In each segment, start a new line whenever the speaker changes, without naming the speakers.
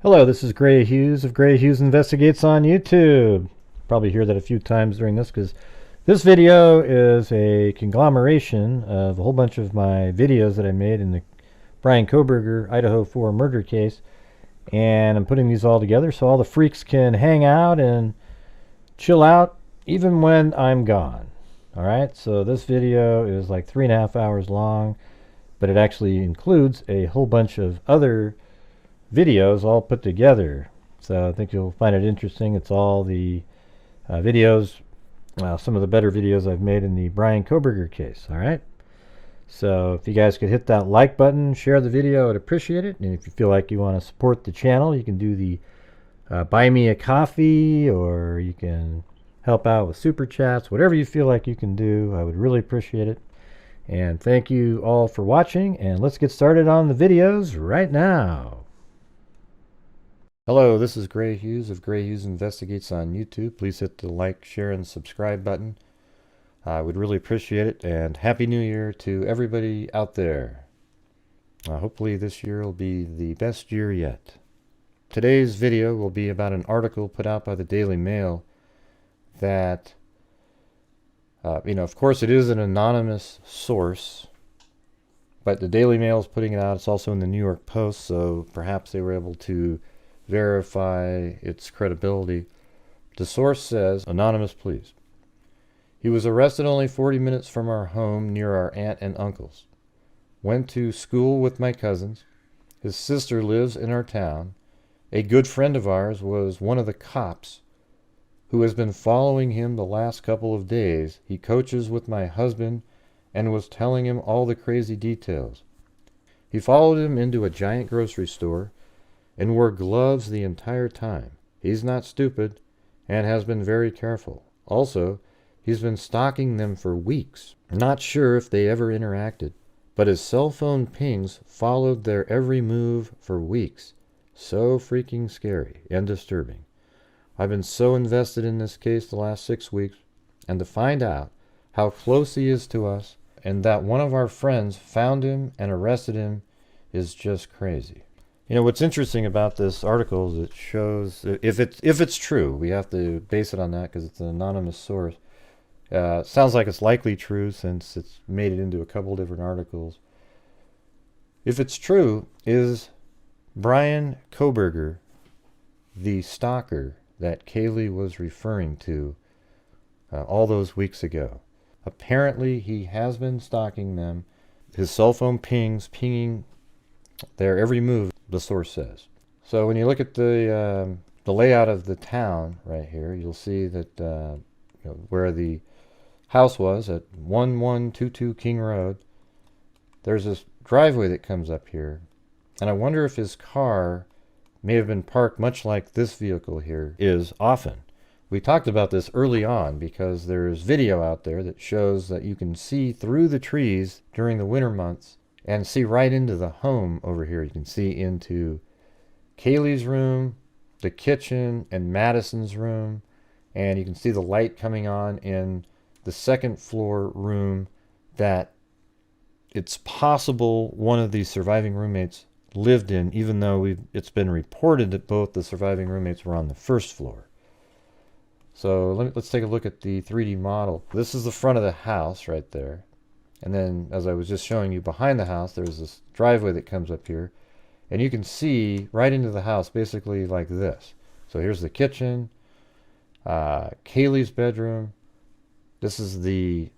Hello, this is Grant Hughes of Grant Hughes Investigates on YouTube. Probably hear that a few times during this because this video is a conglomeration of a whole bunch of my videos that I made in the Brian Kohberger Idaho 4 murder case. And I'm putting these all together so all the freaks can hang out and chill out even when I'm gone. Alright, so this video is like 3.5 hours long, but it actually includes a whole bunch of other videos all put together. So I think you'll find it interesting. It's all the videos, some of the better videos I've made in the Brian Kohberger case. All right. So if you guys could hit that like button, share the video, I'd appreciate it. And if you feel like you want to support the channel, you can do the buy me a coffee, or you can help out with super chats. Whatever you feel like you can do, I would really appreciate it. And thank you all for watching, and let's get started on the videos right now. Hello, this is Grant Hughes of Grant Hughes Investigates on YouTube. Please hit the like, share, and subscribe button. I would really appreciate it, and Happy New Year to everybody out there. Hopefully this year will be the best year yet. Today's video will be about an article put out by the Daily Mail that, of course it is an anonymous source, but the Daily Mail is putting it out. It's also in the New York Post, so perhaps they were able to verify its credibility. The source says, anonymous please. He was arrested only 40 minutes from our home near our aunt and uncle's. Went to school with my cousins. His sister lives in our town. A good friend of ours was one of the cops who has been following him the last couple of days. He coaches with my husband and was telling him all the crazy details. He followed him into a giant grocery store and wore gloves the entire time. He's not stupid and has been very careful. Also, he's been stalking them for weeks. Not sure if they ever interacted, but his cell phone pings followed their every move for weeks. So freaking scary and disturbing. I've been so invested in this case the last 6 weeks, and to find out how close he is to us and that one of our friends found him and arrested him is just crazy. You know, what's interesting about this article is it shows, if it's true, we have to base it on that because it's an anonymous source. Sounds like it's likely true since it's made it into a couple different articles. If it's true, is Brian Kohberger the stalker that Kaylee was referring to all those weeks ago? Apparently he has been stalking them. His cell phone pinging their every move, the source says. So when you look at the layout of the town right here, you'll see that where the house was at 1122 King Road, there's this driveway that comes up here, and I wonder if his car may have been parked much like this vehicle here is often. We talked about this early on because there's video out there that shows that you can see through the trees during the winter months and see right into the home over here. You can see into Kaylee's room, the kitchen, and Madison's room, and you can see the light coming on in the second floor room that it's possible one of these surviving roommates lived in, even though it's been reported that both the surviving roommates were on the first floor. So let's take a look at the 3D model. This is the front of the house right there. And then, as I was just showing you, behind the house, there's this driveway that comes up here. And you can see right into the house, basically like this. So here's the kitchen, Kaylee's bedroom. This is the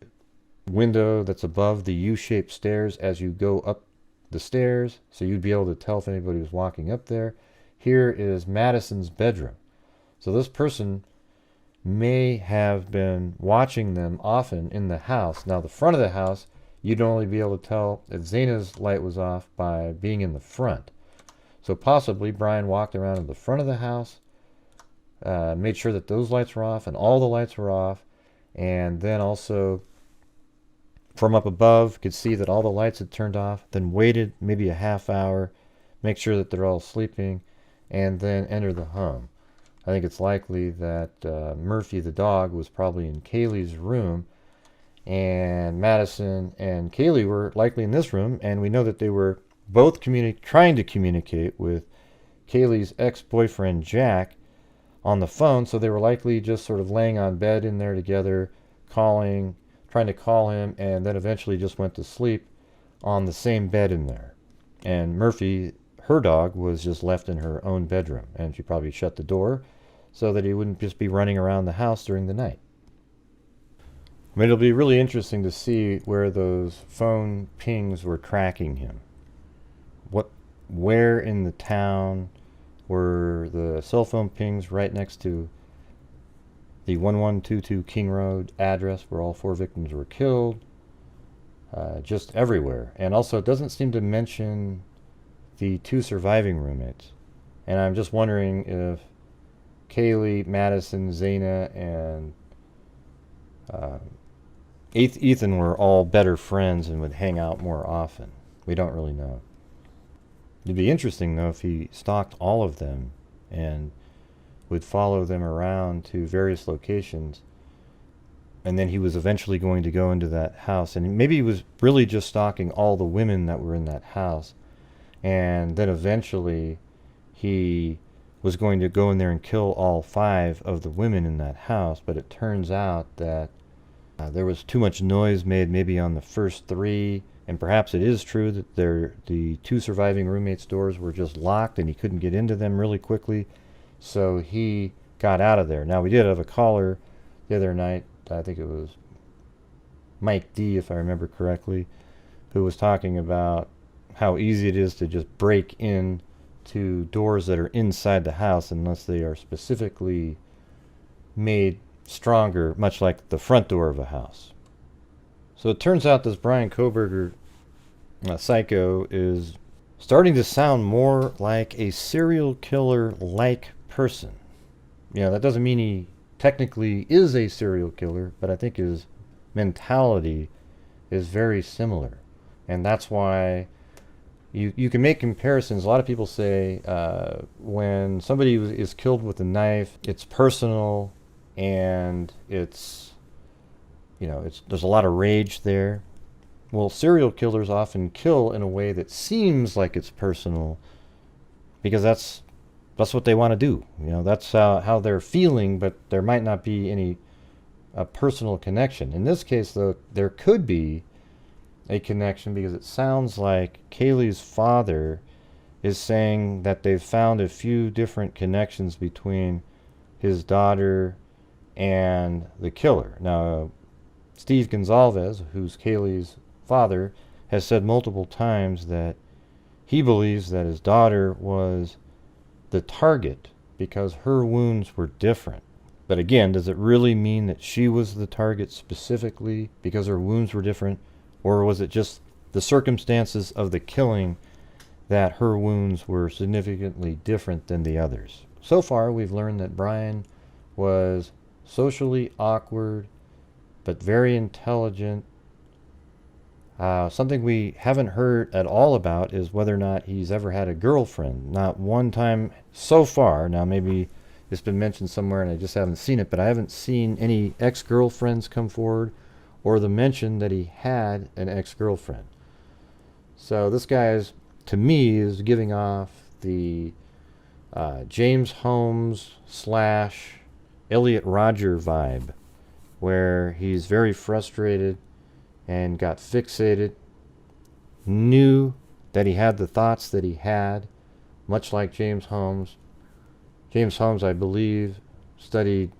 window that's above the U-shaped stairs as you go up the stairs. So you'd be able to tell if anybody was walking up there. Here is Madison's bedroom. So this person may have been watching them often in the house. Now the front of the house, you'd only be able to tell if Zaina's light was off by being in the front. So possibly Brian walked around to the front of the house, made sure that those lights were off and all the lights were off, and then also from up above could see that all the lights had turned off, then waited maybe a half hour, make sure that they're all sleeping, and then enter the home. I think it's likely that Murphy the dog was probably in Kaylee's room, and Madison and Kaylee were likely in this room, and we know that they were both trying to communicate with Kaylee's ex-boyfriend Jack on the phone, so they were likely just sort of laying on bed in there together, trying to call him, and then eventually just went to sleep on the same bed in there. And Murphy, her dog, was just left in her own bedroom, and she probably shut the door so that he wouldn't just be running around the house during the night. I mean, it'll be really interesting to see where those phone pings were tracking him. Where in the town were the cell phone pings right next to the 1122 King Road address where all 4 victims were killed? Just everywhere. And also, it doesn't seem to mention the 2 surviving roommates. And I'm just wondering if Kaylee, Madison, Zana, and Ethan were all better friends and would hang out more often. We don't really know. It'd be interesting, though, if he stalked all of them and would follow them around to various locations, and then he was eventually going to go into that house, and maybe he was really just stalking all the women that were in that house, and then eventually he was going to go in there and kill all 5 of the women in that house. But it turns out that there was too much noise made maybe on the first 3, and perhaps it is true that the 2 surviving roommates' doors were just locked and he couldn't get into them really quickly, so he got out of there. Now, we did have a caller the other night, I think it was Mike D, if I remember correctly, who was talking about how easy it is to just break in to doors that are inside the house unless they are specifically made stronger, much like the front door of a house. So it turns out this Brian Kohberger psycho is starting to sound more like a serial killer-like person. You know, that doesn't mean he technically is a serial killer, but I think his mentality is very similar. And that's why you can make comparisons. A lot of people say when somebody is killed with a knife, it's personal and it's, you know, there's a lot of rage there. Well, serial killers often kill in a way that seems like it's personal because that's what they want to do. You know, that's how they're feeling, but there might not be any personal connection. In this case, though, there could be a connection because it sounds like Kaylee's father is saying that they've found a few different connections between his daughter and the killer. Now, Steve Gonzalez, who's Kaylee's father, has said multiple times that he believes that his daughter was the target because her wounds were different. But again, does it really mean that she was the target specifically because her wounds were different? Or was it just the circumstances of the killing that her wounds were significantly different than the others? So far, we've learned that Brian was socially awkward, but very intelligent. Something we haven't heard at all about is whether or not he's ever had a girlfriend. Not one time so far. Now, maybe it's been mentioned somewhere and I just haven't seen it, but I haven't seen any ex-girlfriends come forward or the mention that he had an ex-girlfriend. So this guy to me, is giving off the James Holmes / Elliot Rodger vibe, where he's very frustrated and got fixated, knew that he had the thoughts that he had, much like James Holmes. James Holmes, I believe, studied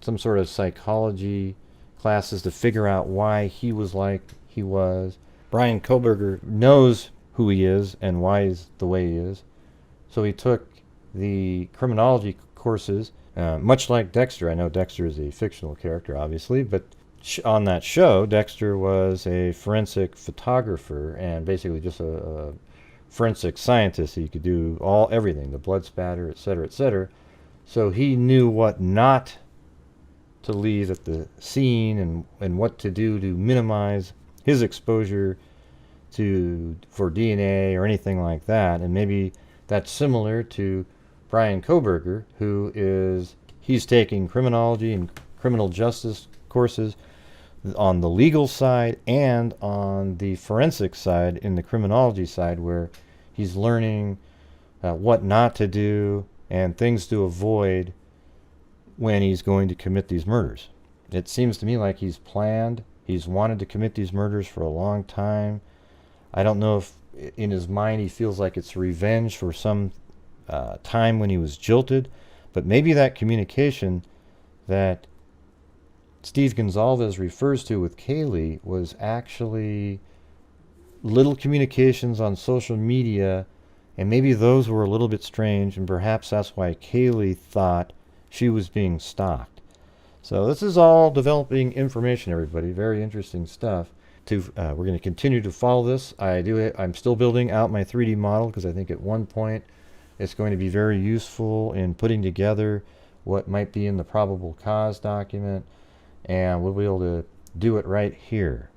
some sort of psychology classes to figure out why he was like he was. Brian Kohberger knows who he is and why he's the way he is. So he took the criminology courses, much like Dexter. I know Dexter is a fictional character, obviously, but on that show, Dexter was a forensic photographer and basically just a forensic scientist. He could do everything, the blood spatter, etc., etc. So he knew what not to leave at the scene and what to do to minimize his exposure for DNA or anything like that. And maybe that's similar to Brian Kohberger, he's taking criminology and criminal justice courses on the legal side and on the forensic side in the criminology side, where he's learning what not to do, and things to avoid when he's going to commit these murders. It seems to me like he's planned. He's wanted to commit these murders for a long time. I don't know if in his mind he feels like it's revenge for some time when he was jilted, but maybe that communication that Steve Gonzalez refers to with Kaylee was actually little communications on social media, and maybe those were a little bit strange, and perhaps that's why Kaylee thought she was being stalked. So this is all developing information, everybody. Very interesting stuff. We're going to continue to follow this. I'm still building out my 3D model because I think at one point it's going to be very useful in putting together what might be in the probable cause document, and we'll be able to do it right here.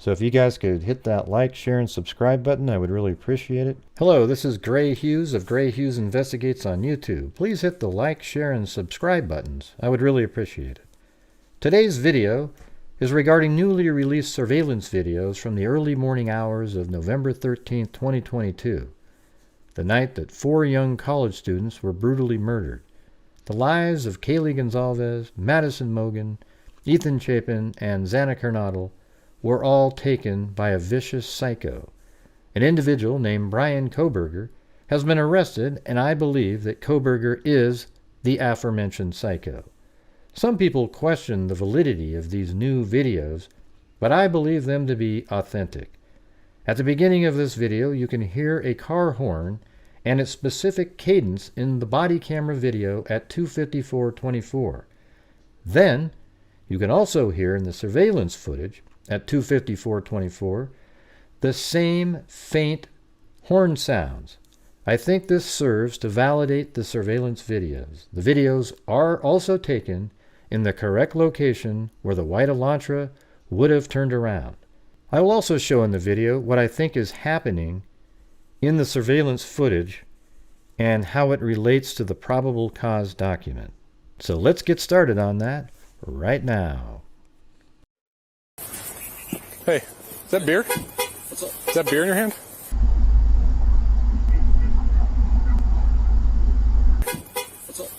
So if you guys could hit that like, share, and subscribe button, I would really appreciate it. Hello, this is Grant Hughes of Grant Hughes Investigates on YouTube. Please hit the like, share, and subscribe buttons. I would really appreciate it. Today's video is regarding newly released surveillance videos from the early morning hours of November 13, 2022, the night that 4 young college students were brutally murdered. The lives of Kaylee Gonzalez, Madison Mogan, Ethan Chapin, and Xana Kernodle were all taken by a vicious psycho. An individual named Brian Kohberger has been arrested, and I believe that Kohberger is the aforementioned psycho. Some people question the validity of these new videos, but I believe them to be authentic. At the beginning of this video, you can hear a car horn and its specific cadence in the body camera video at 2:54:24. Then, you can also hear in the surveillance footage at 2:54:24 the same faint horn sounds. I think this serves to validate the surveillance videos. The videos are also taken in the correct location where the white Elantra would have turned around. I will also show in the video what I think is happening in the surveillance footage and how it relates to the probable cause document. So let's get started on that right now.
Hey, is that beer? Is that beer in your hand?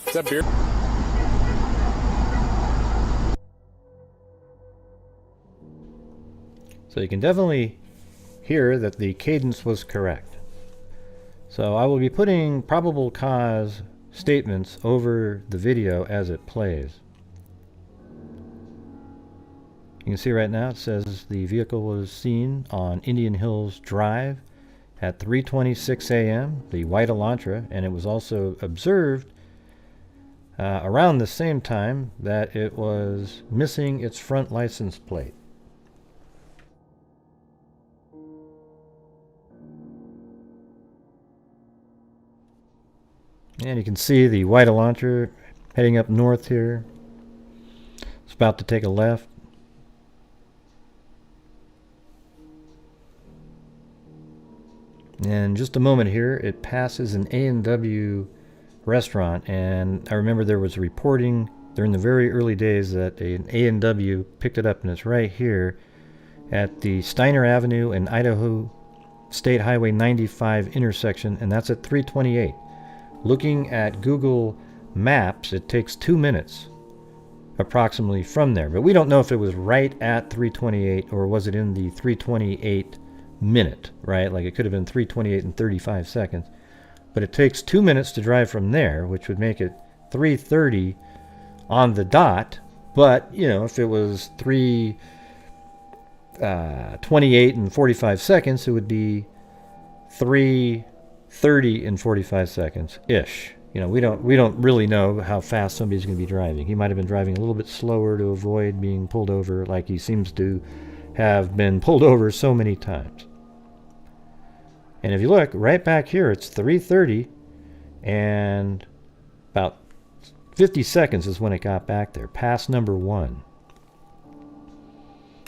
Is that beer?
So you can definitely hear that the cadence was correct. So I will be putting probable cause statements over the video as it plays. You can see right now it says the vehicle was seen on Indian Hills Drive at 3:26 a.m., the white Elantra, and it was also observed around the same time that it was missing its front license plate. And you can see the white Elantra heading up north here. It's about to take a left. And in just a moment here, it passes an A&W restaurant, and I remember there was reporting during the very early days that an A&W picked it up, and it's right here at the Steiner Avenue and Idaho State Highway 95 intersection, and that's at 3:28. Looking at Google Maps, it takes 2 minutes approximately from there, but we don't know if it was right at 3:28 or was it in the 3:28 minute, right? Like it could have been 3:28 and 35 seconds. But it takes 2 minutes to drive from there, which would make it 3:30 on the dot. But, you know, if it was 3:28 and 45 seconds, it would be 3:30 and 45 seconds ish. You know, we don't really know how fast somebody's going to be driving. He might have been driving a little bit slower to avoid being pulled over, like he seems to have been pulled over so many times. And if you look right back here, it's 3:30 and about 50 seconds is when it got back there, past number 1.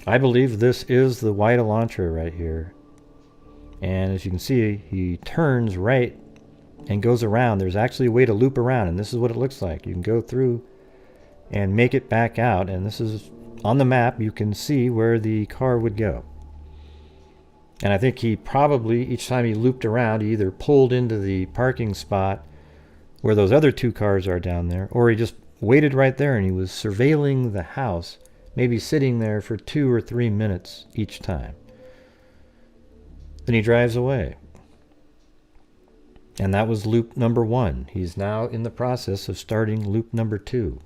I believe this is the white Elantra right here. And as you can see, he turns right and goes around. There's actually a way to loop around, and this is what it looks like. You can go through and make it back out, and this is on the map. You can see where the car would go. And I think he probably, each time he looped around, he either pulled into the parking spot where those other 2 cars are down there, or he just waited right there and he was surveilling the house, maybe sitting there for 2 or 3 minutes each time. Then he drives away. And that was loop number 1. He's now in the process of starting loop number 2.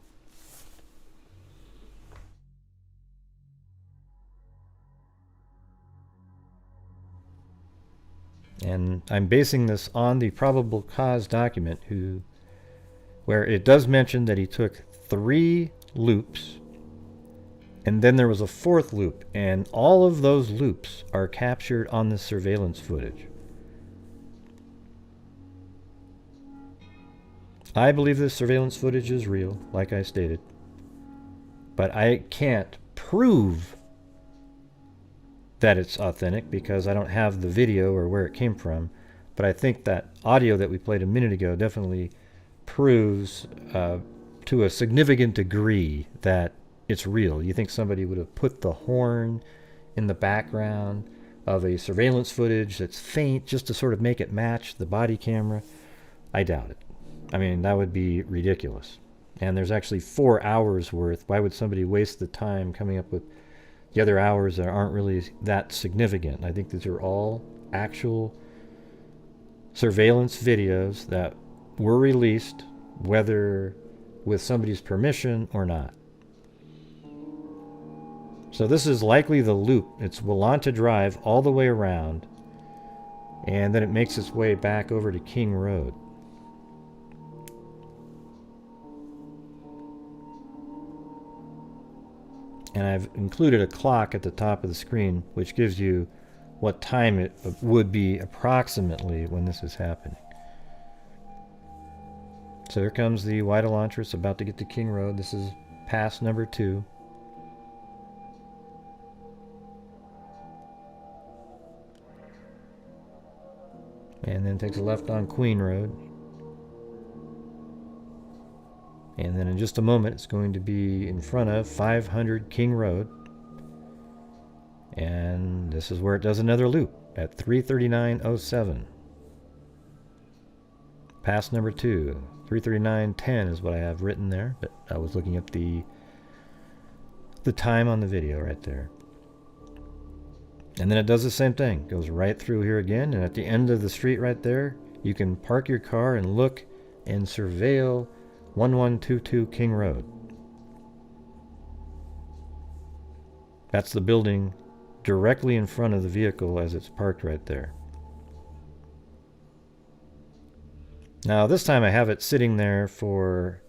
And I'm basing this on the probable cause document where it does mention that he took 3 loops, and then there was a 4th loop, and all of those loops are captured on the surveillance footage. I believe this surveillance footage is real, like I stated, but I can't prove that it's authentic because I don't have the video or where it came from. But I think that audio that we played a minute ago definitely proves to a significant degree that it's real. You think somebody would have put the horn in the background of a surveillance footage that's faint just to sort of make it match the body camera? I doubt it. I mean, that would be ridiculous. And there's actually 4 hours worth. Why would somebody waste the time coming up with the other hours that aren't really that significant? I think these are all actual surveillance videos that were released, whether with somebody's permission or not. So this is likely the loop. It's Willanta Drive all the way around, and then it makes its way back over to King Road. And I've included a clock at the top of the screen, which gives you what time it would be approximately when this is happening. So here comes the wide Elantra, about to get to King Road. This is pass number 2. And then takes a left on Queen Road. And then in just a moment, it's going to be in front of 500 King Road. And this is where it does another loop at 339.07. Pass number 2. 339.10 is what I have written there, but I was looking at the time on the video right there. And then it does the same thing. Goes right through here again, and at the end of the street right there, you can park your car and look and surveil 1122 King Road. That's the building directly in front of the vehicle as it's parked right there. Now this time I have it sitting there for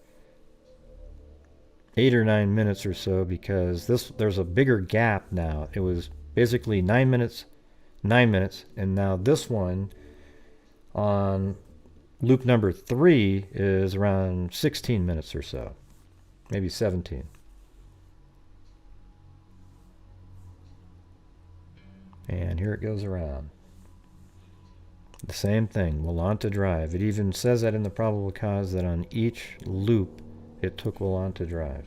8 or 9 minutes or so, because there's a bigger gap now. It was basically 9 minutes, and now this one on loop number 3 is around 16 minutes or so, maybe 17. And here it goes around. The same thing, Willanta Drive. It even says that in the probable cause that on each loop it took Willanta Drive.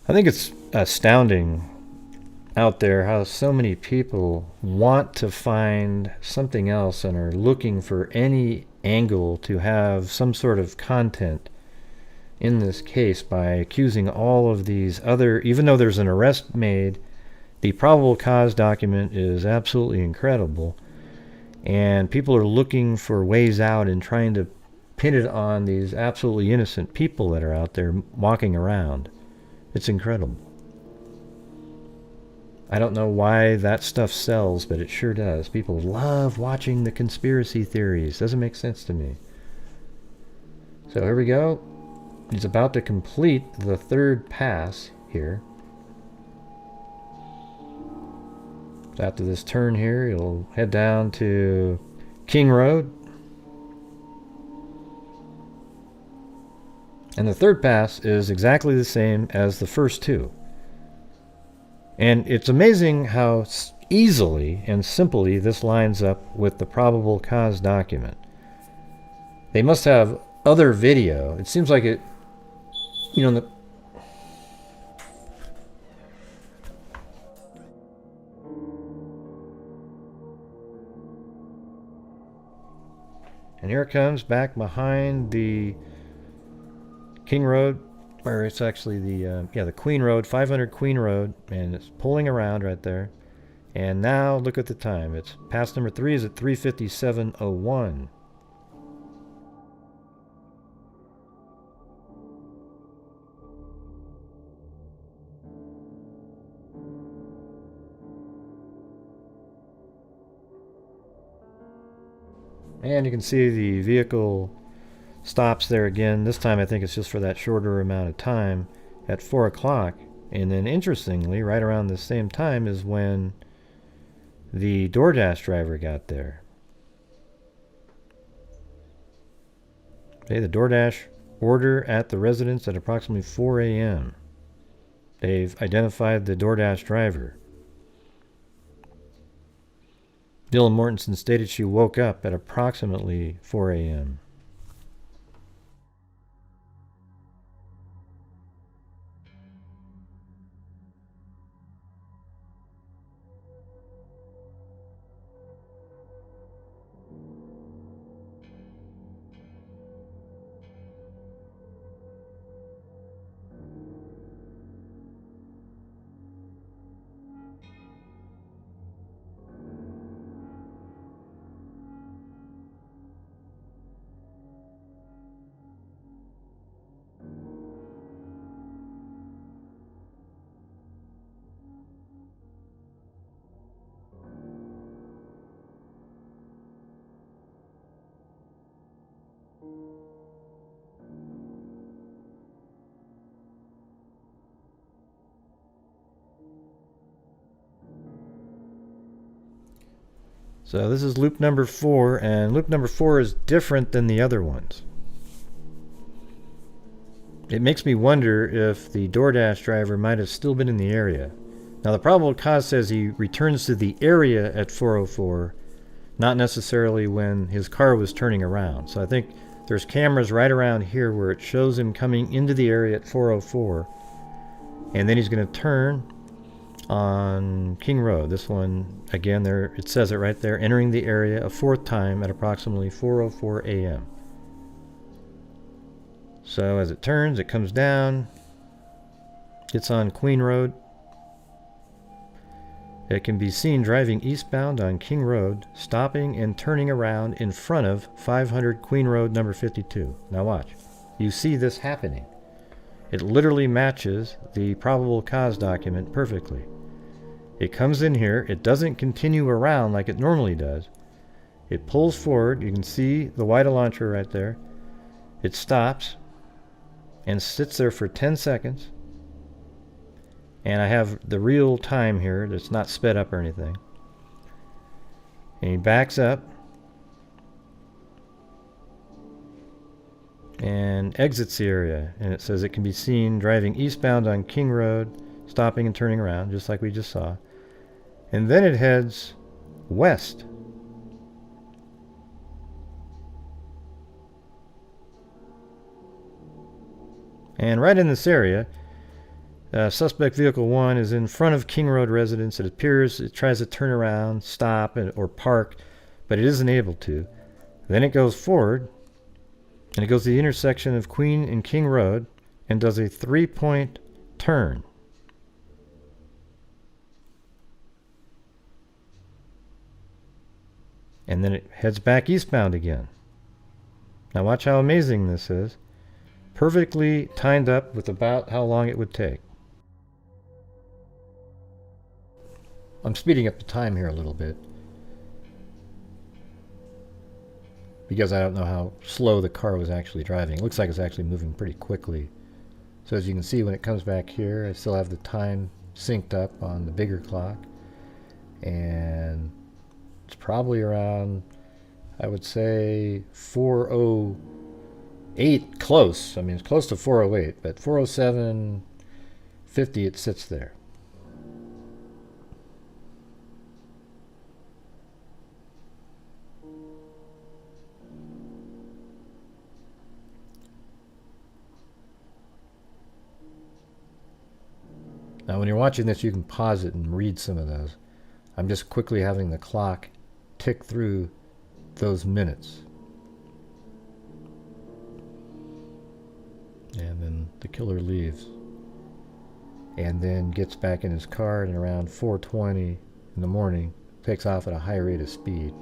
I think it's astounding out there how so many people want to find something else and are looking for any angle to have some sort of content in this case by accusing all of these other, even though there's an arrest made, the probable cause document is absolutely incredible, and people are looking for ways out and trying to pin it on these absolutely innocent people that are out there walking around. It's incredible. I don't know why that stuff sells, but it sure does. People love watching the conspiracy theories. Doesn't make sense to me. So here we go. He's about to complete the 3rd pass here. So after this turn here, he'll head down to King Road. And the 3rd pass is exactly the same as the first 2. And it's amazing how easily and simply this lines up with the probable cause document. They must have other video. It seems like it, you know, and here it comes back behind the King Road, or it's actually the Queen Road, 500 Queen Road, and it's pulling around right there. And now look at the time. It's pass number 3 is at 3:57:01. And you can see the vehicle stops there again. This time I think it's just for that shorter amount of time at 4 o'clock. And then interestingly, right around the same time is when the DoorDash driver got there. Okay, the DoorDash order at the residence at approximately 4 a.m. They've identified the DoorDash driver. Dylan Mortensen stated she woke up at approximately 4 a.m. So this is loop number 4, and loop number 4 is different than the other ones. It makes me wonder if the DoorDash driver might have still been in the area. Now the probable cause says he returns to the area at 4:04, not necessarily when his car was turning around. So I think there's cameras right around here where it shows him coming into the area at 4:04, and then he's going to turn on King Road. This one, again, there it says it right there, entering the area a 4th time at approximately 4:04 a.m. So as it turns, it comes down, gets on Queen Road. It can be seen driving eastbound on King Road, stopping and turning around in front of 500 Queen Road number 52. Now watch. You see this happening. It literally matches the probable cause document perfectly. It comes in here. It doesn't continue around like it normally does. It pulls forward. You can see the WIDA launcher right there. It stops and sits there for 10 seconds. And I have the real time here that's not sped up or anything. And he backs up and exits the area. And it says it can be seen driving eastbound on King Road, stopping and turning around, just like we just saw. And then it heads west. And right in this area, suspect vehicle 1 is in front of King Road residence. It appears it tries to turn around, stop, or park, but it isn't able to. Then it goes forward, and it goes to the intersection of Queen and King Road and does a 3-point turn. And then it heads back eastbound again. Now watch how amazing this is. Perfectly timed up with about how long it would take. I'm speeding up the time here a little bit because I don't know how slow the car was actually driving. It looks like it's actually moving pretty quickly. So as you can see, when it comes back here, I still have the time synced up on the bigger clock. And it's probably around, I would say, 4:08, close. I mean, it's close to 4:08, but 4:07:50 it sits there. Now, when you're watching this, you can pause it and read some of those. I'm just quickly having the clock tick through those minutes. And then the killer leaves. And then gets back in his car, and around 4:20 in the morning, takes off at a high rate of speed.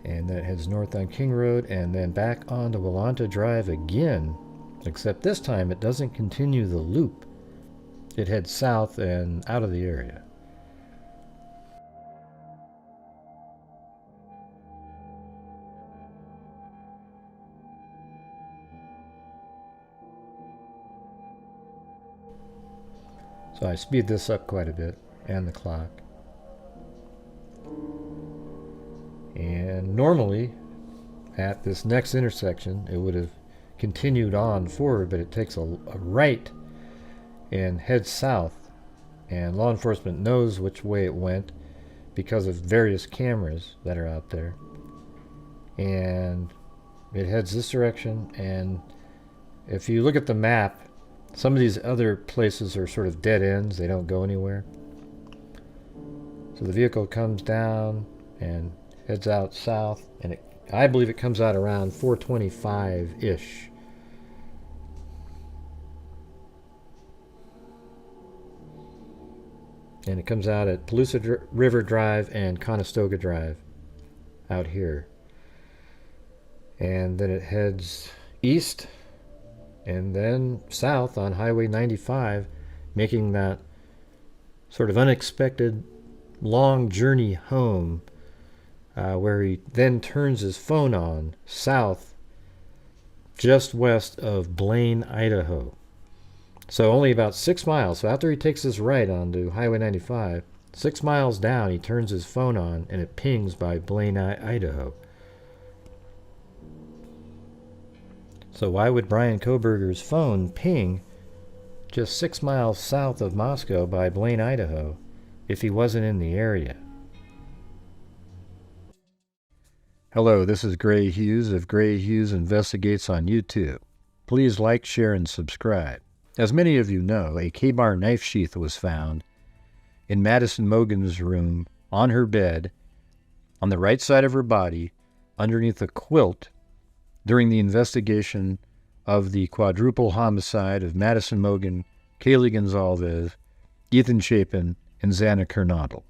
And then it heads north on King Road and then back onto Willanta Drive again, except this time it doesn't continue the loop. It heads south and out of the area. So I speed this up quite a bit, and the clock. And normally, at this next intersection, it would have continued on forward, but it takes a right and heads south. And law enforcement knows which way it went because of various cameras that are out there. And it heads this direction, and if you look at the map, some of these other places are sort of dead ends. They don't go anywhere. So the vehicle comes down and heads out south, and I believe it comes out around 4:25-ish. And it comes out at Palusa River Drive and Conestoga Drive out here. And then it heads east and then south on Highway 95, making that sort of unexpected long journey home, where he then turns his phone on south just west of Blaine, Idaho. So only about 6 miles. So after he takes this right onto Highway 95, 6 miles down, he turns his phone on and it pings by Blaine, Idaho. So why would Brian Kohberger's phone ping just 6 miles south of Moscow by Blaine, Idaho, if he wasn't in the area? Hello, this is Grant Hughes of Grant Hughes Investigates on YouTube. Please like, share, and subscribe. As many of you know, a K-bar knife sheath was found in Madison Mogen's room on her bed on the right side of her body underneath a quilt during the investigation of the quadruple homicide of Madison Mogen, Kaylee Gonzalez, Ethan Chapin, and Xana Kernodle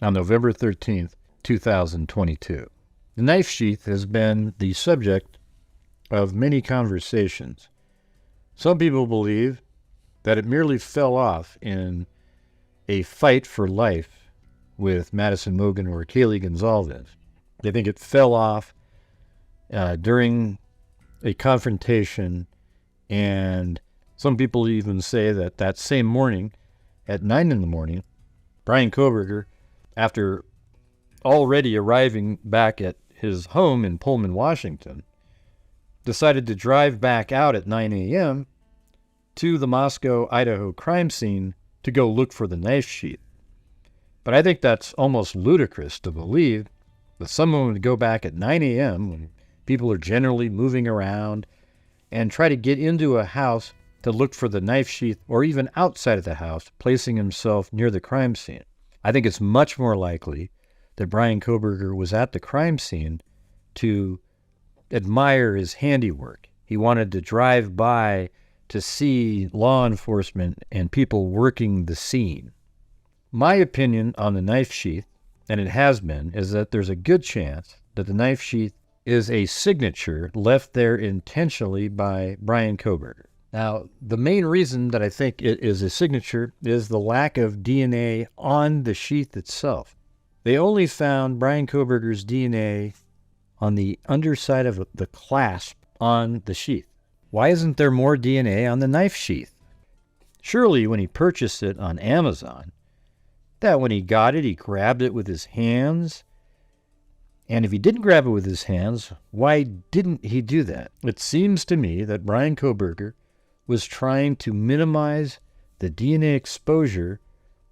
on November 13th, 2022. The knife sheath has been the subject of many conversations. Some people believe that it merely fell off in a fight for life with Madison Mogen or Kaylee Gonzalez. They think it fell off during a confrontation, and some people even say that that same morning, at 9 in the morning, Brian Kohberger, after already arriving back at his home in Pullman, Washington, decided to drive back out at 9 a.m. to the Moscow, Idaho crime scene to go look for the knife sheath. But I think that's almost ludicrous to believe that someone would go back at 9 a.m. when people are generally moving around and try to get into a house to look for the knife sheath, or even outside of the house, placing himself near the crime scene. I think it's much more likely that Brian Kohberger was at the crime scene to admire his handiwork. He wanted to drive by to see law enforcement and people working the scene. My opinion on the knife sheath, and it has been, is that there's a good chance that the knife sheath is a signature left there intentionally by Brian Kohberger. Now, the main reason that I think it is a signature is the lack of DNA on the sheath itself. They only found Brian Kohberger's DNA on the underside of the clasp on the sheath. Why isn't there more DNA on the knife sheath? Surely when he purchased it on Amazon, that when he got it, he grabbed it with his hands. And if he didn't grab it with his hands, why didn't he do that? It seems to me that Brian Kohberger was trying to minimize the DNA exposure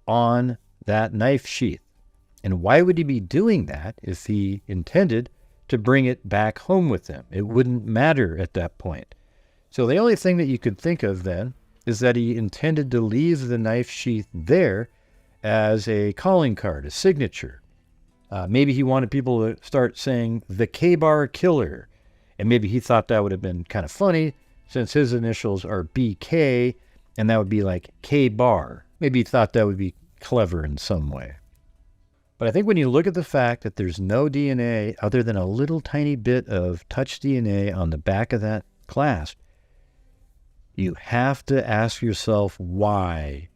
on that knife sheath. And why would he be doing that if he intended to bring it back home with him? It wouldn't matter at that point. So the only thing that you could think of then is that he intended to leave the knife sheath there as a calling card, a signature. Maybe he wanted people to start saying the K-bar killer. And maybe he thought that would have been kind of funny since his initials are BK, and that would be like K-bar. Maybe he thought that would be clever in some way. But I think when you look at the fact that there's no DNA other than a little tiny bit of touch DNA on the back of that clasp, you have to ask yourself why.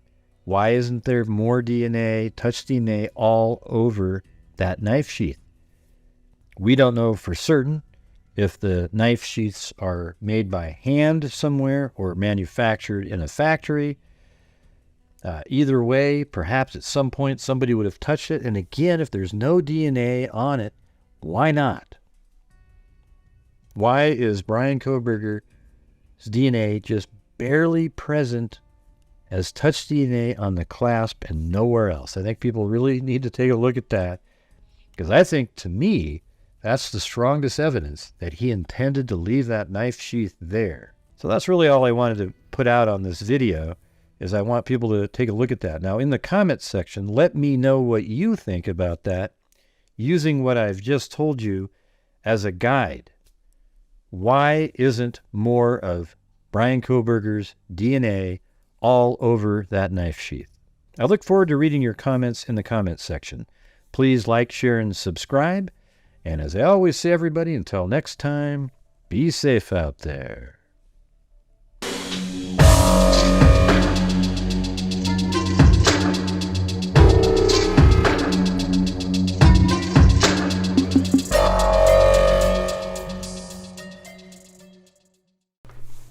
Why isn't there more DNA, touch DNA, all over that knife sheath? We don't know for certain if the knife sheaths are made by hand somewhere or manufactured in a factory. Either way, perhaps at some point somebody would have touched it. And again, if there's no DNA on it, why not? Why is Brian Kohberger's DNA just barely present as touch DNA on the clasp and nowhere else? I think people really need to take a look at that, because I think, to me, that's the strongest evidence that he intended to leave that knife sheath there. So that's really all I wanted to put out on this video, is I want people to take a look at that. Now, in the comments section, let me know what you think about that, using what I've just told you as a guide. Why isn't more of Brian Kohberger's DNA all over that knife sheath? I look forward to reading your comments in the comments section. Please like, share, and subscribe. And as I always say, everybody, until next time, be safe out there.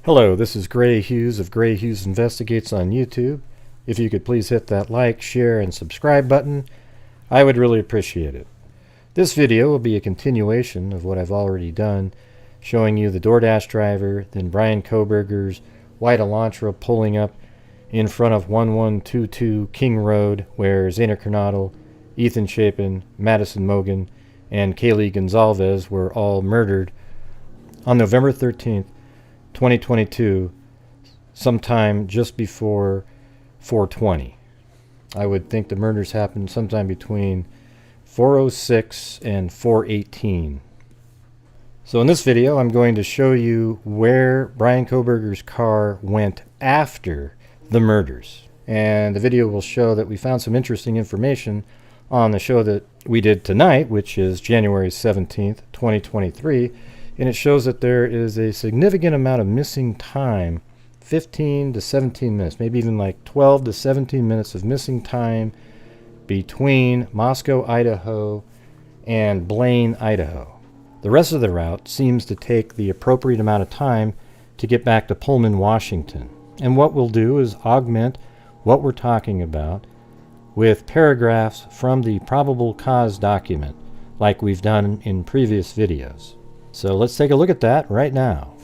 Hello, this is Grant Hughes of Grant Hughes Investigates on YouTube. If you could please hit that like, share, and subscribe button, I would really appreciate it. This video will be a continuation of what I've already done, showing you the DoorDash driver, then Brian Kohberger's white Elantra pulling up in front of 1122 King Road, where Zainer Kernodle, Ethan Chapin, Madison Mogan, and Kaylee Gonzalez were all murdered on November 13th, 2022, sometime just before 420. I would think the murders happened sometime between 4:06 and 4:18. So in this video, I'm going to show you where Brian Kohberger's car went after the murders. And the video will show that we found some interesting information on the show that we did tonight, which is January 17th, 2023. And it shows that there is a significant amount of missing time, 15 to 17 minutes, maybe even like 12 to 17 minutes of missing time between Moscow, Idaho, and Blaine, Idaho. The rest of the route seems to take the appropriate amount of time to get back to Pullman, Washington. And what we'll do is augment what we're talking about with paragraphs from the probable cause document, like we've done in previous videos. So let's take a look at that right now.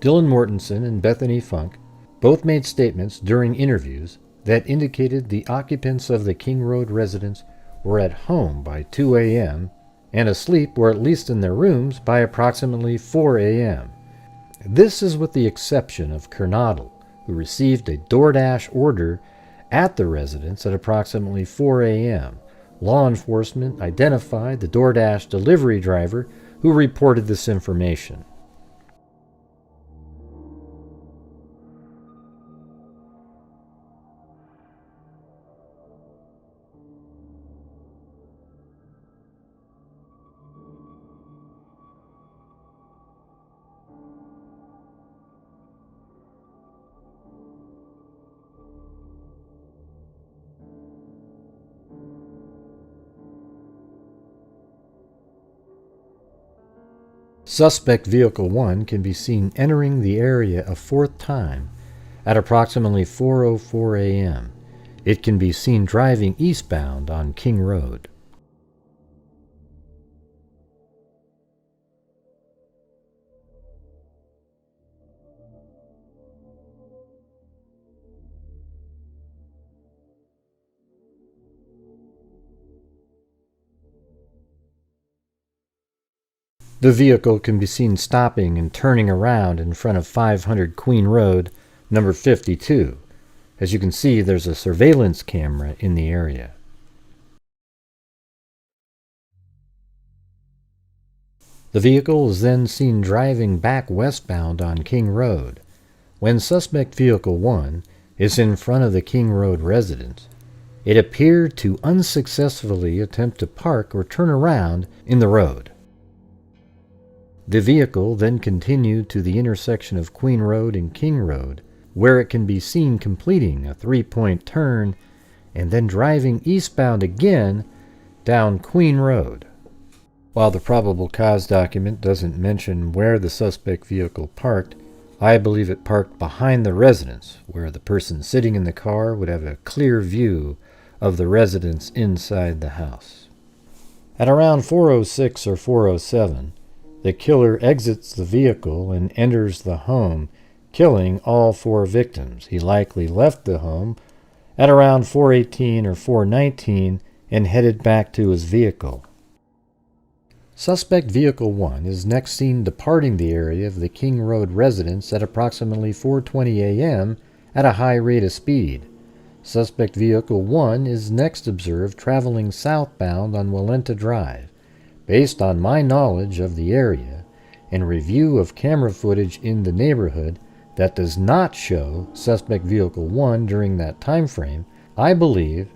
Dylan Mortensen and Bethany Funk both made statements during interviews that indicated the occupants of the King Road residence were at home by 2 a.m. and asleep, or at least in their rooms, by approximately 4 a.m. This is with the exception of Kernodle, who received a DoorDash order at the residence at approximately 4 a.m. Law enforcement identified the DoorDash delivery driver who reported this information. Suspect Vehicle 1 can be seen entering the area a fourth time at approximately 4:04 a.m. It can be seen driving eastbound on King Road. The vehicle can be seen stopping and turning around in front of 500 Queen Road, number 52. As you can see, there's a surveillance camera in the area. The vehicle is then seen driving back westbound on King Road. When suspect Vehicle 1 is in front of the King Road residence, it appeared to unsuccessfully attempt to park or turn around in the road. The vehicle then continued to the intersection of Queen Road and King Road, where it can be seen completing a three-point turn and then driving eastbound again down Queen Road. While the probable cause document doesn't mention where the suspect vehicle parked, I believe it parked behind the residence, where the person sitting in the car would have a clear view of the residence inside the house. At around 4:06 or 4:07, the killer exits the vehicle and enters the home, killing all four victims. He likely left the home at around 4:18 or 4:19 and headed back to his vehicle. Suspect Vehicle 1 is next seen departing the area of the King Road residence at approximately 4:20 a.m. at a high rate of speed. Suspect Vehicle 1 is next observed traveling southbound on Walenta Drive. Based on my knowledge of the area and review of camera footage in the neighborhood that does not show suspect Vehicle 1 during that time frame, I believe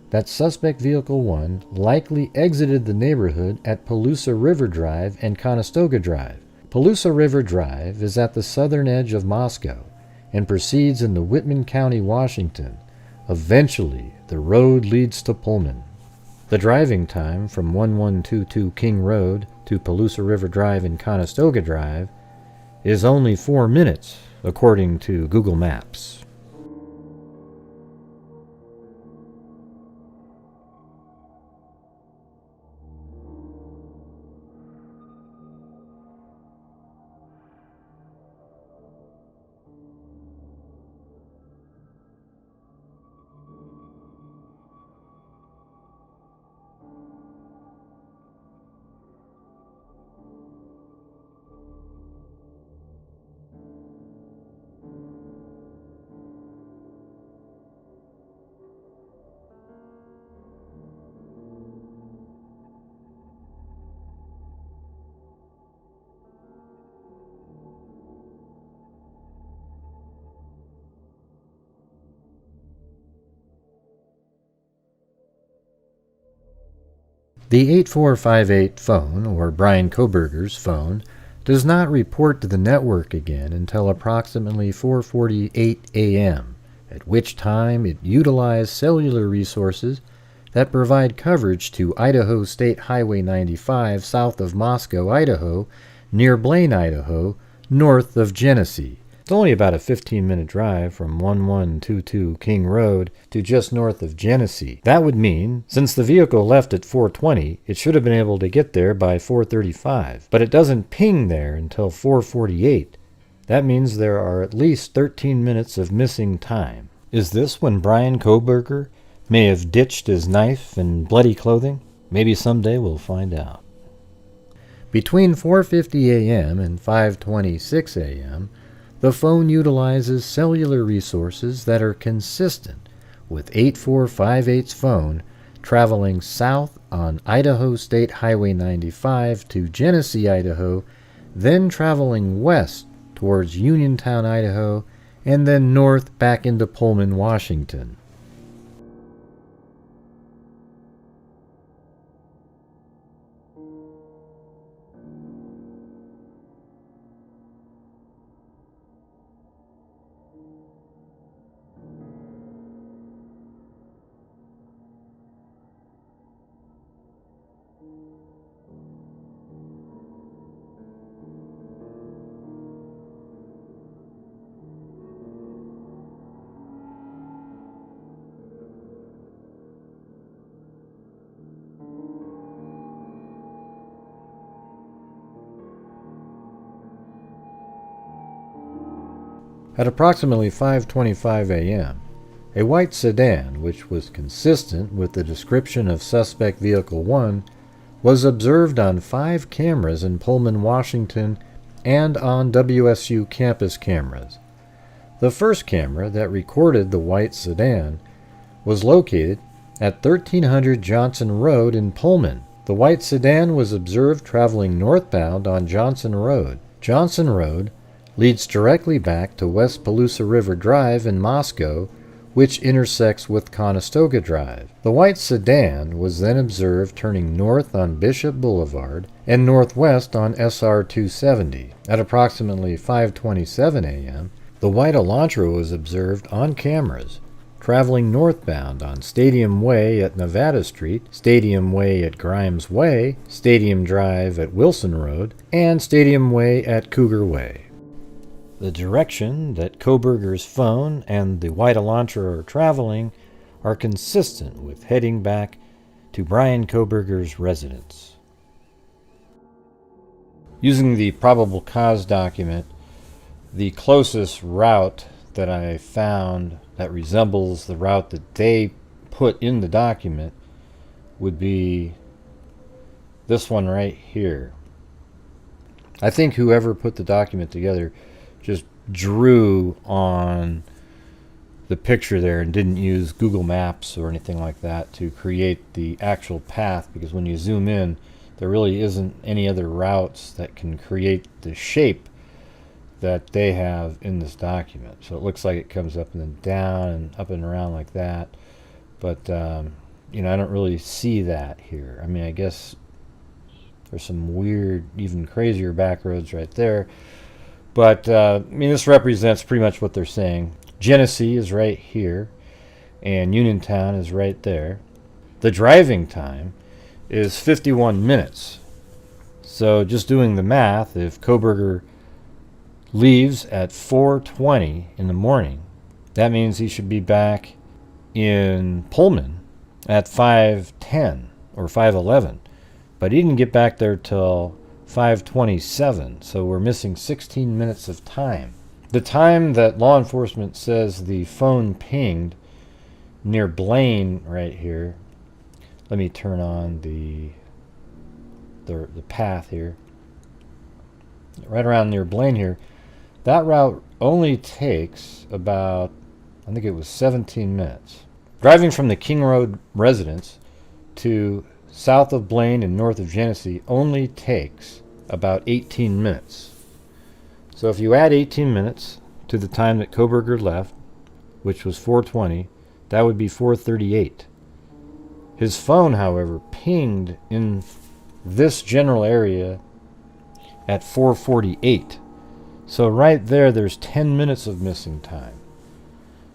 that suspect Vehicle 1 likely exited the neighborhood at Palusa River Drive and Conestoga Drive. Palusa River Drive is at the southern edge of Moscow and proceeds into Whitman County, Washington. Eventually, the road leads to Pullman. The driving time from 1122 King Road to Palusa River Drive and Conestoga Drive is only 4 minutes, according to Google Maps. The 8458 phone, or Brian Kohberger's phone, does not report to the network again until approximately 4:48 a.m., at which time it utilized cellular resources that provide coverage to Idaho State Highway 95 south of Moscow, Idaho, near Blaine, Idaho, north of Genesee. It's only about a 15-minute drive from 1122 King Road to just north of Genesee. That would mean, since the vehicle left at 4:20, it should have been able to get there by 4:35. But it doesn't ping there until 4:48. That means there are at least 13 minutes of missing time. Is this when Brian Kohberger may have ditched his knife and bloody clothing? Maybe someday we'll find out. Between 4:50 a.m. and 5:26 a.m., the phone utilizes cellular resources that are consistent with 8458's phone traveling south on Idaho State Highway 95 to Genesee, Idaho, then traveling west towards Uniontown, Idaho, and then north back into Pullman, Washington. At approximately 5:25 a.m., a white sedan, which was consistent with the description of suspect vehicle 1, was observed on 5 cameras in Pullman, Washington, and on WSU campus cameras. The first camera that recorded the white sedan was located at 1300 Johnson Road in Pullman. The white sedan was observed traveling northbound on Johnson Road. Johnson Road leads directly back to West Palouse River Drive in Moscow, which intersects with Conestoga Drive. The white sedan was then observed turning north on Bishop Boulevard and northwest on SR 270. At approximately 5:27 a.m., the white Elantra was observed on cameras traveling northbound on Stadium Way at Nevada Street, Stadium Way at Grimes Way, Stadium Drive at Wilson Road, and Stadium Way at Cougar Way. The direction that Kohberger's phone and the white Elantra are traveling are consistent with heading back to Brian Kohberger's residence. Using the probable cause document, the closest route that I found that resembles the route that they put in the document would be this one right here. I think whoever put the document together just drew on the picture there and didn't use Google Maps or anything like that to create the actual path, because when you zoom in, there really isn't any other routes that can create the shape that they have in this document. So it looks like it comes up and then down and up and around like that, but I don't really see that here. I mean, I guess there's some weird, even crazier back roads right there. But, this represents pretty much what they're saying. Genesee is right here, and Uniontown is right there. The driving time is 51 minutes. So just doing the math, if Kohberger leaves at 4:20 in the morning. That means he should be back in Pullman at 5:10 or 5:11. But he didn't get back there till 5:27, so we're missing 16 minutes of time. The time that law enforcement says the phone pinged near Blaine right here. Let me turn on the path here. Right around near Blaine here. That route only takes about, I think it was 17 minutes. Driving from the King Road residence to south of Blaine and north of Genesee only takes about 18 minutes. So if you add 18 minutes to the time that Kohberger left, which was 4:20, that would be 4:38. His phone, however, pinged in this general area at 4:48. So right there's 10 minutes of missing time.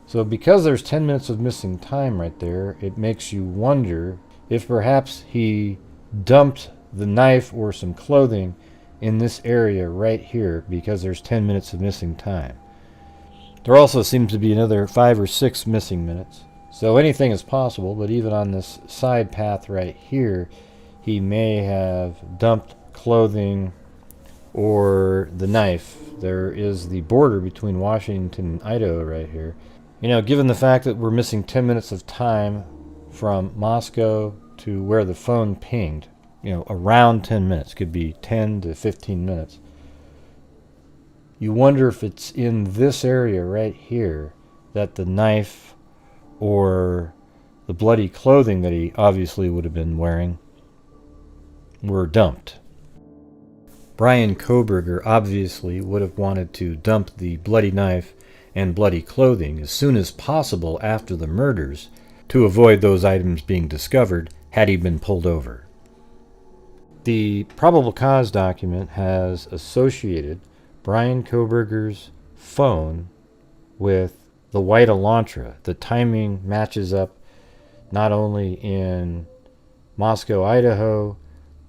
So because there's 10 minutes of missing time right there, it makes you wonder if perhaps he dumped the knife or some clothing in this area right here because there's 10 minutes of missing time. There also seems to be another 5 or 6 missing minutes. So anything is possible, but even on this side path right here, he may have dumped clothing or the knife. There is the border between Washington and Idaho right here. You know, given the fact that we're missing 10 minutes of time from Moscow to where the phone pinged, around 10 minutes, could be 10 to 15 minutes. You wonder if it's in this area right here that the knife or the bloody clothing that he obviously would have been wearing were dumped. Brian Kohberger obviously would have wanted to dump the bloody knife and bloody clothing as soon as possible after the murders to avoid those items being discovered had he been pulled over. The probable cause document has associated Brian Kohberger's phone with the white Elantra. The timing matches up not only in Moscow, Idaho,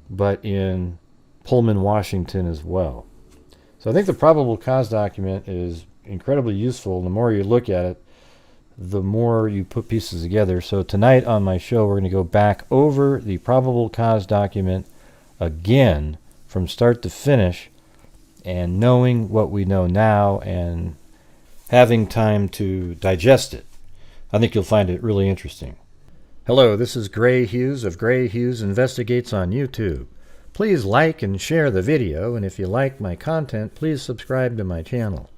but in Pullman, Washington as well. So I think the probable cause document is incredibly useful. The more you look at it, the more you put pieces together. So tonight on my show, we're going to go back over the probable cause document again from start to finish, and knowing what we know now and having time to digest it. I think you'll find it really interesting. Hello, this is Grant Hughes of Grant Hughes Investigates on YouTube. Please like and share the video, and if you like my content, please subscribe to my channel.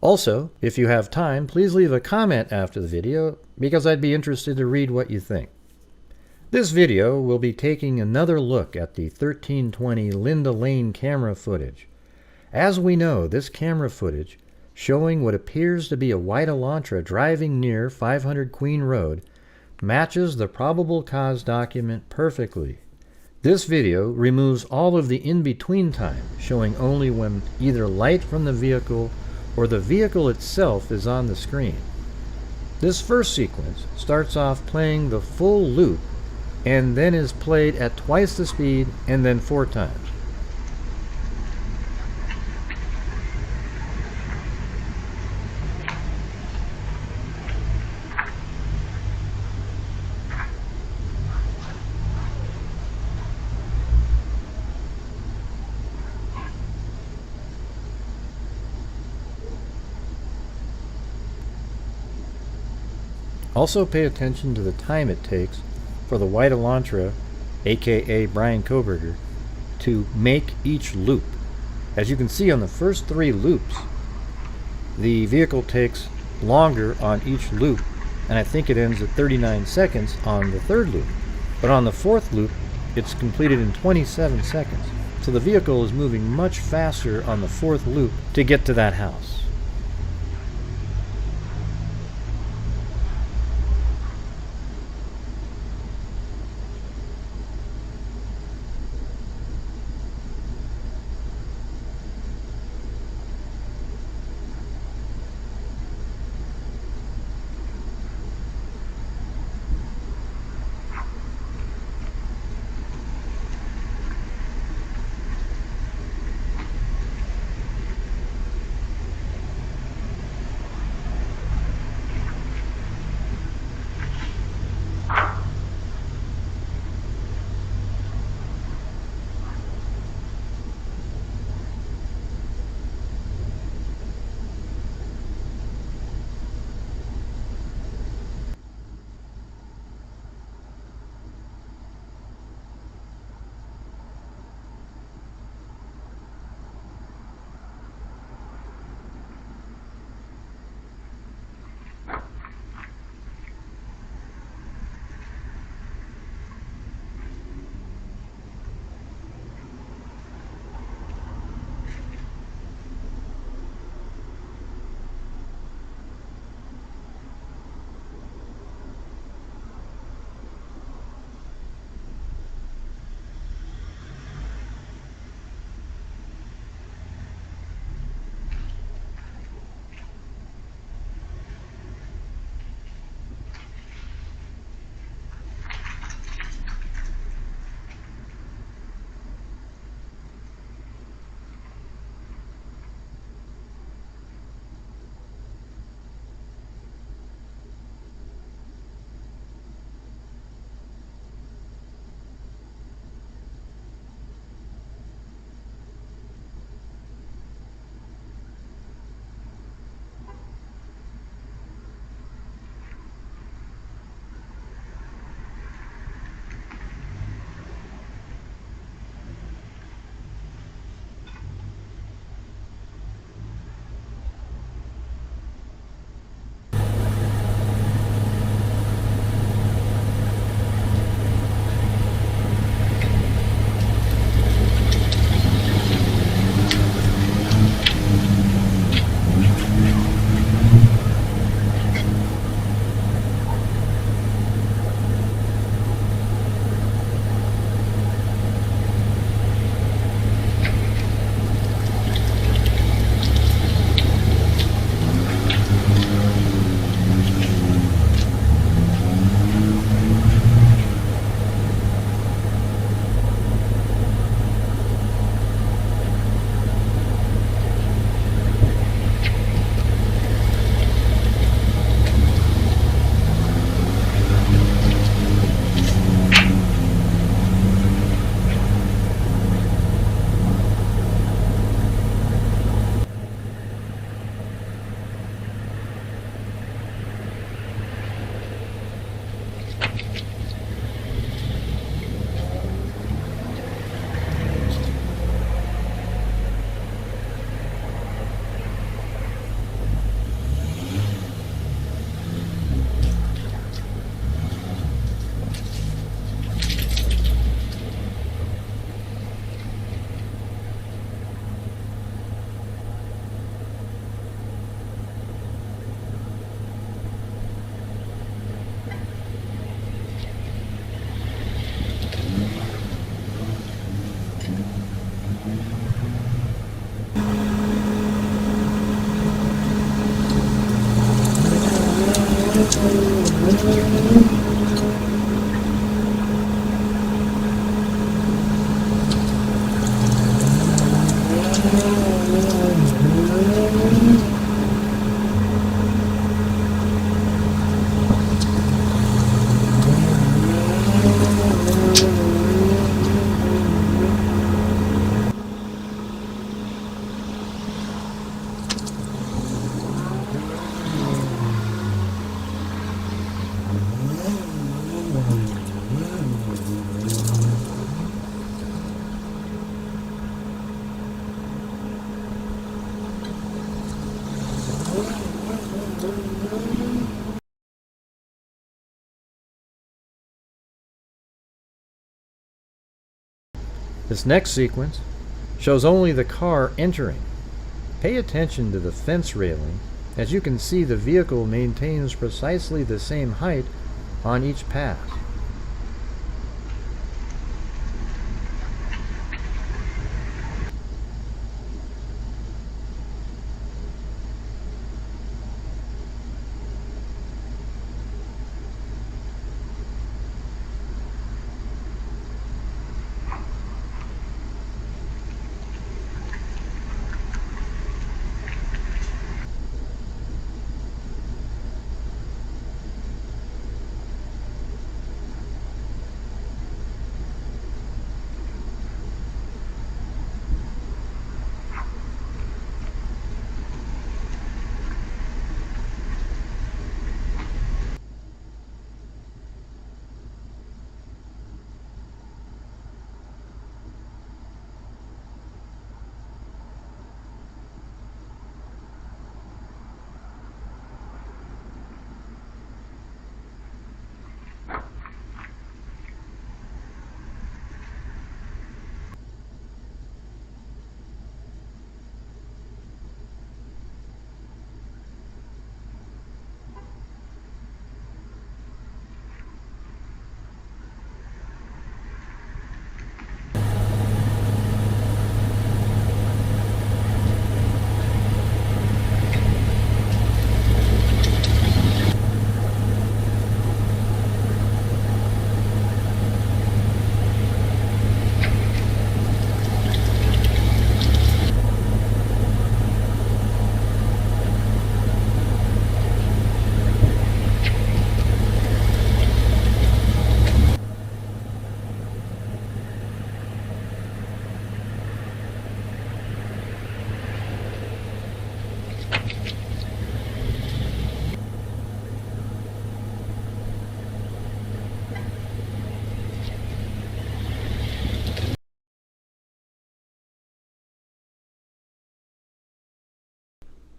Also, if you have time, please leave a comment after the video, because I'd be interested to read what you think. This video will be taking another look at the 1320 Linda Lane camera footage. As we know, this camera footage, showing what appears to be a white Elantra driving near 500 Queen Road, matches the probable cause document perfectly. This video removes all of the in-between time, showing only when either light from the vehicle or the vehicle itself is on the screen. This first sequence starts off playing the full loop and then is played at twice the speed and then 4 times. Also pay attention to the time it takes for the white Elantra, aka Brian Kohberger, to make each loop. As you can see on the first 3 loops, the vehicle takes longer on each loop, and I think it ends at 39 seconds on the 3rd loop. But on the 4th loop, it's completed in 27 seconds. So the vehicle is moving much faster on the 4th loop to get to that house. This next sequence shows only the car entering. Pay attention to the fence railing. As you can see, the vehicle maintains precisely the same height on each pass.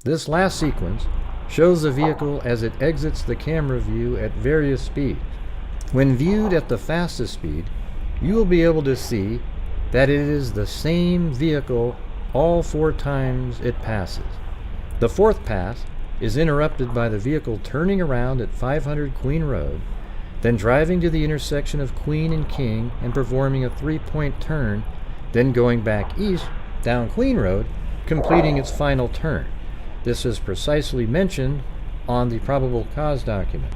This last sequence shows the vehicle as it exits the camera view at various speeds. When viewed at the fastest speed, you will be able to see that it is the same vehicle all 4 times it passes. The 4th pass is interrupted by the vehicle turning around at 500 Queen Road, then driving to the intersection of Queen and King and performing a 3-point turn, then going back east down Queen Road, completing its final turn. This is precisely mentioned on the probable cause document.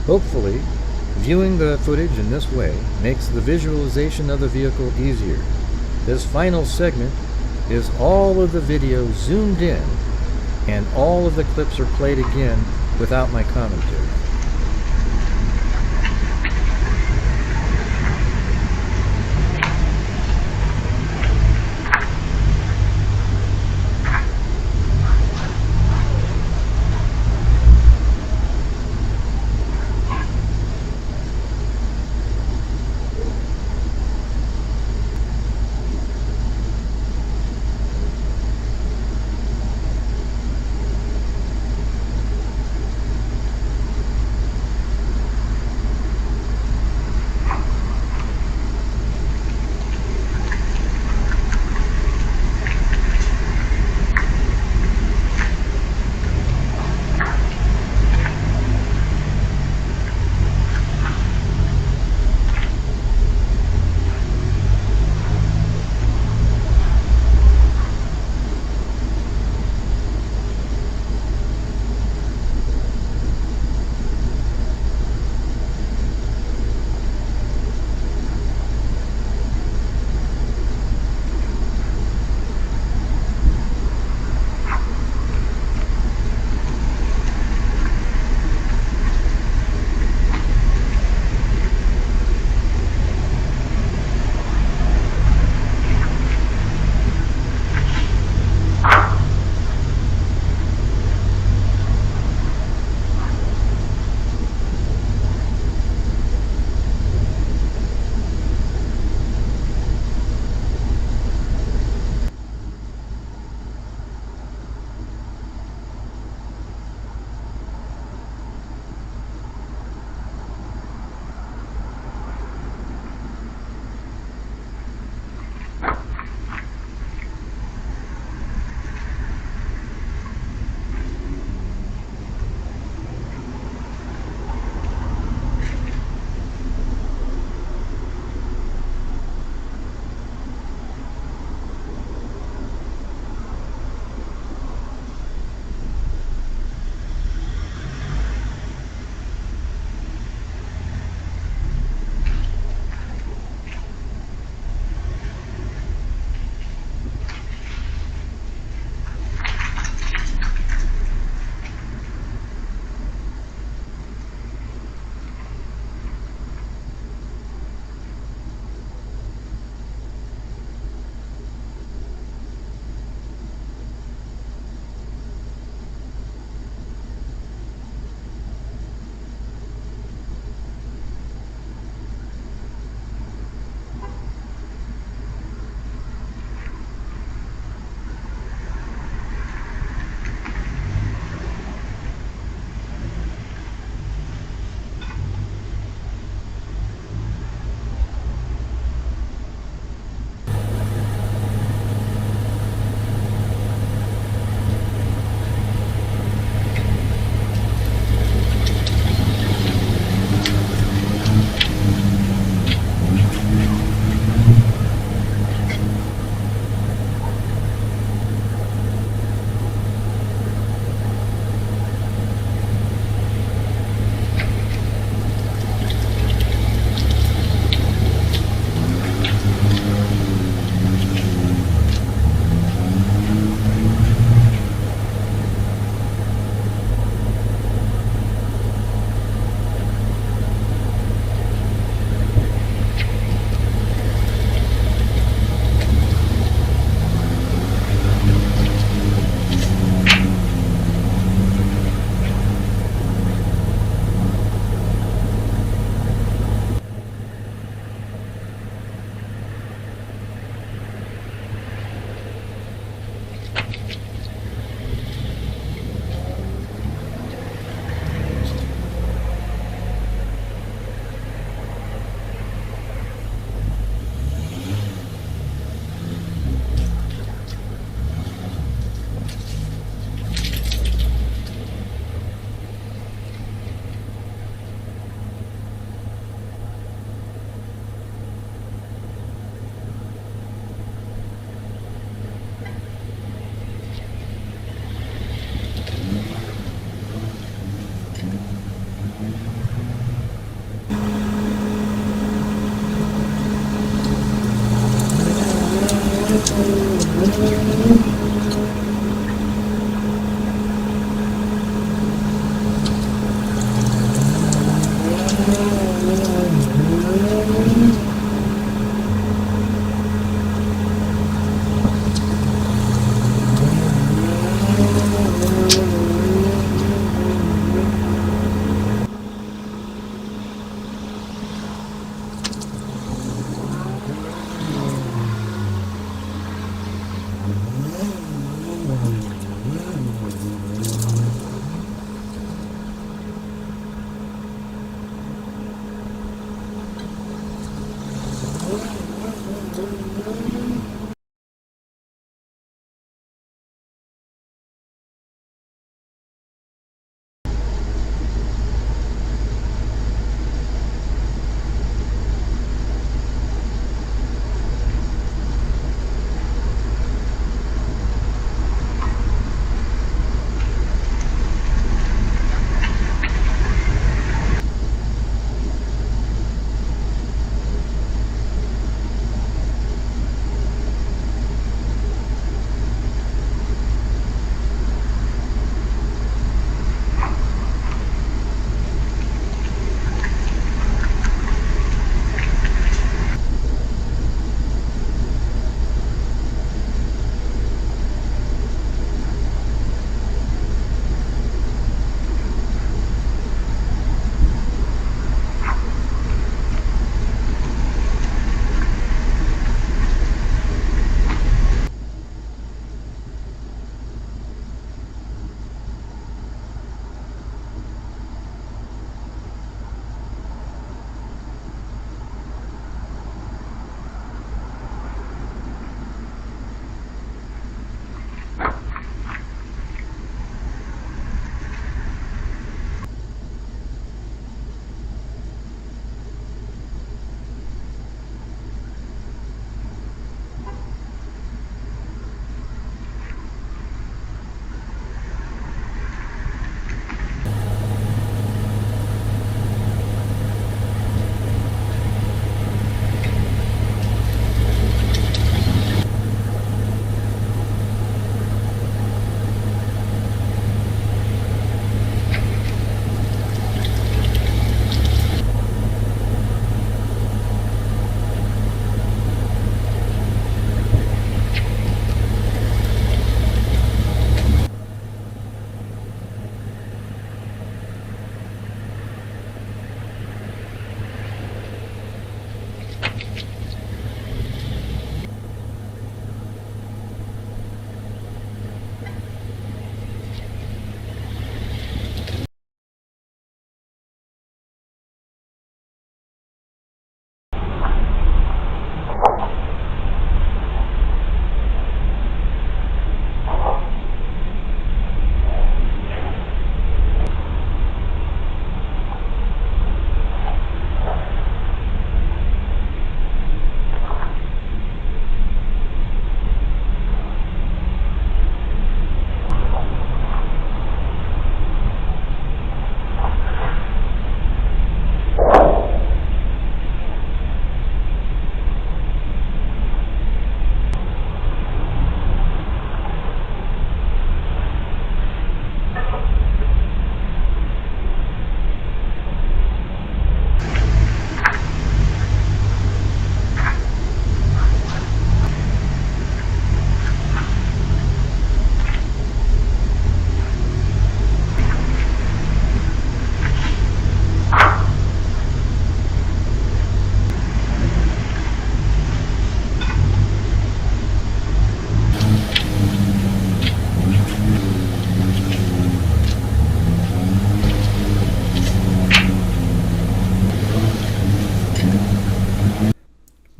Hopefully, viewing the footage in this way makes the visualization of the vehicle easier. This final segment is all of the video zoomed in, and all of the clips are played again without my commentary.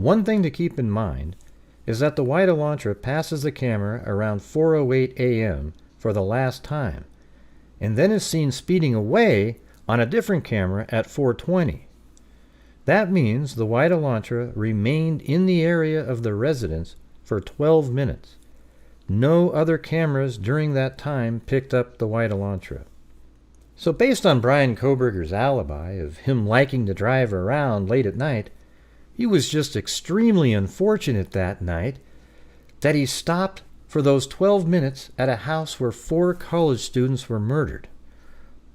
One thing to keep in mind is that the wide Elantra passes the camera around 4:08 a.m. for the last time, and then is seen speeding away on a different camera at 4:20. That means the wide Elantra remained in the area of the residence for 12 minutes. No other cameras during that time picked up the wide Elantra. So based on Brian Kohberger's alibi of him liking to drive around late at night, he was just extremely unfortunate that night that he stopped for those 12 minutes at a house where 4 college students were murdered.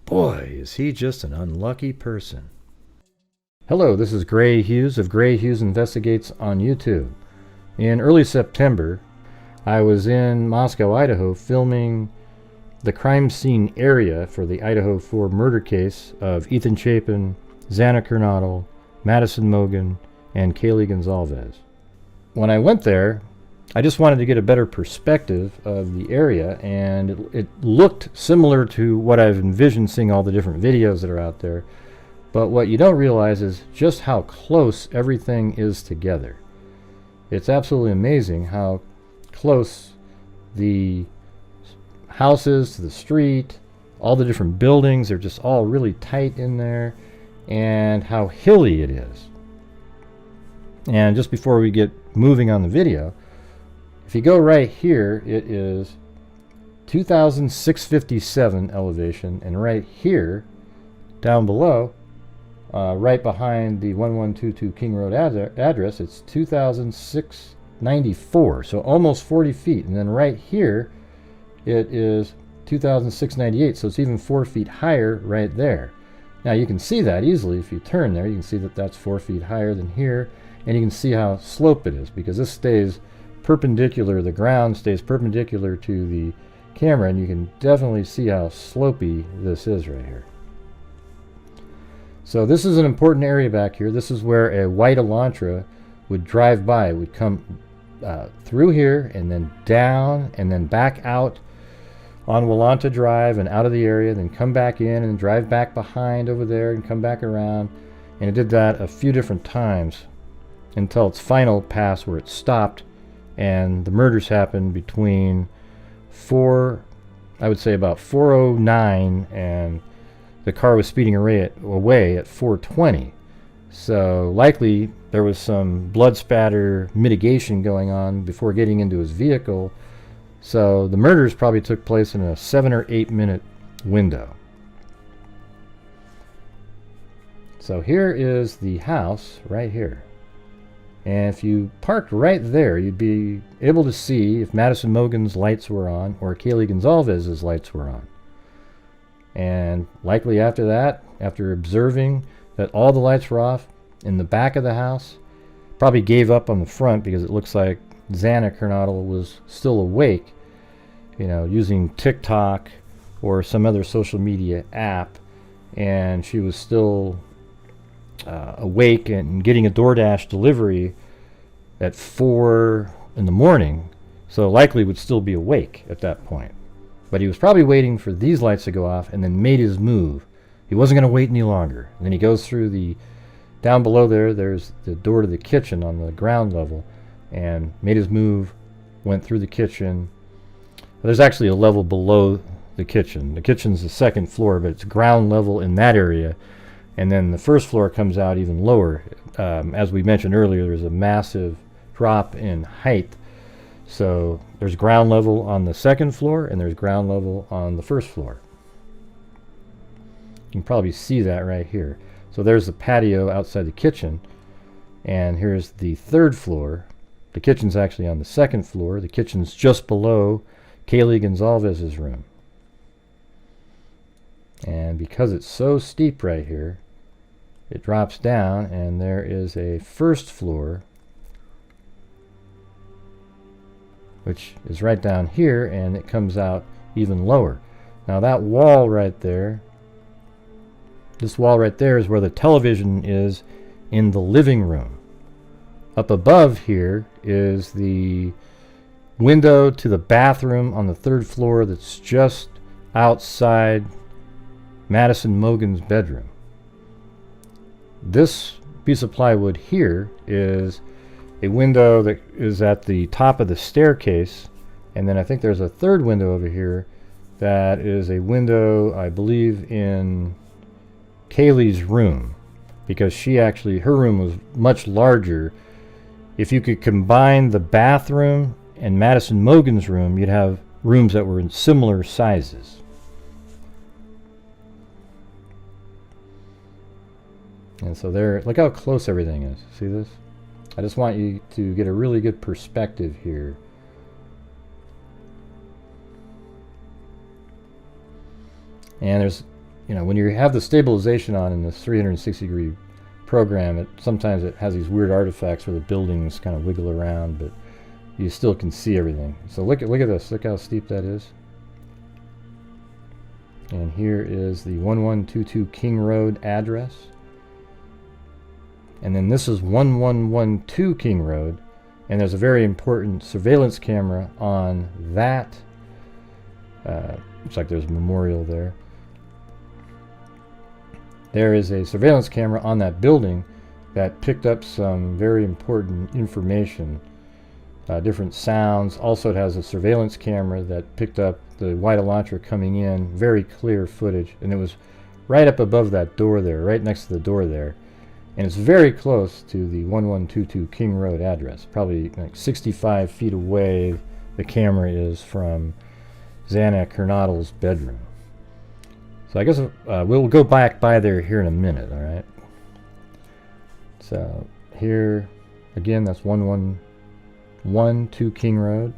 Boy, is he just an unlucky person. Hello, this is Grant Hughes of Grant Hughes Investigates on YouTube. In early September, I was in Moscow, Idaho, filming the crime scene area for the Idaho 4 murder case of Ethan Chapin, Xana Kernodle, Madison Mogen, and Kaylee Gonzalez. When I went there, I just wanted to get a better perspective of the area, and it looked similar to what I've envisioned seeing all the different videos that are out there. But what you don't realize is just how close everything is together. It's absolutely amazing how close the houses to the street, all the different buildings, they're just all really tight in there, and how hilly it is. And just before we get moving on the video, if you go right here, it is 2,657 elevation, and right here, down below, right behind the 1122 King Road address, it's 2,694, so almost 40 feet. And then right here, it is 2,698, so it's even 4 feet higher right there. Now you can see that easily if you turn there. You can see that that's 4 feet higher than here, and you can see how sloped it is because this stays perpendicular, the ground stays perpendicular to the camera, and you can definitely see how slopey this is right here. So this is an important area back here. This is where a white Elantra would drive by. It would come through here and then down and then back out on Willanta Drive and out of the area, then come back in and drive back behind over there and come back around. And it did that a few different times until its final pass where it stopped, and the murders happened between I would say about 4:09, and the car was speeding away at 4:20. So likely there was some blood spatter mitigation going on before getting into his vehicle. So the murders probably took place in a 7 or 8 minute window. So here is the house right here. And if you parked right there, you'd be able to see if Madison Mogen's lights were on or Kaylee Gonzalez's lights were on. And likely after that, after observing that all the lights were off in the back of the house, probably gave up on the front because it looks like Xana Kernodle was still awake, you know, using TikTok or some other social media app, and she was still awake and getting a DoorDash delivery at 4 in the morning, so likely would still be awake at that point. But he was probably waiting for these lights to go off and then made his move. He wasn't going to wait any longer. And then he goes through down below there's the door to the kitchen on the ground level, and made his move, went through the kitchen. There's actually a level below the kitchen. The kitchen's the second floor, but it's ground level in that area. And then the first floor comes out even lower. As we mentioned earlier, there's a massive drop in height. So there's ground level on the second floor, and there's ground level on the first floor. You can probably see that right here. So there's the patio outside the kitchen, and here's the third floor. The kitchen's actually on the second floor. The kitchen's just below Kaylee Gonzalez's room. And because it's so steep right here, it drops down, and there is a first floor, which is right down here, and it comes out even lower. Now that wall right there, this wall right there is where the television is in the living room. Up above here is the window to the bathroom on the third floor that's just outside Madison Mogen's bedroom. This piece of plywood here is a window that is at the top of the staircase, and then I think there's a third window over here that is a window, I believe, in Kaylee's room, because her room was much larger. If you could combine the bathroom and Madison Mogen's room, you'd have rooms that were in similar sizes. And so there, look how close everything is. See this? I just want you to get a really good perspective here And there's, you know, when you have the stabilization on in this 360 degree program, sometimes it has these weird artifacts where the buildings kind of wiggle around, but you still can see everything. So look at this. Look how steep that is. And here is the 1122 King Road address. And then this is 1112 King Road. And there's a very important surveillance camera on that. Looks like there's a memorial there. There is a surveillance camera on that building that picked up some very important information. Different sounds. Also, it has a surveillance camera that picked up the White Elantra coming in. Very clear footage. And it was right up above that door there, right next to the door there. And it's very close to the 1122 King Road address. Probably like 65 feet away the camera is from Xana Kernodle's bedroom. So I guess we'll go back by there here in a minute, all right? So here, again, that's 1112 King Road.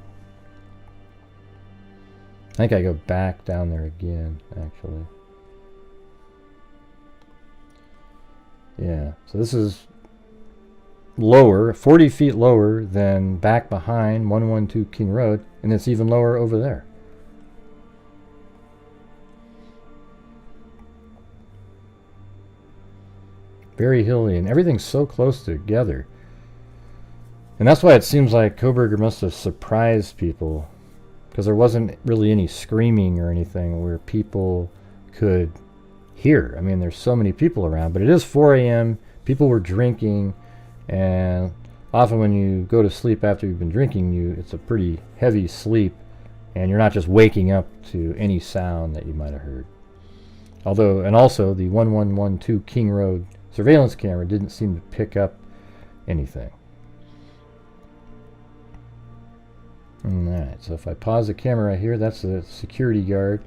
I think I go back down there again, actually. Yeah, so this is lower, 40 feet lower than back behind 112 King Road, and it's even lower over there. Very hilly, and everything's so close together. And that's why it seems like Kohberger must have surprised people, because there wasn't really any screaming or anything where people could hear. I mean, there's so many people around, but it is 4 a.m. People were drinking, and often when you go to sleep after you've been drinking, it's a pretty heavy sleep, and you're not just waking up to any sound that you might have heard. Also, the 1112 King Road surveillance camera didn't seem to pick up anything. Alright, so if I pause the camera right here, that's the security guard.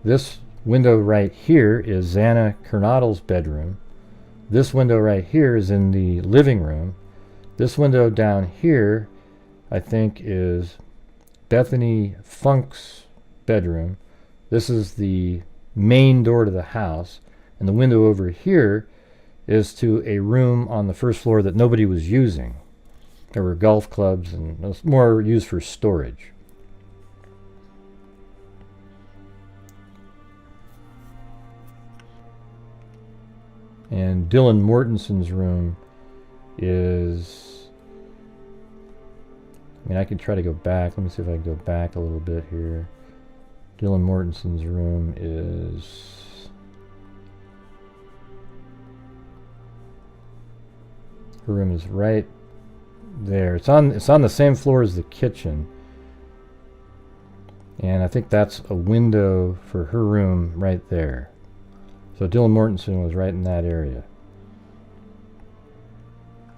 This window right here is Xana Kernodle's bedroom. This window right here is in the living room. This window down here, I think, is Bethany Funk's bedroom. This is the main door to the house. And the window over here is to a room on the first floor that nobody was using. There were golf clubs, and it was more used for storage. And Dylan Mortensen's room is... I mean, I could try to go back. Let me see if I can go back a little bit here. Dylan Mortensen's room is... Her room is right there. It's on the same floor as the kitchen. And I think that's a window for her room right there. So Dylan Mortensen was right in that area.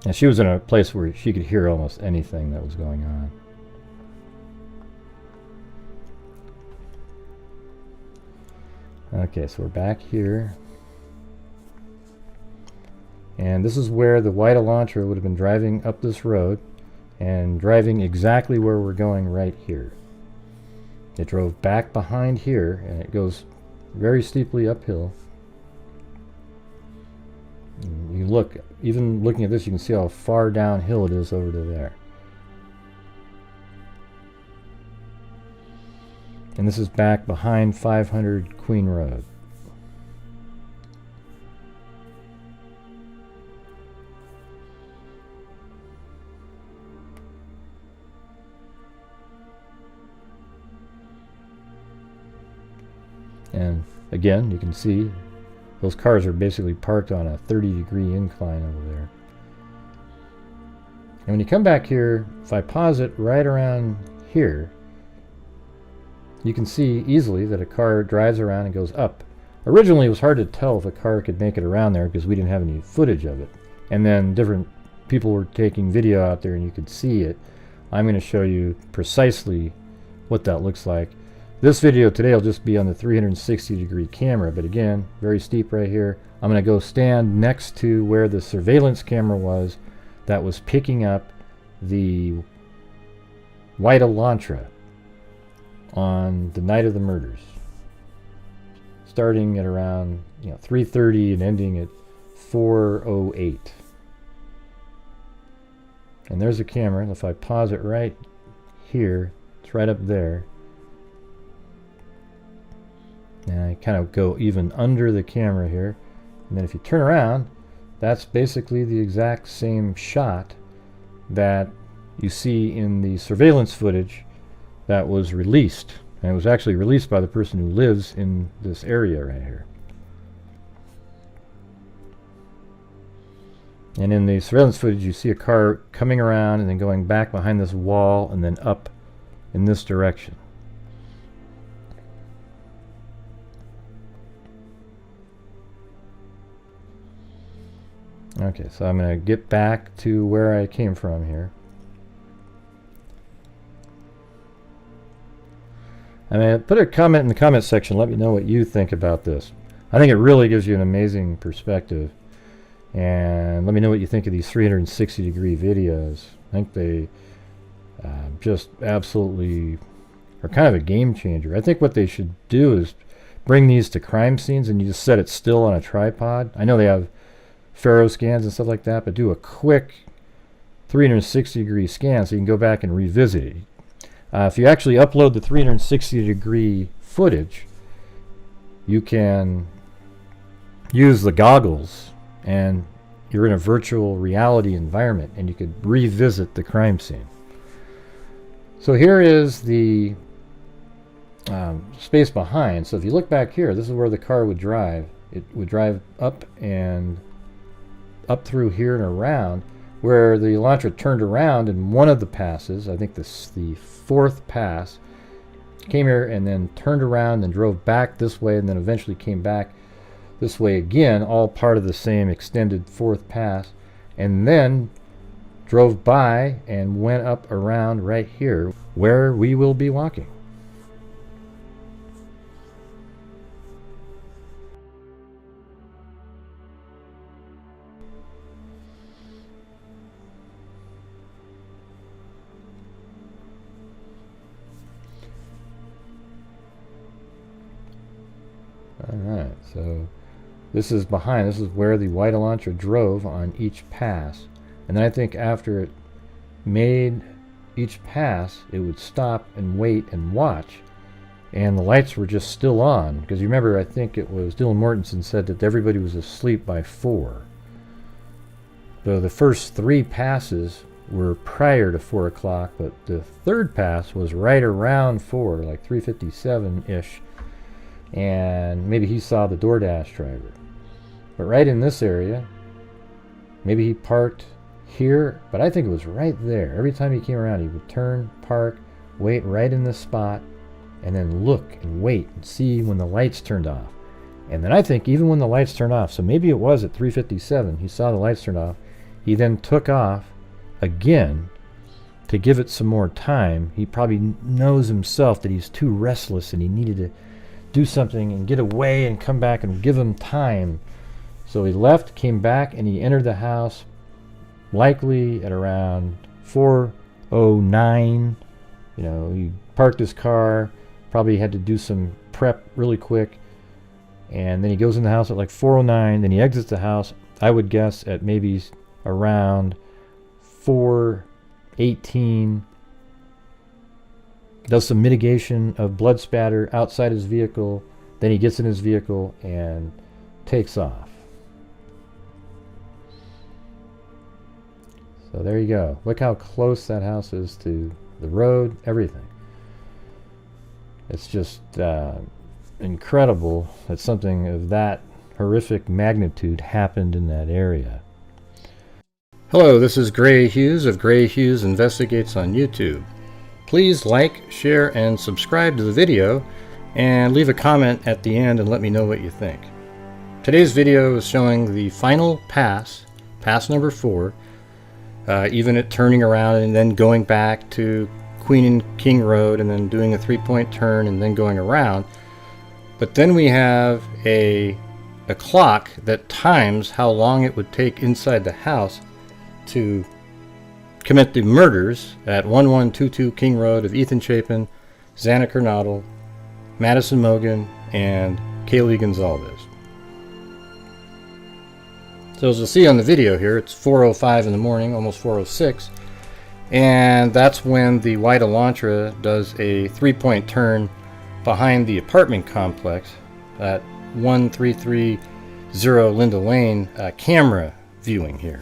And she was in a place where she could hear almost anything that was going on. Okay, so we're back here. And this is where the White Elantra would have been driving up this road and driving exactly where we're going right here. It drove back behind here, and it goes very steeply uphill. And you look, even looking at this, you can see how far downhill it is over to there. And this is back behind 500 Queen Road. And again, you can see those cars are basically parked on a 30-degree incline over there. And when you come back here, if I pause it right around here, you can see easily that a car drives around and goes up. Originally, it was hard to tell if a car could make it around there because we didn't have any footage of it. And then different people were taking video out there and you could see it. I'm going to show you precisely what that looks like. This video today will just be on the 360-degree camera, but again, very steep right here. I'm going to go stand next to where the surveillance camera was that was picking up the White Elantra on the night of the murders. starting at around 3:30 and ending at 4:08. And there's the camera. If I pause it right here, it's right up there. And I kind of go even under the camera here. And then if you turn around, that's basically the exact same shot that you see in the surveillance footage that was released. And it was actually released by the person who lives in this area right here. And in the surveillance footage, you see a car coming around and then going back behind this wall and then up in this direction. Okay, so I'm going to get back to where I came from here. I mean, put a comment in the comment section. Let me know what you think about this. I think it really gives you an amazing perspective. And let me know what you think of these 360-degree videos. I think they just absolutely are kind of a game changer. I think what they should do is bring these to crime scenes and you just set it still on a tripod. I know they have Faro scans and stuff like that, but do a quick 360-degree scan so you can go back and revisit it. If you actually upload the 360-degree footage, you can use the goggles and you're in a virtual reality environment and you could revisit the crime scene. So here is the space behind. So if you look back here, this is where the car would drive. It would drive up and up through here and around, where the Elantra turned around in one of the passes. I think this the fourth pass. Came here and then turned around and drove back this way and then eventually came back this way again, all part of the same extended fourth pass, and then drove by and went up around right here where we will be walking. Alright, so this is behind. This is where the white Elantra drove on each pass. And then I think after it made each pass, it would stop and wait and watch. And the lights were just still on. Because you remember, I think it was Dylan Mortensen said that everybody was asleep by 4. So the first 3 passes were prior to 4 o'clock, but the third pass was right around 4, like 3:57-ish. And maybe he saw the DoorDash driver. But right in this area, maybe he parked here, but I think it was right there. Every time he came around, he would turn, park, wait right in this spot, and then look and wait and see when the lights turned off. And then I think even when the lights turned off, so maybe it was at 3:57, he saw the lights turned off, he then took off again to give it some more time. He probably knows himself that he's too restless and he needed to do something and get away and come back and give him time. So he left, came back, and he entered the house likely at around 4:09. You know, he parked his car, probably had to do some prep really quick, and then he goes in the house at like 4:09. Then he exits the house, I would guess, at maybe around 4:18. Does some mitigation of blood spatter outside his vehicle. Then he gets in his vehicle and takes off. So there you go. Look how close that house is to the road, everything. It's just incredible that something of that horrific magnitude happened in that area. Hello, this is Gray Hughes of Gray Hughes Investigates on YouTube. Please like, share, and subscribe to the video, and leave a comment at the end and let me know what you think. Today's video is showing the final pass, pass number 4, even it turning around and then going back to Queen and King Road and then doing a 3-point turn and then going around. But then we have a clock that times how long it would take inside the house to commit the murders at 1122 King Road of Ethan Chapin, Xana Kernodle, Madison Mogan, and Kaylee Gonzalez. So as you'll see on the video here, it's 4:05 in the morning, almost 4:06, and that's when the white Elantra does a 3-point turn behind the apartment complex at 1330 Linda Lane, camera viewing here.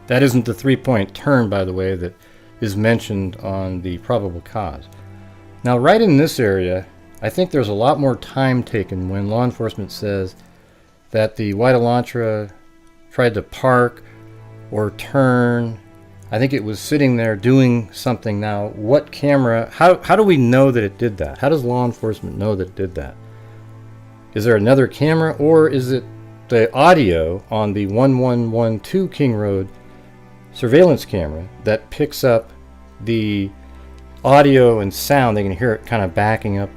That isn't the 3-point turn, by the way, that is mentioned on the probable cause. Now, right in this area, I think there's a lot more time taken when law enforcement says that the white Elantra tried to park or turn. I think it was sitting there doing something. Now, what camera, how do we know that it did that? How does law enforcement know that it did that? Is there another camera, or is it the audio on the 1112 King Road surveillance camera that picks up the audio and sound? They can hear it kind of backing up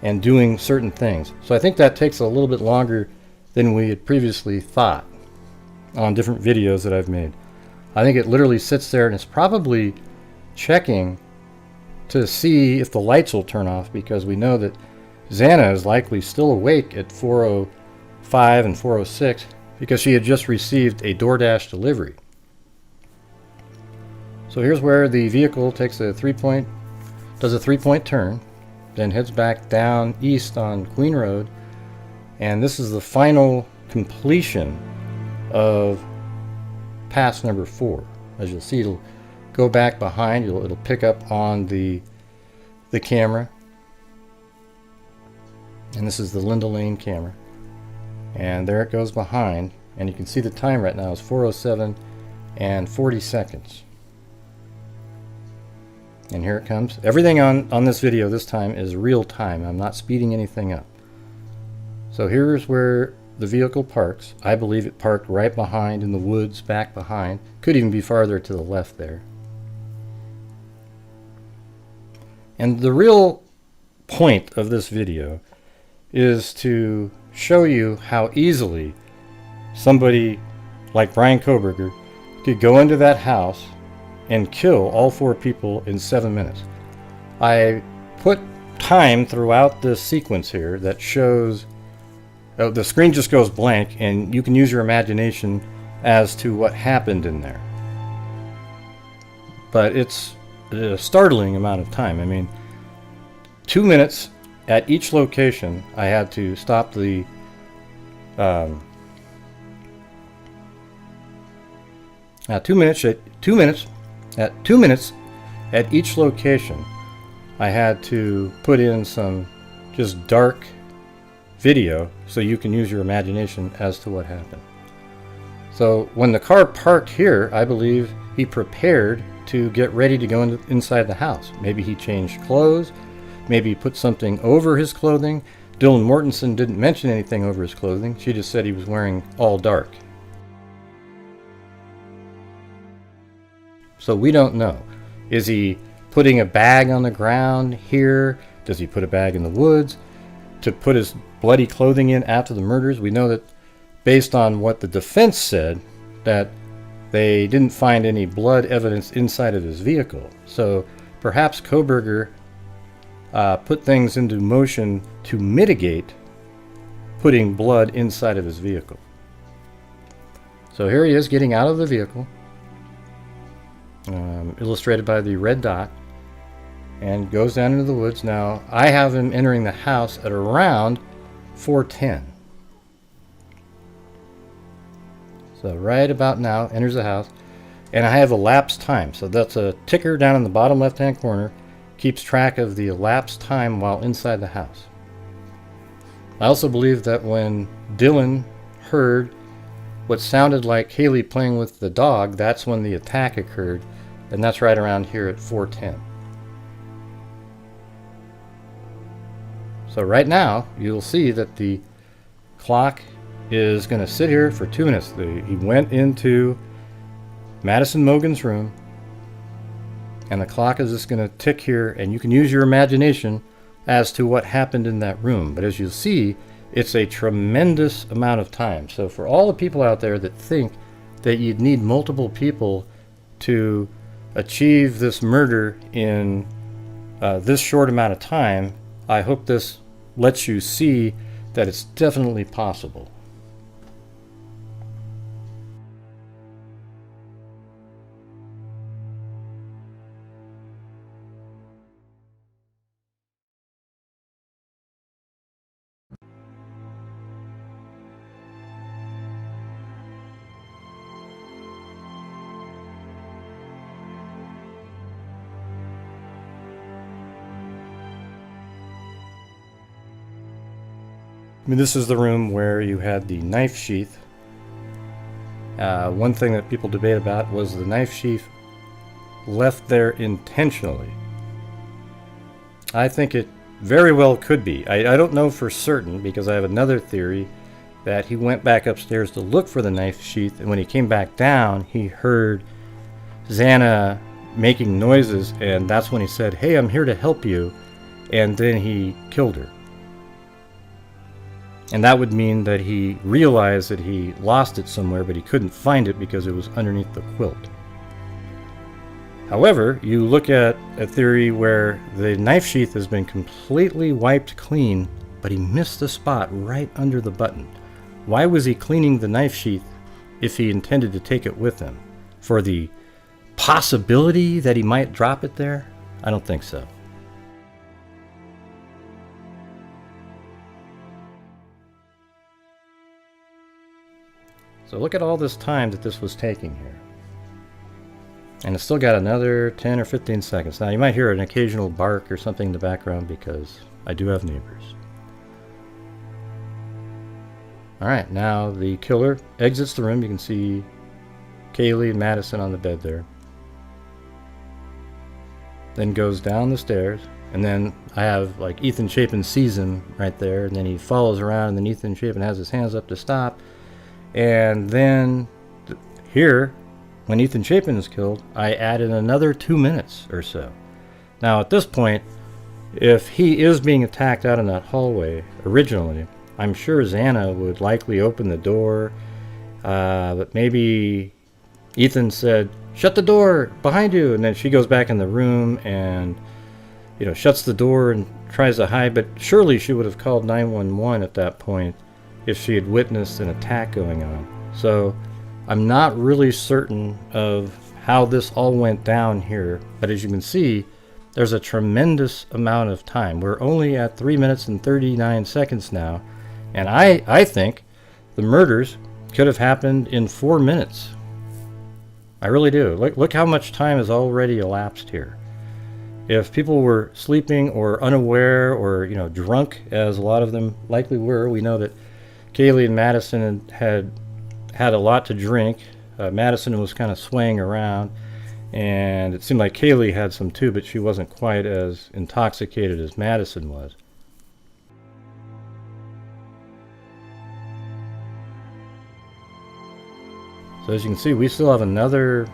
and doing certain things. So I think that takes a little bit longer than we had previously thought on different videos that I've made. I think it literally sits there and it's probably checking to see if the lights will turn off, because we know that Xana is likely still awake at 4:05 and 4:06 because she had just received a DoorDash delivery. So here's where the vehicle takes a does a 3-point turn, then heads back down east on Queen Road, and this is the final completion of pass number 4. As you'll see, it'll go back behind, it'll pick up on the camera, and this is the Linda Lane camera, and there it goes behind, and you can see the time right now is 4:07 and 40 seconds. And here it comes. Everything on this video this time is real time. I'm not speeding anything up. So here's where the vehicle parks. I believe it parked right behind in the woods, back behind. Could even be farther to the left there. And the real point of this video is to show you how easily somebody like Brian Kohberger could go into that house and kill all 4 people in 7 minutes. I put time throughout this sequence here that shows, the screen just goes blank and you can use your imagination as to what happened in there. But it's a startling amount of time. I mean, 2 minutes at each location. I had to stop the 2 minutes at each location. I had to put in some just dark video so you can use your imagination as to what happened. So when the car parked here, I believe he prepared to get ready to go inside the house. Maybe he changed clothes, maybe he put something over his clothing. Dylan Mortensen didn't mention anything over his clothing. She just said he was wearing all dark. So we don't know. Is he putting a bag on the ground here? Does he put a bag in the woods to put his bloody clothing in after the murders? We know that based on what the defense said, that they didn't find any blood evidence inside of his vehicle. So perhaps Kohberger put things into motion to mitigate putting blood inside of his vehicle. So here he is getting out of the vehicle. Illustrated by the red dot, and goes down into the woods. Now I have him entering the house at around 4:10. So right about now enters the house, and I have elapsed time. So that's a ticker down in the bottom left hand corner, keeps track of the elapsed time while inside the house. I also believe that when Dylan heard what sounded like Haley playing with the dog, that's when the attack occurred, and that's right around here at 4:10. So right now you'll see that the clock is going to sit here for 2 minutes. He went into Madison Mogan's room, and the clock is just going to tick here, and you can use your imagination as to what happened in that room. But as you'll see, it's a tremendous amount of time. So for all the people out there that think that you'd need multiple people to achieve this murder in this short amount of time, I hope this lets you see that it's definitely possible. I mean, this is the room where you had the knife sheath. One thing that people debate about was the knife sheath left there intentionally. I think it very well could be. I don't know for certain, because I have another theory that he went back upstairs to look for the knife sheath, and when he came back down, he heard Xana making noises, and that's when he said, "Hey, I'm here to help you," and then he killed her. And that would mean that he realized that he lost it somewhere, but he couldn't find it because it was underneath the quilt. However, you look at a theory where the knife sheath has been completely wiped clean, but he missed the spot right under the button. Why was he cleaning the knife sheath if he intended to take it with him? For the possibility that he might drop it there? I don't think so. So look at all this time that this was taking here. And it's still got another 10 or 15 seconds. Now you might hear an occasional bark or something in the background because I do have neighbors. Alright, now the killer exits the room. You can see Kaylee and Madison on the bed there. Then goes down the stairs. And then I have like Ethan Chapin sees him right there. And then he follows around, and then Ethan Chapin has his hands up to stop. And then here, when Ethan Chapin is killed, I added another 2 minutes or so. Now at this point, if he is being attacked out in that hallway originally, I'm sure Xana would likely open the door, but maybe Ethan said, "Shut the door behind you," and then she goes back in the room and, you know, shuts the door and tries to hide, but surely she would have called 911 at that point if she had witnessed an attack going on. So I'm not really certain of how this all went down here, but as you can see, there's a tremendous amount of time. We're only at 3 minutes and 39 seconds now, and I think the murders could have happened in 4 minutes. I really do. Look how much time has already elapsed here. If people were sleeping or unaware or, you know, drunk, as a lot of them likely were, we know that Kaylee and Madison had a lot to drink. Madison was kind of swaying around, and it seemed like Kaylee had some too, but she wasn't quite as intoxicated as Madison was. So as you can see, we still have another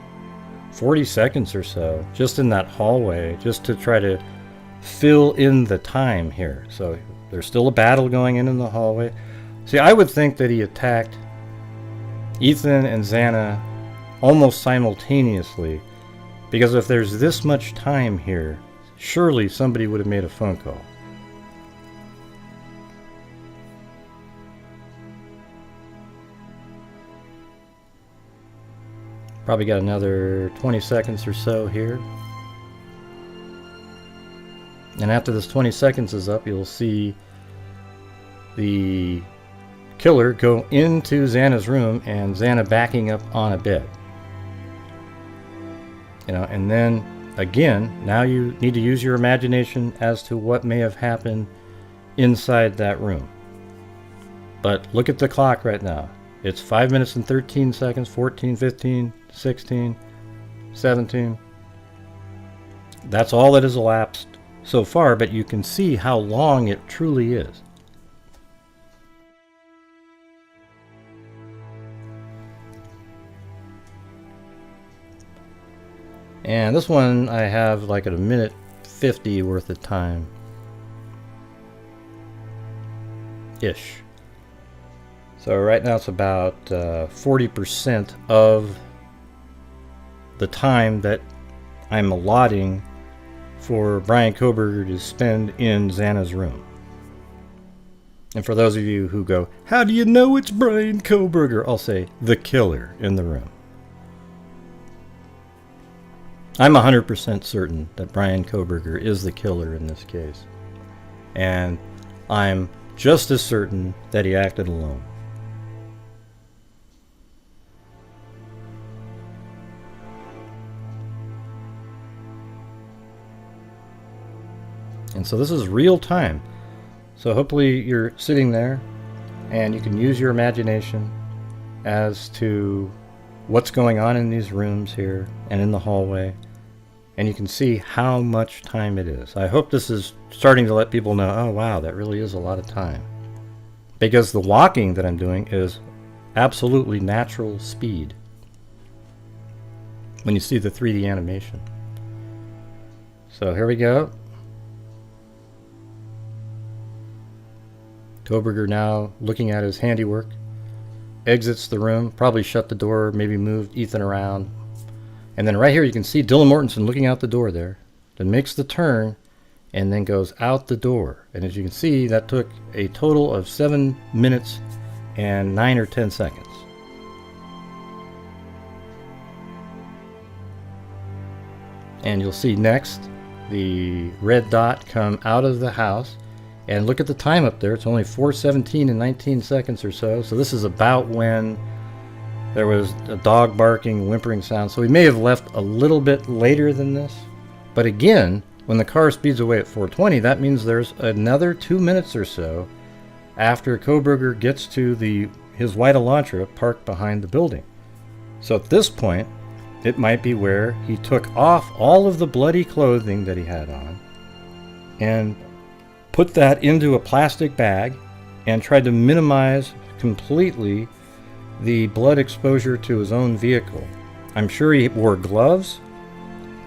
40 seconds or so just in that hallway, just to try to fill in the time here. So there's still a battle going in the hallway. See, I would think that he attacked Ethan and Xana almost simultaneously, because if there's this much time here, surely somebody would have made a phone call. Probably got another 20 seconds or so here. And after this 20 seconds is up, you'll see the killer go into Xana's room and Xana backing up on a bed. You know, and then again, now you need to use your imagination as to what may have happened inside that room. But look at the clock right now. It's 5 minutes and 13 seconds, 14, 15, 16, 17. That's all that has elapsed so far, but you can see how long it truly is. And this one I have like at a minute 50 worth of time ish. So right now it's about 40% of the time that I'm allotting for Brian Kohberger to spend in Xana's room. And for those of you who go, how do you know it's Brian Kohberger? I'll say, the killer in the room. I'm 100% certain that Brian Kohberger is the killer in this case. And I'm just as certain that he acted alone. And so this is real time. So hopefully you're sitting there and you can use your imagination as to what's going on in these rooms here and in the hallway. And you can see how much time it is. I hope this is starting to let people know, oh wow, that really is a lot of time. Because the walking that I'm doing is absolutely natural speed when you see the 3D animation. So here we go. Kohberger now looking at his handiwork, exits the room, probably shut the door, maybe moved Ethan around. And then right here you can see Dylan Mortensen looking out the door there, then makes the turn and then goes out the door. And as you can see, that took a total of 7 minutes and 9 or 10 seconds. And you'll see next the red dot come out of the house. And look at the time up there. It's only 4:17 and 19 seconds or so. So this is about when there was a dog barking, whimpering sound. So we may have left a little bit later than this. But again, when the car speeds away at 4:20, that means there's another 2 minutes or so after Kohberger gets to his white Elantra parked behind the building. So at this point, it might be where he took off all of the bloody clothing that he had on and put that into a plastic bag and tried to minimize completely the blood exposure to his own vehicle. I'm sure he wore gloves,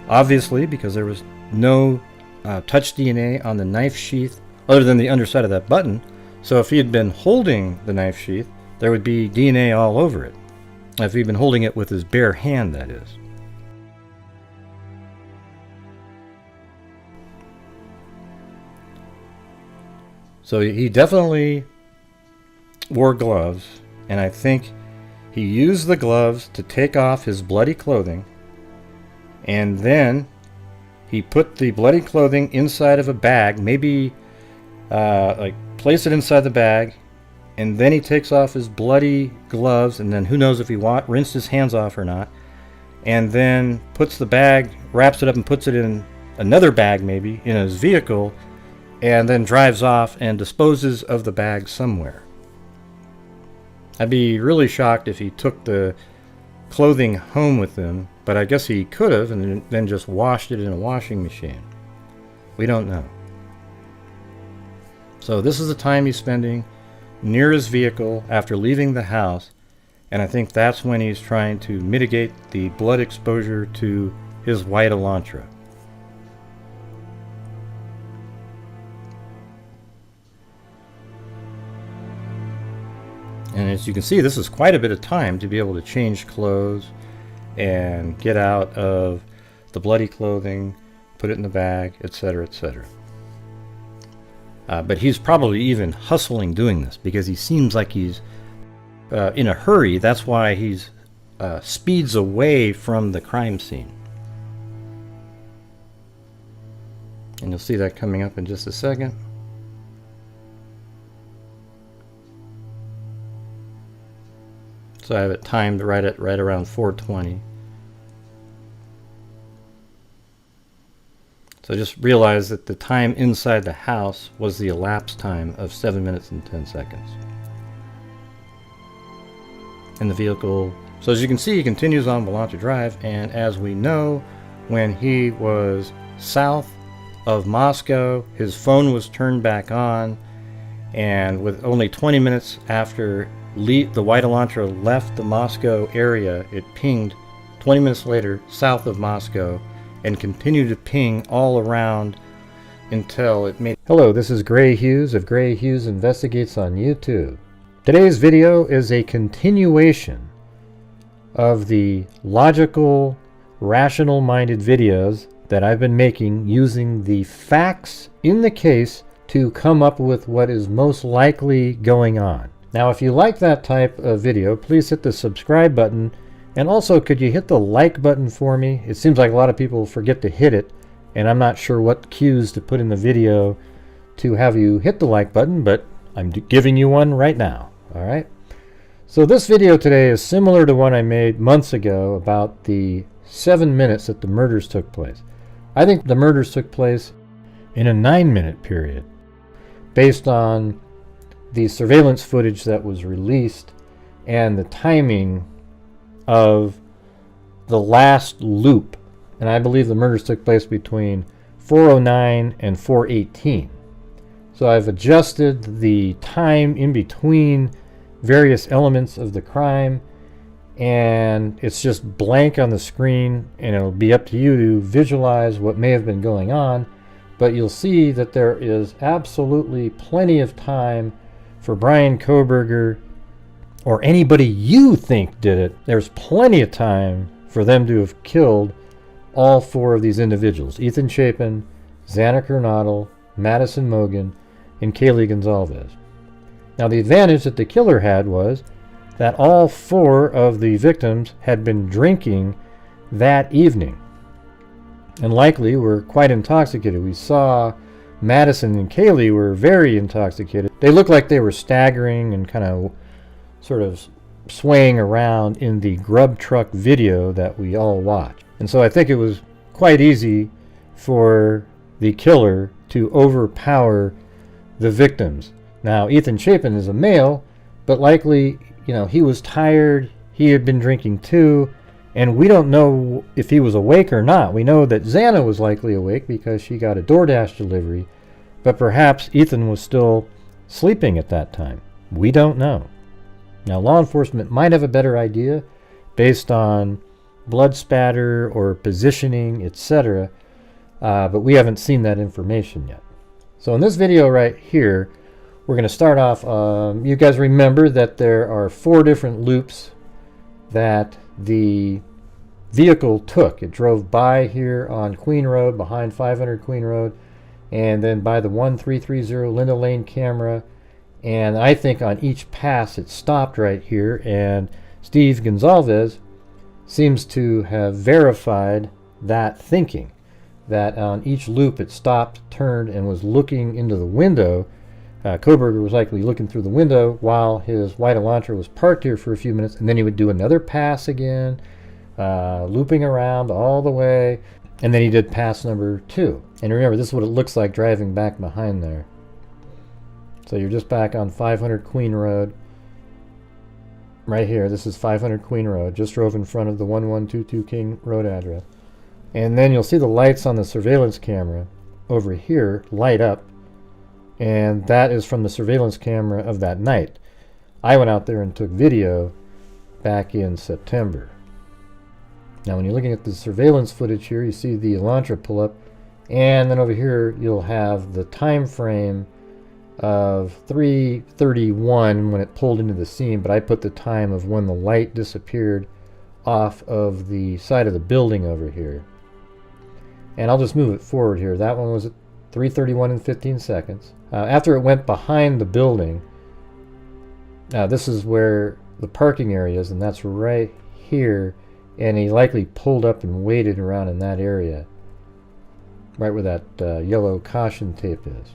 obviously, because there was no touch DNA on the knife sheath other than the underside of that button. So if he had been holding the knife sheath, there would be DNA all over it. If he'd been holding it with his bare hand, that is. So he definitely wore gloves, and I think he used the gloves to take off his bloody clothing, and then he put the bloody clothing inside of a bag, maybe like place it inside the bag, and then he takes off his bloody gloves, and then who knows if he rinsed his hands off or not, and then puts the bag, wraps it up and puts it in another bag maybe in his vehicle, and then drives off and disposes of the bag somewhere. I'd be really shocked if he took the clothing home with him, but I guess he could have and then just washed it in a washing machine. We don't know. So this is the time he's spending near his vehicle after leaving the house, and I think that's when he's trying to mitigate the blood exposure to his white Elantra. And as you can see, this is quite a bit of time to be able to change clothes and get out of the bloody clothing, put it in the bag, etc., etc. But he's probably even hustling doing this because he seems like he's in a hurry. That's why he's speeds away from the crime scene. And you'll see that coming up in just a second. So I have it timed right around 4:20. So just realize that the time inside the house was the elapsed time of 7 minutes and 10 seconds. In the vehicle, so as you can see, he continues on Elantra Drive, and as we know, when he was south of Moscow, his phone was turned back on, and with only 20 minutes after the white Elantra left the Moscow area, it pinged 20 minutes later south of Moscow and continued to ping all around until it made... Hello, this is Grant Hughes of Grant Hughes Investigates on YouTube. Today's video is a continuation of the logical, rational-minded videos that I've been making using the facts in the case to come up with what is most likely going on. Now, if you like that type of video, please hit the subscribe button. And also, could you hit the like button for me? It seems like a lot of people forget to hit it, and I'm not sure what cues to put in the video to have you hit the like button, but I'm giving you one right now. All right. So this video today is similar to one I made months ago about the 7 minutes that the murders took place. I think the murders took place in a 9-minute period based on the surveillance footage that was released and the timing of the last loop. And I believe the murders took place between 4:09 and 4:18. So I've adjusted the time in between various elements of the crime, and it's just blank on the screen, and it'll be up to you to visualize what may have been going on. But you'll see that there is absolutely plenty of time for Brian Kohberger or anybody you think did it. There's plenty of time for them to have killed all 4 of these individuals: Ethan Chapin, Xana Kernodle, Madison Mogan, and Kaylee Gonzalez. Now, the advantage that the killer had was that all 4 of the victims had been drinking that evening and likely were quite intoxicated. We saw Madison and Kaylee were very intoxicated. They looked like they were staggering and kind of sort of swaying around in the grub truck video that we all watched. And so I think it was quite easy for the killer to overpower the victims. Now, Ethan Chapin is a male, but likely, he was tired. He had been drinking too, and we don't know if he was awake or not. We know that Xana was likely awake because she got a DoorDash delivery, but perhaps Ethan was still sleeping at that time. We don't know. Now, law enforcement might have a better idea based on blood spatter or positioning, etc., but we haven't seen that information yet. So in this video right here, we're going to start off, you guys remember that there are 4 different loops that the vehicle took. It drove by here on Queen Road, behind 500 Queen Road, and then by the 1330 Linda Lane camera. And I think on each pass it stopped right here, and Steve Gonzalez seems to have verified that thinking, that on each loop it stopped, turned, and was looking into the window. Kohberger was likely looking through the window while his white Elantra was parked here for a few minutes, and then he would do another pass again, looping around all the way, and then he did pass number 2. And remember, this is what it looks like driving back behind there. So you're just back on 500 Queen Road. Right here, this is 500 Queen Road. Just drove in front of the 1122 King Road address. And then you'll see the lights on the surveillance camera over here light up. And that is from the surveillance camera of that night. I went out there and took video back in September. Now, when you're looking at the surveillance footage here, you see the Elantra pull up. And then over here, you'll have the time frame of 3:31 when it pulled into the scene, but I put the time of when the light disappeared off of the side of the building over here. And I'll just move it forward here. That one was at 3:31 and 15 seconds. After it went behind the building, this is where the parking area is, and that's right here. And he likely pulled up and waited around in that area, right where that yellow caution tape is.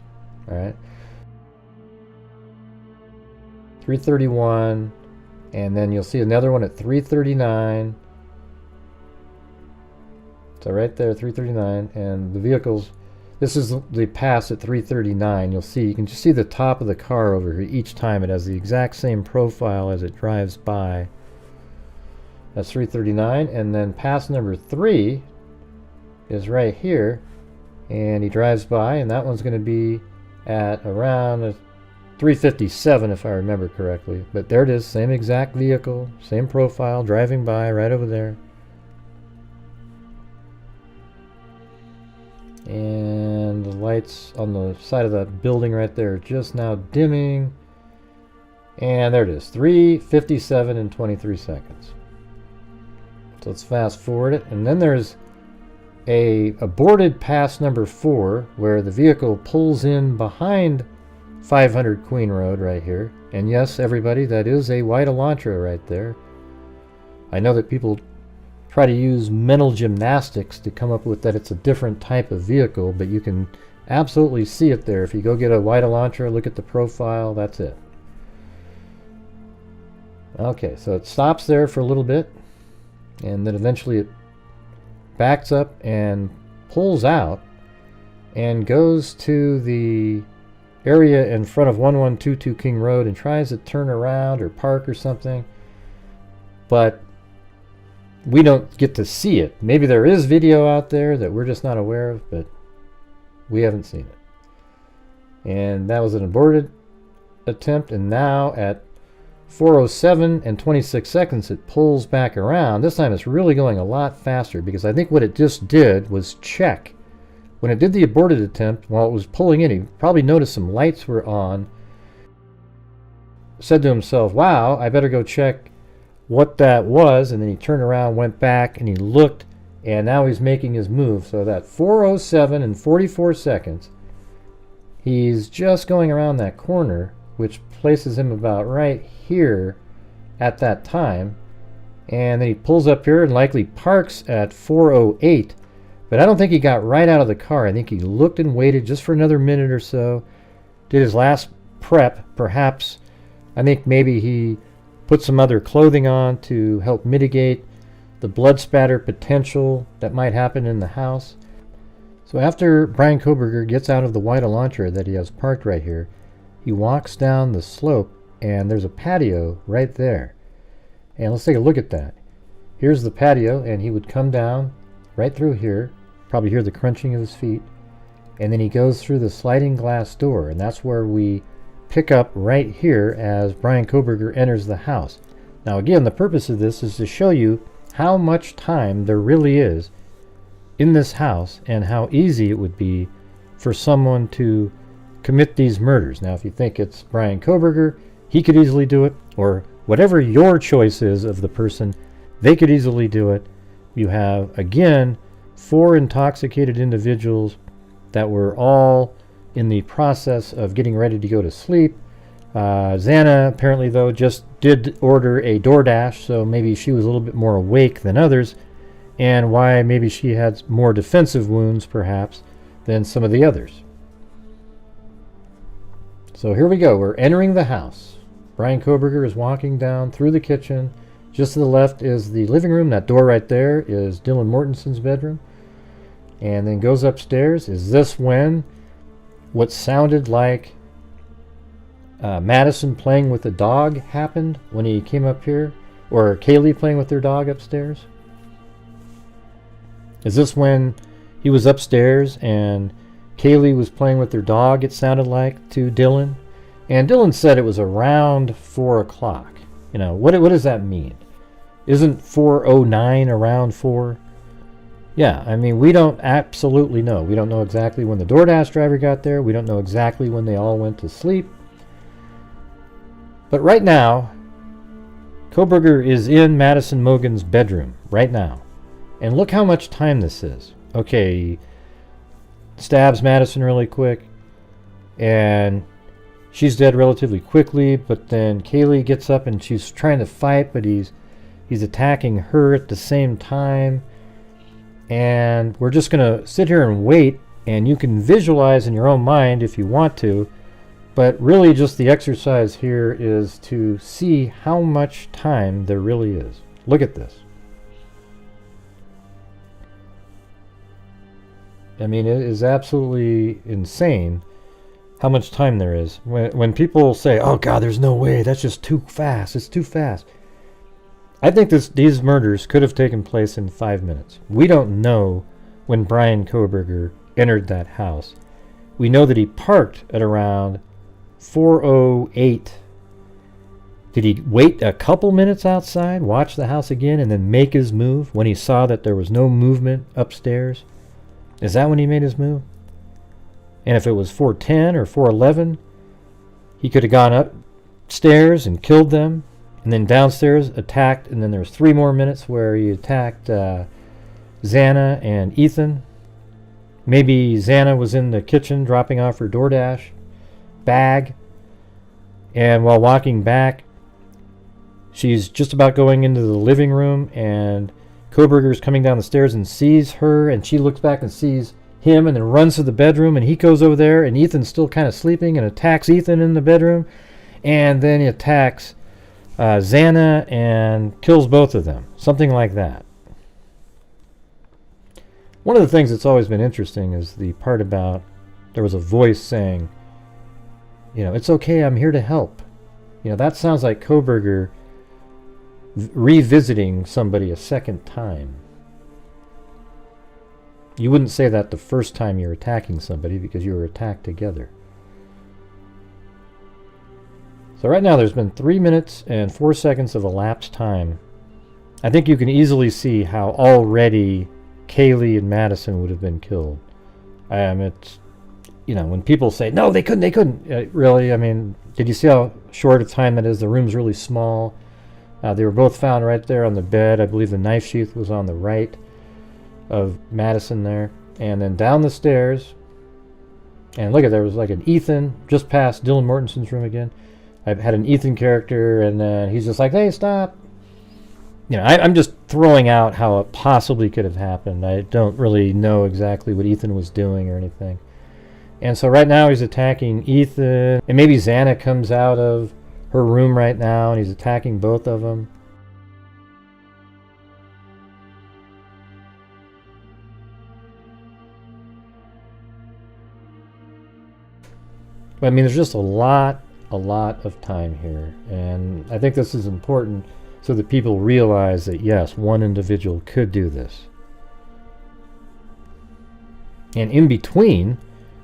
All right. 3:31, and then you'll see another one at 3:39. So right there, 3:39, and the vehicles, this is the pass at 3:39. You'll see, you can just see the top of the car over here. Each time it has the exact same profile as it drives by. That's 3:39, and then pass number 3 is right here, and he drives by, and that one's going to be at around 3:57 if I remember correctly. But there it is, same exact vehicle, same profile, driving by right over there. And the lights on the side of that building right there are just now dimming. And there it is, 3:57 and 23 seconds. So let's fast forward it. And then there's a aborted pass number 4 where the vehicle pulls in behind 500 Queen Road right here. And yes, everybody, that is a white Elantra right there. I know that people try to use mental gymnastics to come up with that it's a different type of vehicle, but you can absolutely see it there. If you go get a white Elantra, look at the profile, that's it. Okay, so it stops there for a little bit, and then eventually it backs up and pulls out and goes to the area in front of 1122 King Road and tries to turn around or park or something, but we don't get to see it. Maybe there is video out there that we're just not aware of, but we haven't seen it. And that was an aborted attempt, and now at 4:07 and 26 seconds it pulls back around. This time it's really going a lot faster, because I think what it just did was check. When it did the aborted attempt, while it was pulling in, he probably noticed some lights were on, said to himself, wow, I better go check what that was, and then he turned around, went back, and he looked, and now he's making his move. So that 4:07 and 44 seconds, he's just going around that corner, which places him about right here at that time, and then he pulls up here and likely parks at 4:08, but I don't think he got right out of the car. I think he looked and waited just for another minute or so, did his last prep, perhaps. I think maybe he put some other clothing on to help mitigate the blood spatter potential that might happen in the house. So after Brian Kohberger gets out of the white Elantra that he has parked right here, he walks down the slope, and there's a patio right there. And let's take a look at that. Here's the patio, and he would come down right through here, probably hear the crunching of his feet, and then he goes through the sliding glass door, and that's where we pick up right here as Brian Kohberger enters the house. Now again, the purpose of this is to show you how much time there really is in this house and how easy it would be for someone to commit these murders. Now if you think it's Brian Kohberger, he could easily do it, or whatever your choice is of the person, they could easily do it. You have, again, 4 intoxicated individuals that were all in the process of getting ready to go to sleep. Xana, apparently, though, just did order a DoorDash, so maybe she was a little bit more awake than others, and why maybe she had more defensive wounds, perhaps, than some of the others. So here we go. We're entering the house. Brian Kohberger is walking down through the kitchen. Just to the left is the living room. That door right there is Dylan Mortenson's bedroom. And then goes upstairs. Is this when what sounded like Madison playing with the dog happened when he came up here? Or Kaylee playing with their dog upstairs? Is this when he was upstairs and Kaylee was playing with their dog, it sounded like, to Dylan? And Dylan said it was around 4 o'clock. You know, what does that mean? Isn't 4:09 around 4? Yeah, I mean, we don't absolutely know. We don't know exactly when the DoorDash driver got there. We don't know exactly when they all went to sleep. But right now, Kohberger is in Madison Mogen's bedroom right now. And look how much time this is. Okay, he stabs Madison really quick, and she's dead relatively quickly, but then Kaylee gets up and she's trying to fight, but he's attacking her at the same time. And we're just going to sit here and wait, and you can visualize in your own mind if you want to, but really just the exercise here is to see how much time there really is. Look at this. I mean, it is absolutely insane how much time there is. When people say, oh God, there's no way, that's just too fast, it's too fast. I think these murders could have taken place in 5 minutes. We don't know when Brian Kohberger entered that house. We know that he parked at around 4:08. Did he wait a couple minutes outside, watch the house again, and then make his move when he saw that there was no movement upstairs? Is that when he made his move? And if it was 4:10 or 4:11, he could have gone upstairs and killed them, and then downstairs attacked, and then there's 3 more minutes where he attacked Xana and Ethan. Maybe Xana was in the kitchen dropping off her DoorDash bag, and while walking back, she's just about going into the living room, and Kohberger's coming down the stairs and sees her, and she looks back and sees him and then runs to the bedroom, and he goes over there, and Ethan's still kind of sleeping and attacks Ethan in the bedroom, and then he attacks Xana and kills both of them. Something like that. One of the things that's always been interesting is the part about there was a voice saying, you know, it's okay, I'm here to help. You know, that sounds like Kohberger revisiting somebody a second time. You wouldn't say that the first time you're attacking somebody because you were attacked together. So right now there's been 3 minutes and 4 seconds of elapsed time. I think you can easily see how already Kaylee and Madison would have been killed. It's, you know, when people say, no, they couldn't. Really, I mean, did you see how short a time that is? The room's really small. They were both found right there on the bed. I believe the knife sheath was on the right of Madison there. And then down the stairs. And look at, there was like an Ethan just past Dylan Mortensen's room again. I've had an Ethan character, and he's just like, hey, stop. You know, I'm just throwing out how it possibly could have happened. I don't really know exactly what Ethan was doing or anything. And so right now he's attacking Ethan. And maybe Xana comes out of her room right now and he's attacking both of them. But I mean, there's just a lot of time here. And I think this is important so that people realize that, yes, one individual could do this. And in between,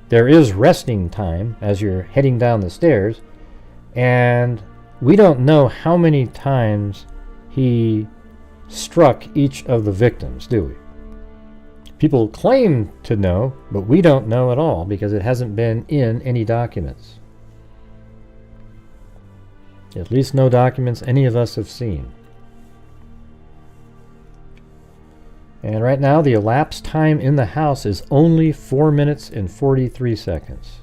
there is resting time as you're heading down the stairs, and we don't know how many times he struck each of the victims, do we? People claim to know, but we don't know at all because it hasn't been in any documents. At least no documents any of us have seen. And right now the elapsed time in the house is only 4 minutes and 43 seconds.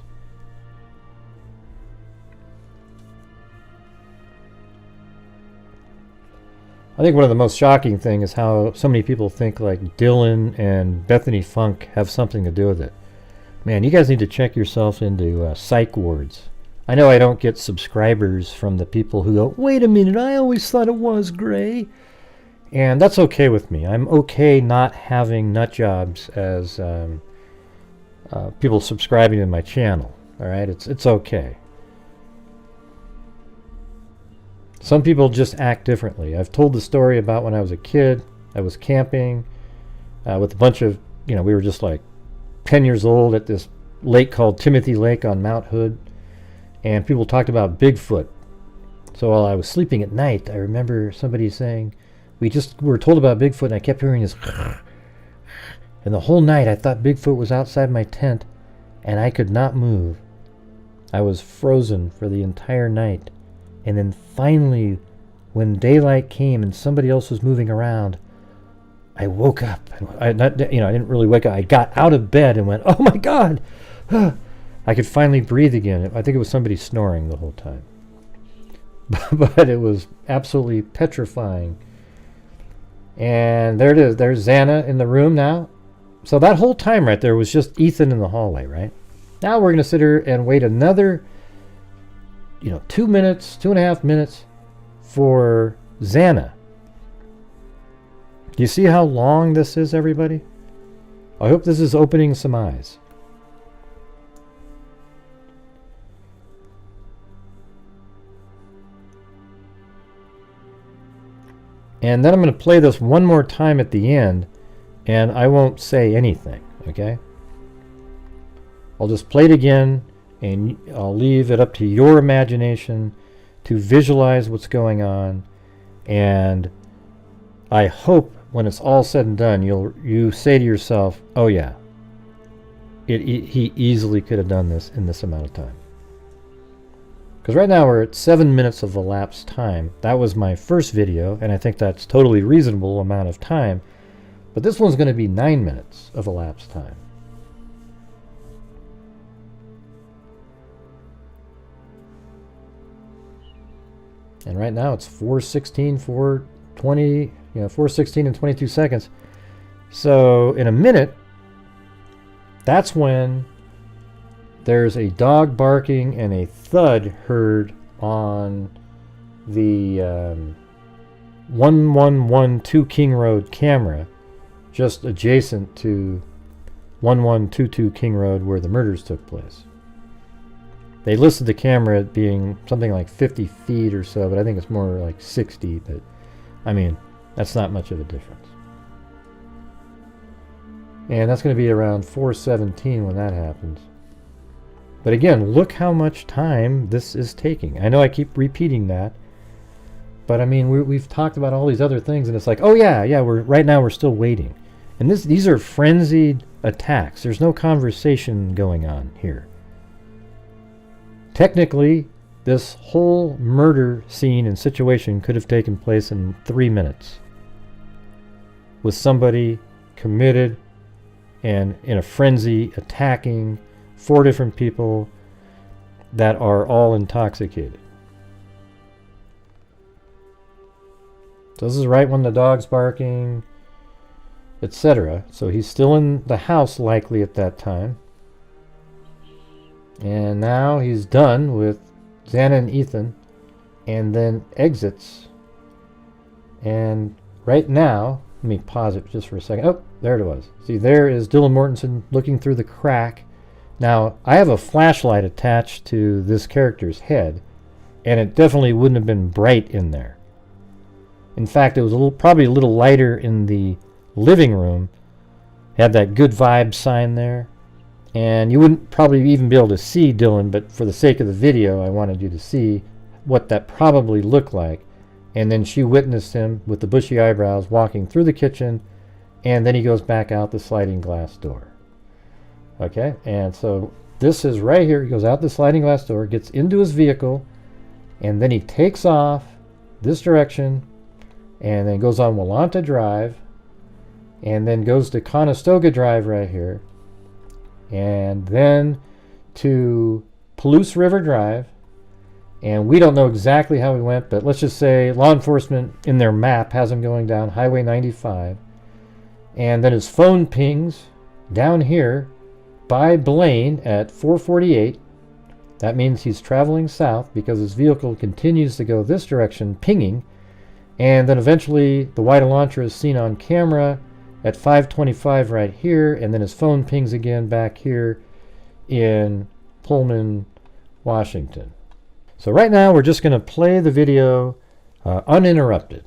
I think one of the most shocking things is how so many people think like Dylan and Bethany Funk have something to do with it. Man, you guys need to check yourself into psych wards. I know I don't get subscribers from the people who go, wait a minute, I always thought it was gray. And that's okay with me. I'm okay not having nut jobs as people subscribing to my channel. All right, it's okay. Some people just act differently. I've told the story about when I was a kid. I was camping with a bunch of, we were just like 10 years old at this lake called Timothy Lake on Mount Hood. And people talked about Bigfoot. So while I was sleeping at night, I remember somebody saying, we were told about Bigfoot, and I kept hearing this. And the whole night I thought Bigfoot was outside my tent, and I could not move. I was frozen for the entire night. And then finally, when daylight came and somebody else was moving around, I woke up. I didn't really wake up. I got out of bed and went, oh my God! I could finally breathe again. I think it was somebody snoring the whole time. But it was absolutely petrifying. And there it is. There's Xana in the room now. So that whole time right there was just Ethan in the hallway, right? Now we're going to sit here and wait another 2 minutes, 2.5 minutes for Xana. Do you see how long this is, everybody? I hope this is opening some eyes. And then I'm going to play this one more time at the end, and I won't say anything, okay? I'll just play it again, and I'll leave it up to your imagination to visualize what's going on. And I hope when it's all said and done, you say to yourself, oh yeah, he easily could have done this in this amount of time. Because right now we're at 7 minutes of elapsed time. That was my first video, and I think that's totally reasonable amount of time. But this one's going to be 9 minutes of elapsed time. And right now it's 4:16, 4:20, 4:16 and 22 seconds. So in a minute, that's when there's a dog barking and a thud heard on the 1112 King Road camera, just adjacent to 1122 King Road where the murders took place. They listed the camera at being something like 50 feet or so, but I think it's more like 60. But I mean, that's not much of a difference. And that's going to be around 4:17 when that happens. But again, look how much time this is taking. I know I keep repeating that, but I mean, we've talked about all these other things, and it's like, oh yeah, right now we're still waiting. And these are frenzied attacks. There's no conversation going on here. Technically, this whole murder scene and situation could have taken place in 3 minutes, with somebody committed and in a frenzy attacking 4 different people that are all intoxicated. So this is right when the dog's barking, etc. So he's still in the house likely at that time. And now he's done with Xana and Ethan and then exits. And right now, let me pause it just for a second. Oh, there it was. See, there is Dylan Mortensen looking through the crack. Now, I have a flashlight attached to this character's head, and it definitely wouldn't have been bright in there. In fact, it was probably a little lighter in the living room. Had that good vibe sign there. And you wouldn't probably even be able to see Dylan, but for the sake of the video, I wanted you to see what that probably looked like. And then she witnessed him with the bushy eyebrows walking through the kitchen, and then he goes back out the sliding glass door. Okay, and so this is right here. He goes out the sliding glass door, gets into his vehicle, and then he takes off this direction, and then goes on Willanta Drive, and then goes to Conestoga Drive right here, and then to Palouse River Drive. And we don't know exactly how he went, but let's just say law enforcement in their map has him going down Highway 95. And then his phone pings down here by Blaine at 4:48. That means he's traveling south because his vehicle continues to go this direction, pinging. And then eventually the white Elantra is seen on camera at 5:25 right here, and then his phone pings again back here in Pullman, Washington. So right now we're just going to play the video uninterrupted.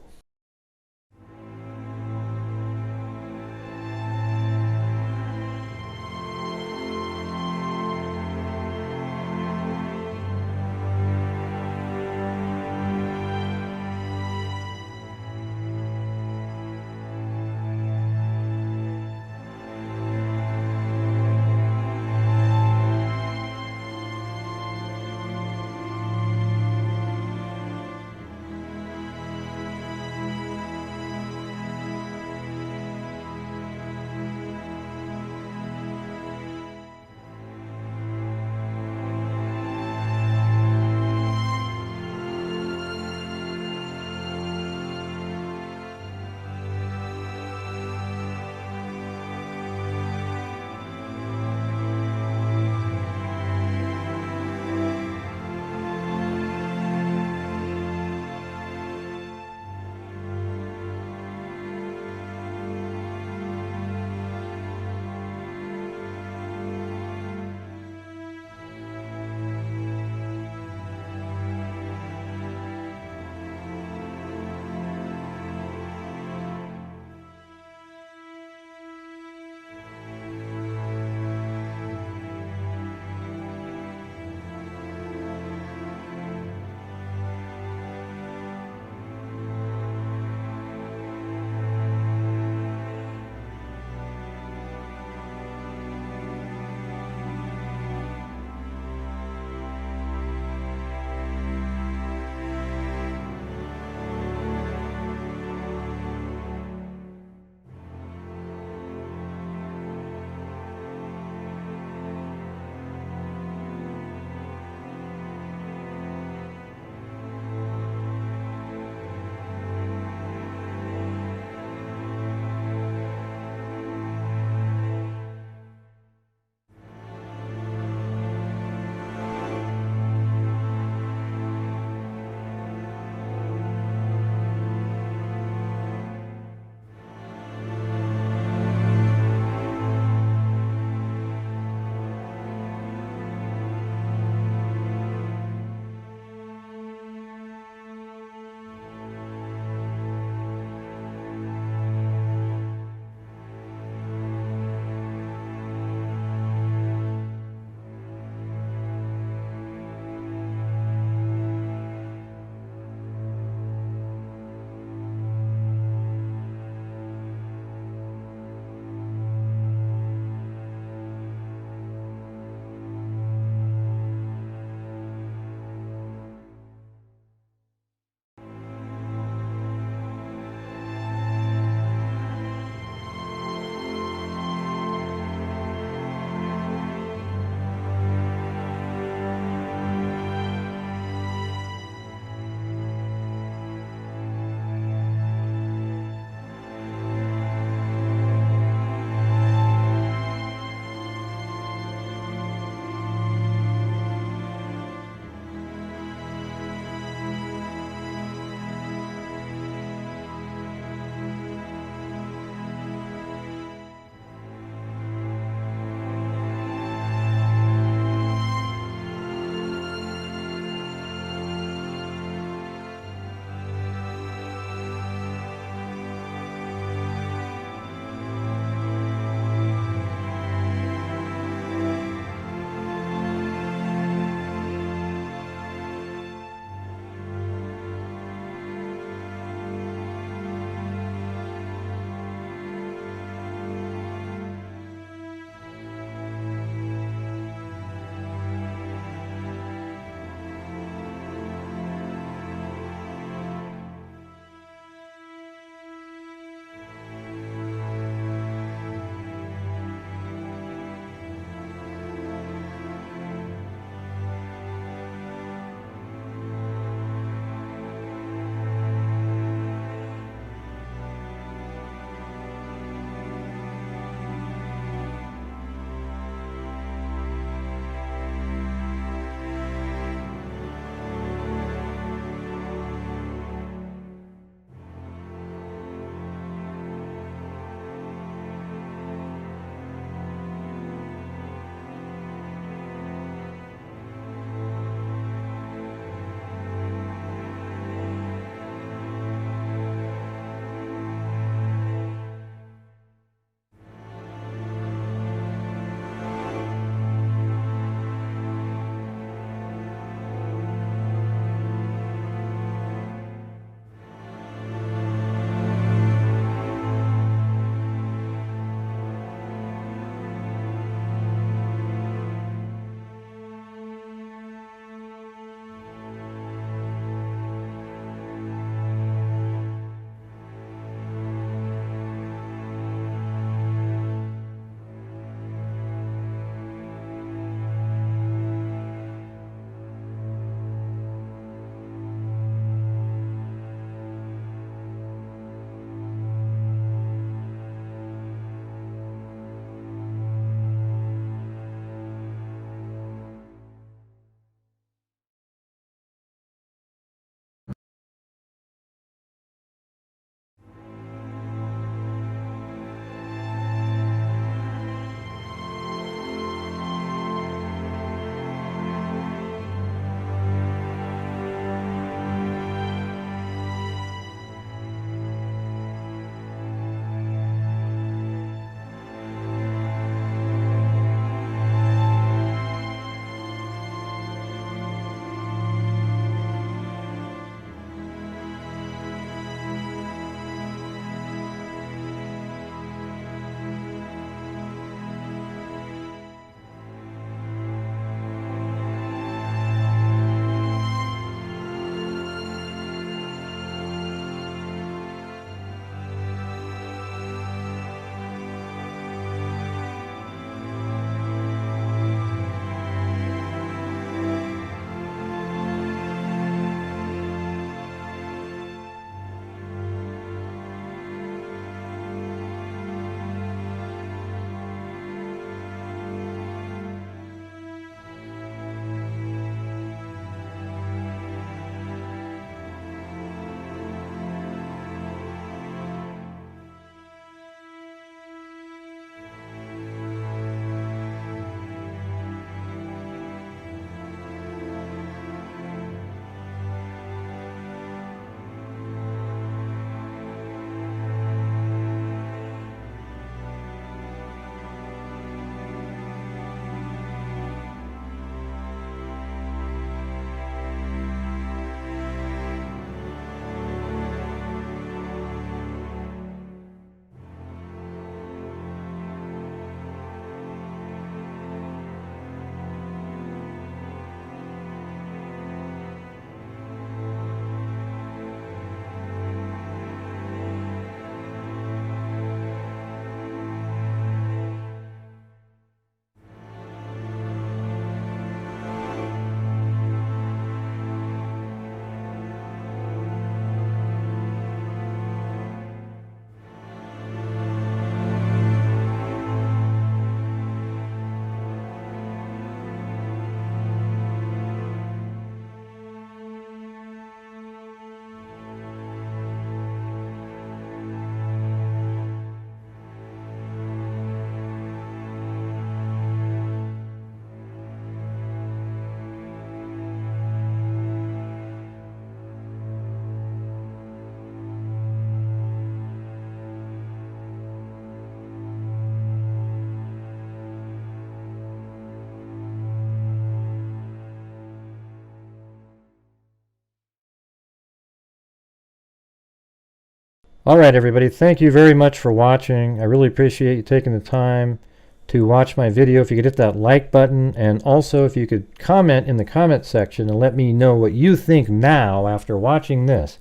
All right, everybody, thank you very much for watching. I really appreciate you taking the time to watch my video. If you could hit that like button, and also if you could comment in the comment section and let me know what you think now after watching this.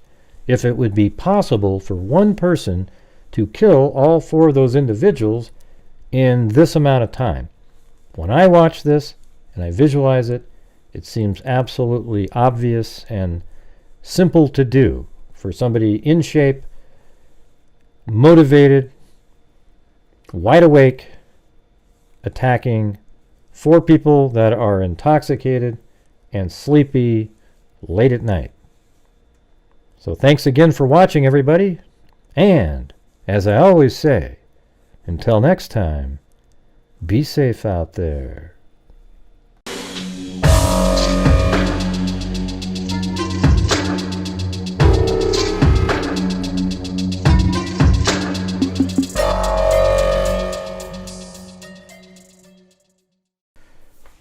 If it would be possible for one person to kill all 4 of those individuals in this amount of time. When I watch this and I visualize it, it seems absolutely obvious and simple to do for somebody in shape, motivated, wide awake, attacking 4 people that are intoxicated and sleepy late at night. So thanks again for watching, everybody, and as I always say, until next time, be safe out there.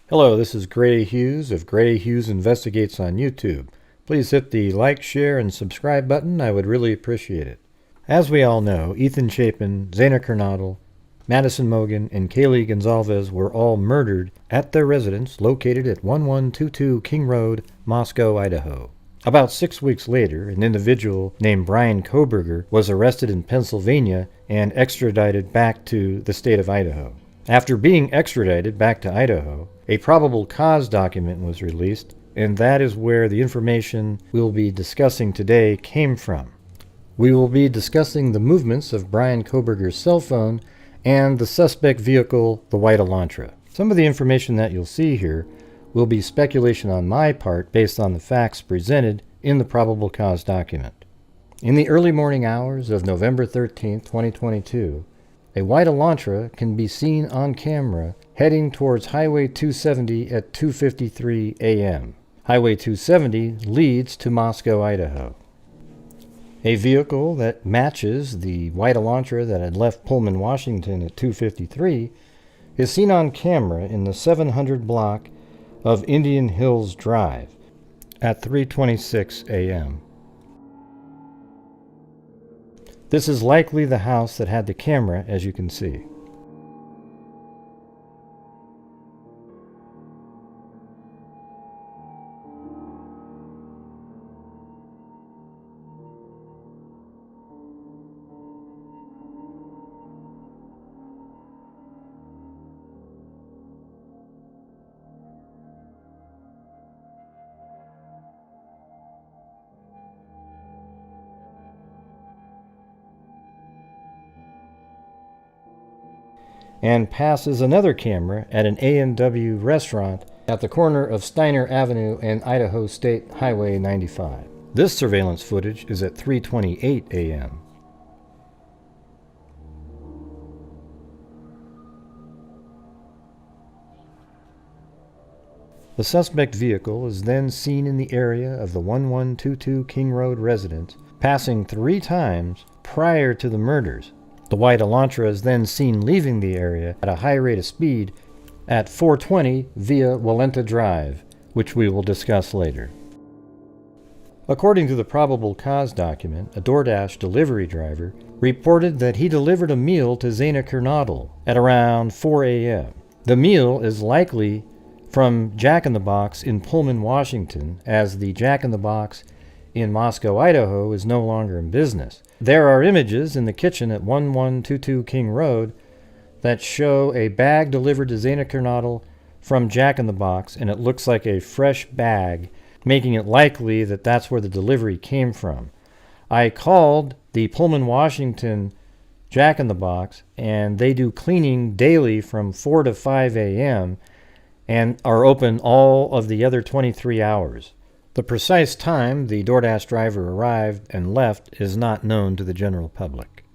Hello, this is Grant Hughes of Grant Hughes Investigates on YouTube. Please hit the like, share, and subscribe button. I would really appreciate it. As we all know, Ethan Chapin, Zaina Kernodle, Madison Mogan, and Kaylee Gonzalez were all murdered at their residence located at 1122 King Road, Moscow, Idaho. About 6 weeks later, an individual named Brian Kohberger was arrested in Pennsylvania and extradited back to the state of Idaho. After being extradited back to Idaho, a probable cause document was released, and that is where the information we'll be discussing today came from. We will be discussing the movements of Brian Kohberger's cell phone and the suspect vehicle, the white Elantra. Some of the information that you'll see here will be speculation on my part based on the facts presented in the probable cause document. In the early morning hours of November 13, 2022, a white Elantra can be seen on camera heading towards Highway 270 at 2:53 a.m. Highway 270 leads to Moscow, Idaho. A vehicle that matches the white Elantra that had left Pullman, Washington at 2:53 is seen on camera in the 700 block of Indian Hills Drive at 3:26 a.m. This is likely the house that had the camera, as you can see. And passes another camera at an A&W restaurant at the corner of Steiner Avenue and Idaho State Highway 95. This surveillance footage is at 3:28 a.m. The suspect vehicle is then seen in the area of the 1122 King Road residence, passing 3 times prior to the murders. The white Elantra is then seen leaving the area at a high rate of speed at 420 via Walenta Drive, which we will discuss later. According to the probable cause document, a DoorDash delivery driver reported that he delivered a meal to Zaina Kernodle at around 4 a.m. The meal is likely from Jack in the Box in Pullman, Washington, as the Jack in the Box in Moscow, Idaho is no longer in business. There are images in the kitchen at 1122 King Road that show a bag delivered to Zaina Kernodle from Jack in the Box, and it looks like a fresh bag, making it likely that that's where the delivery came from. I called the Pullman, Washington Jack in the Box, and they do cleaning daily from 4 to 5 a.m. and are open all of the other 23 hours. The precise time the DoorDash driver arrived and left is not known to the general public.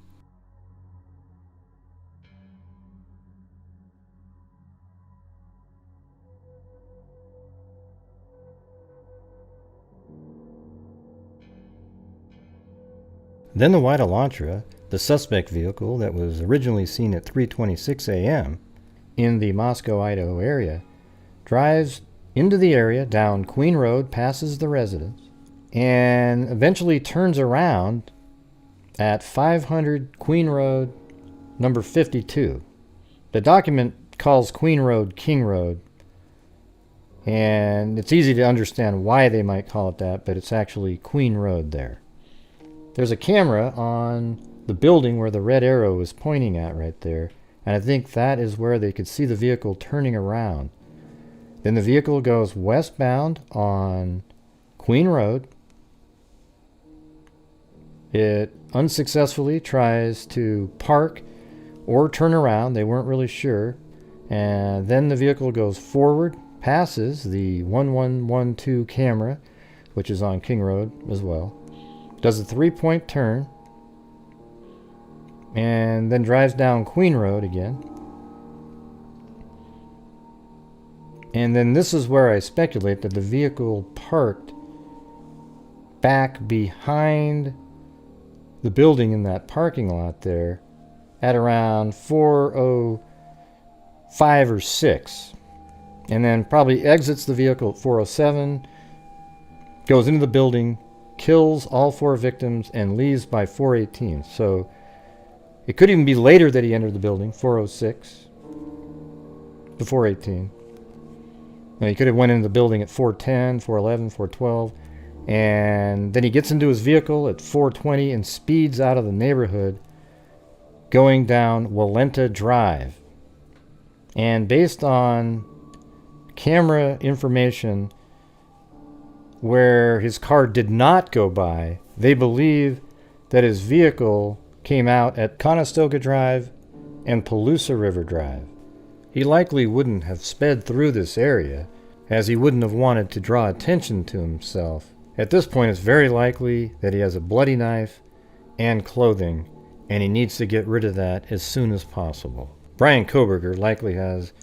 Then the white Elantra, the suspect vehicle that was originally seen at 3:26 a.m. in the Moscow, Idaho area, drives into the area, down Queen Road, passes the residence, and eventually turns around at 500 Queen Road, number 52. The document calls Queen Road King Road, and it's easy to understand why they might call it that, but it's actually Queen Road there. There's a camera on the building where the red arrow is pointing at right there, and I think that is where they could see the vehicle turning around. Then the vehicle goes westbound on Queen Road. It unsuccessfully tries to park or turn around. They weren't really sure. And then the vehicle goes forward, passes the 1112 camera, which is on King Road as well. Does a 3-point turn. And then drives down Queen Road again. And then this is where I speculate that the vehicle parked back behind the building in that parking lot there at around 4:05 or 6. And then probably exits the vehicle at 4:07, goes into the building, kills all 4 victims, and leaves by 4:18. So it could even be later that he entered the building, 4:06 to 4:18. Now, he could have went into the building at 4:10, 4:11, 4:12, and then he gets into his vehicle at 4:20 and speeds out of the neighborhood, going down Walenta Drive. And based on camera information where his car did not go by, they believe that his vehicle came out at Conestoga Drive and Palusa River Drive. He likely wouldn't have sped through this area, as he wouldn't have wanted to draw attention to himself. At this point, it's very likely that he has a bloody knife and clothing, and he needs to get rid of that as soon as possible. Brian Kohberger likely has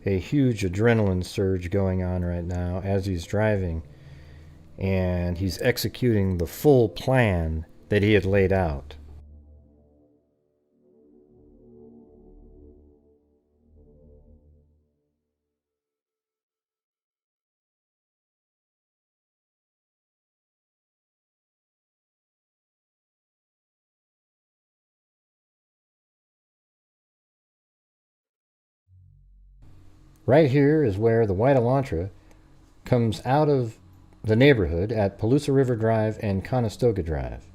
a huge adrenaline surge going on right now as he's driving, and he's executing the full plan that he had laid out. Right here is where the white Elantra comes out of the neighborhood at Palusa River Drive and Conestoga Drive.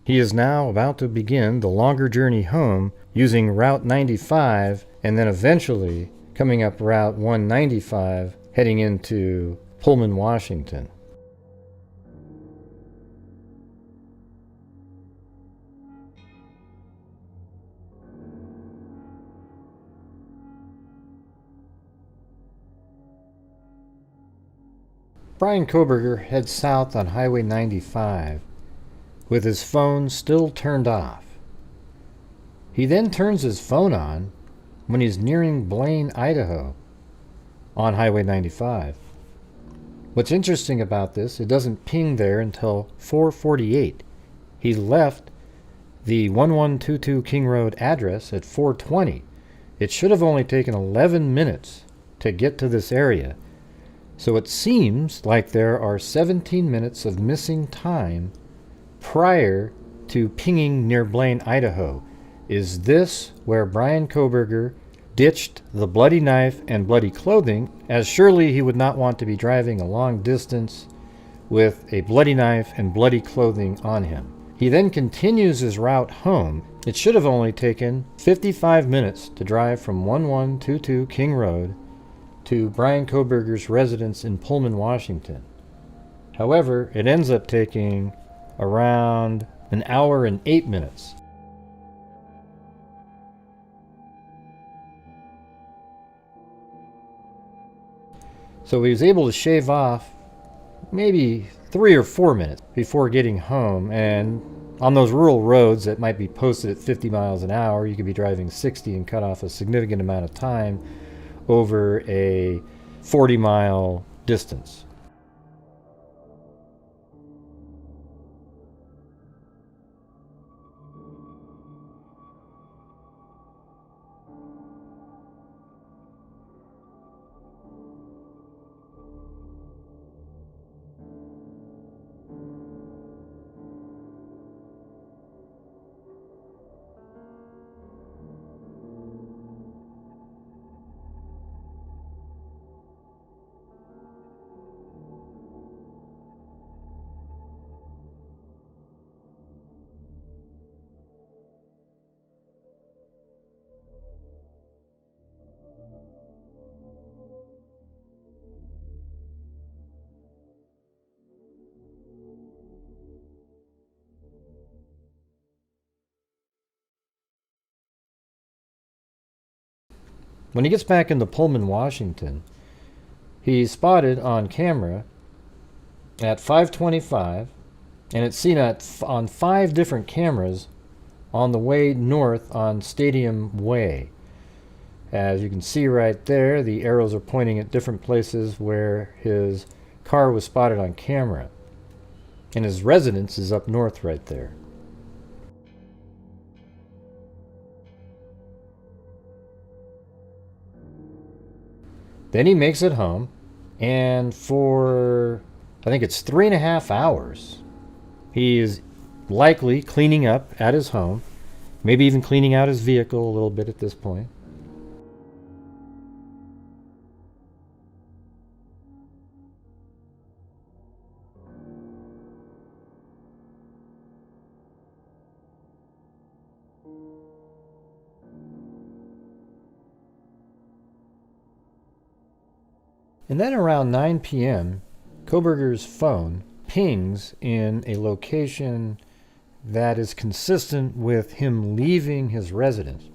He is now about to begin the longer journey home using Route 95 and then eventually coming up Route 195 heading into Pullman, Washington. Brian Kohberger heads south on Highway 95 with his phone still turned off. He then turns his phone on when he's nearing Blaine, Idaho on Highway 95. What's interesting about this, it doesn't ping there until 4:48. He left the 1122 King Road address at 4:20. It should have only taken 11 minutes to get to this area. So it seems like there are 17 minutes of missing time prior to pinging near Blaine, Idaho. Is this where Brian Kohberger ditched the bloody knife and bloody clothing, as surely he would not want to be driving a long distance with a bloody knife and bloody clothing on him? He then continues his route home. It should have only taken 55 minutes to drive from 1122 King Road to Brian Kohberger's residence in Pullman, Washington. However, it ends up taking around an hour and 8 minutes. So he was able to shave off maybe 3 or 4 minutes before getting home, and on those rural roads that might be posted at 50 miles an hour, you could be driving 60 and cut off a significant amount of time over a 40-mile distance. When he gets back into Pullman, Washington, he's spotted on camera at 5:25, and it's seen on 5 different cameras on the way north on Stadium Way. As you can see right there, the arrows are pointing at different places where his car was spotted on camera. And his residence is up north right there. Then he makes it home, and for, I think it's 3.5 hours, he is likely cleaning up at his home, maybe even cleaning out his vehicle a little bit at this point. And then around 9 p.m., Kohberger's phone pings in a location that is consistent with him leaving his residence.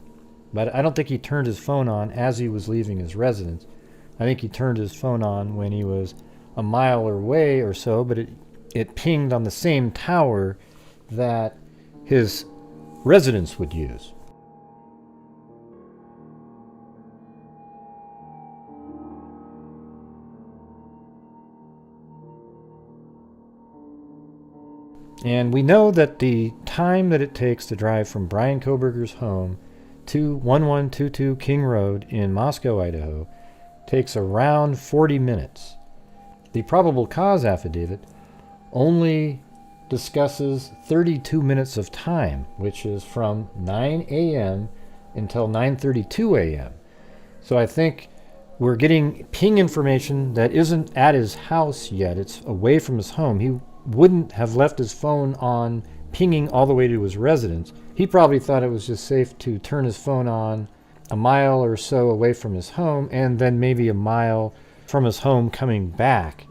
But I don't think he turned his phone on as he was leaving his residence. I think he turned his phone on when he was a mile away or so, but it pinged on the same tower that his residence would use. And we know that the time that it takes to drive from Brian Kohberger's home to 1122 King Road in Moscow, Idaho, takes around 40 minutes. The probable cause affidavit only discusses 32 minutes of time, which is from 9 a.m. until 9:32 a.m. So I think we're getting ping information that isn't at his house yet. It's away from his home. He wouldn't have left his phone on pinging all the way to his residence. He probably thought it was just safe to turn his phone on a mile or so away from his home, and then maybe a mile from his home coming back.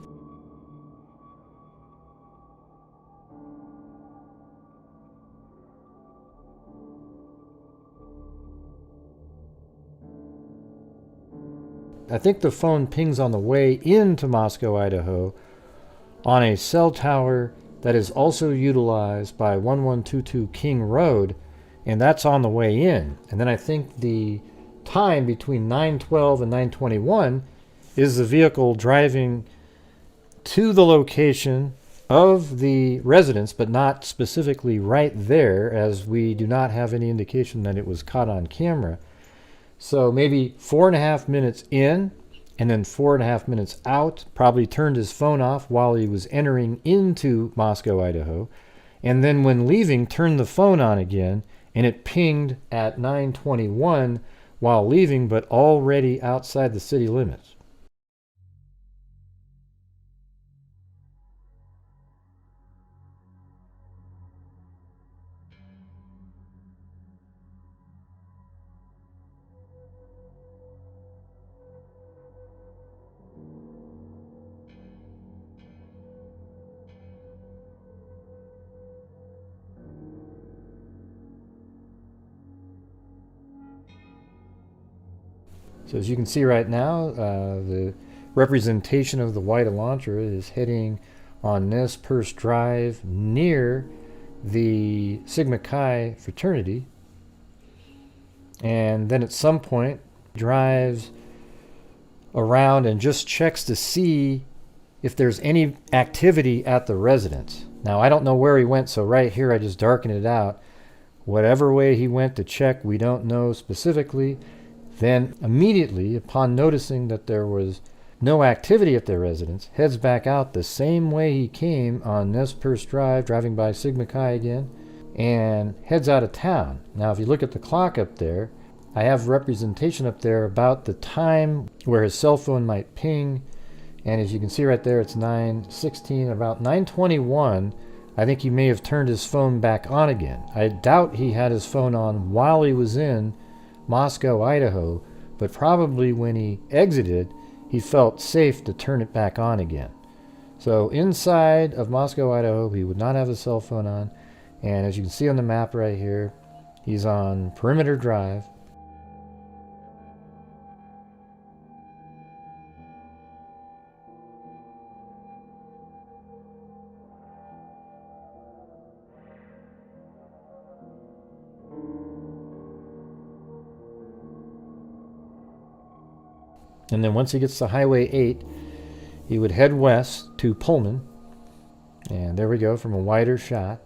I think the phone pings on the way into Moscow, Idaho, on a cell tower that is also utilized by 1122 King Road, and that's on the way in. And then I think the time between 9:12 and 9:21 is the vehicle driving to the location of the residence, but not specifically right there, as we do not have any indication that it was caught on camera. So maybe 4.5 minutes in, and then 4.5 minutes out, probably turned his phone off while he was entering into Moscow, Idaho. And then when leaving, turned the phone on again, and it pinged at 9:21 while leaving, but already outside the city limits. So as you can see right now, the representation of the white Elantra is heading on Nez Perce Drive near the Sigma Chi fraternity. And then at some point drives around and just checks to see if there's any activity at the residence. Now I don't know where he went, so right here I just darken it out. Whatever way he went to check, we don't know specifically. Then immediately, upon noticing that there was no activity at their residence, heads back out the same way he came on Nez Perce Drive, driving by Sigma Chi again, and heads out of town. Now if you look at the clock up there, I have representation up there about the time where his cell phone might ping, and as you can see right there, it's 9:16. About 9:21, I think he may have turned his phone back on again. I doubt he had his phone on while he was in Moscow, Idaho, but probably when he exited, he felt safe to turn it back on again. So inside of Moscow, Idaho, he would not have his cell phone on, and as you can see on the map right here, he's on Perimeter Drive. And then once he gets to Highway 8, he would head west to Pullman. And there we go from a wider shot.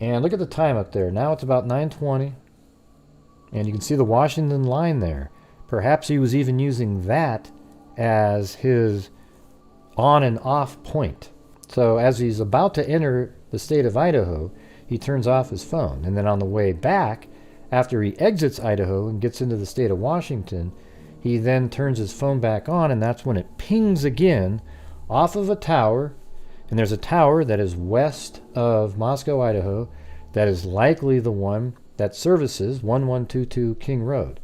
And look at the time up there. Now it's about 9:20. And you can see the Washington line there. Perhaps he was even using that as his on and off point. So as he's about to enter the state of Idaho, he turns off his phone. And then on the way back, after he exits Idaho and gets into the state of Washington, he then turns his phone back on, and that's when it pings again off of a tower. And there's a tower that is west of Moscow, Idaho, that is likely the one that services 1122 King Road.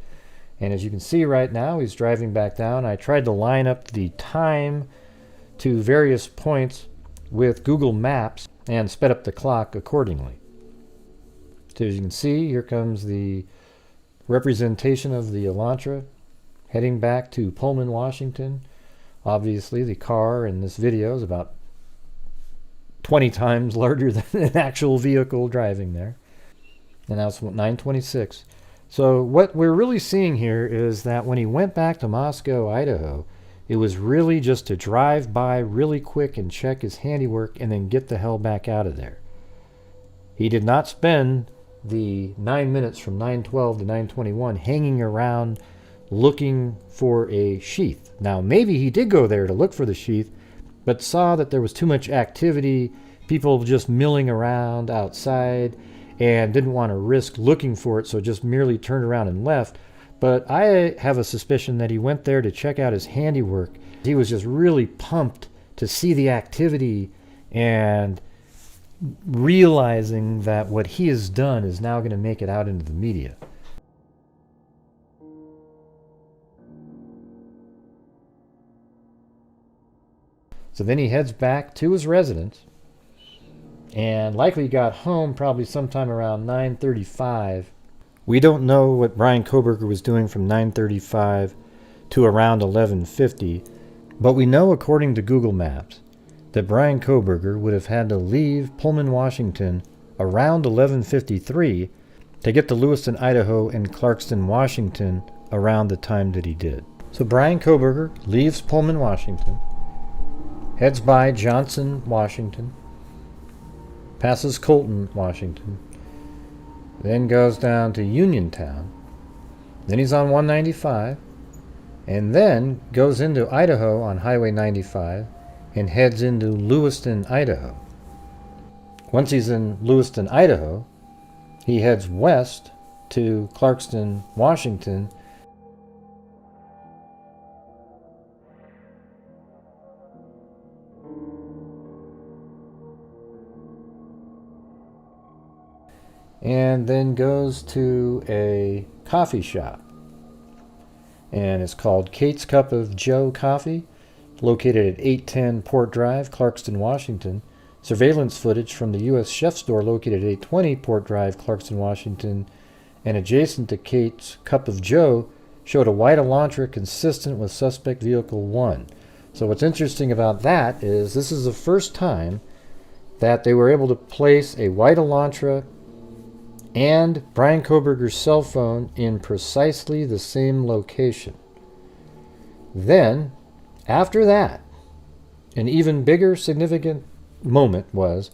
And as you can see right now, he's driving back down. I tried to line up the time to various points with Google Maps and sped up the clock accordingly. So as you can see, here comes the representation of the Elantra heading back to Pullman, Washington. Obviously, the car in this video is about 20 times larger than an actual vehicle driving there. And now it's 9:26. So what we're really seeing here is that when he went back to Moscow, Idaho, it was really just to drive by really quick and check his handiwork and then get the hell back out of there. He did not spend the 9 minutes from 9:12 to 9:21 hanging around looking for a sheath. Now, maybe he did go there to look for the sheath, but saw that there was too much activity, people just milling around outside, and didn't want to risk looking for it, so just merely turned around and left. But I have a suspicion that he went there to check out his handiwork. He was just really pumped to see the activity and realizing that what he has done is now going to make it out into the media. So then he heads back to his residence and likely got home probably sometime around 9:35. We don't know what Brian Kohberger was doing from 9:35 to around 11:50, but we know according to Google Maps that Brian Kohberger would have had to leave Pullman, Washington around 11:53 to get to Lewiston, Idaho and Clarkston, Washington around the time that he did. So Brian Kohberger leaves Pullman, Washington, heads by Johnson, Washington, passes Colton, Washington, then goes down to Uniontown, then he's on 195, and then goes into Idaho on Highway 95 and heads into Lewiston, Idaho. Once he's in Lewiston, Idaho, he heads west to Clarkston, Washington, and then goes to a coffee shop. And it's called Kate's Cup of Joe Coffee, located at 810 Port Drive, Clarkston, Washington. Surveillance footage from the U.S. Chef Store located at 820 Port Drive, Clarkston, Washington, and adjacent to Kate's Cup of Joe showed a white Elantra consistent with suspect vehicle 1. So what's interesting about that is this is the first time that they were able to place a white Elantra and Brian Kohberger's cell phone in precisely the same location. Then, after that, an even bigger significant moment was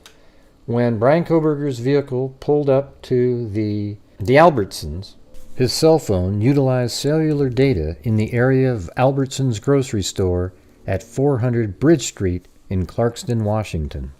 when Brian Kohberger's vehicle pulled up to the Albertsons. His cell phone utilized cellular data in the area of Albertsons grocery store at 400 Bridge Street in Clarkston, Washington.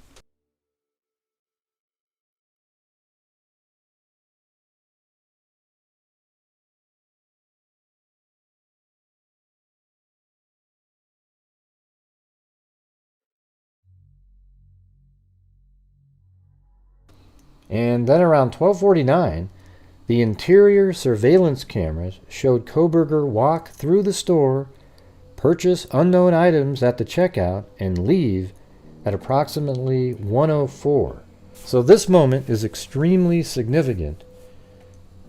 And then around 12:49, the interior surveillance cameras showed Kohberger walk through the store, purchase unknown items at the checkout, and leave at approximately 1:04. So this moment is extremely significant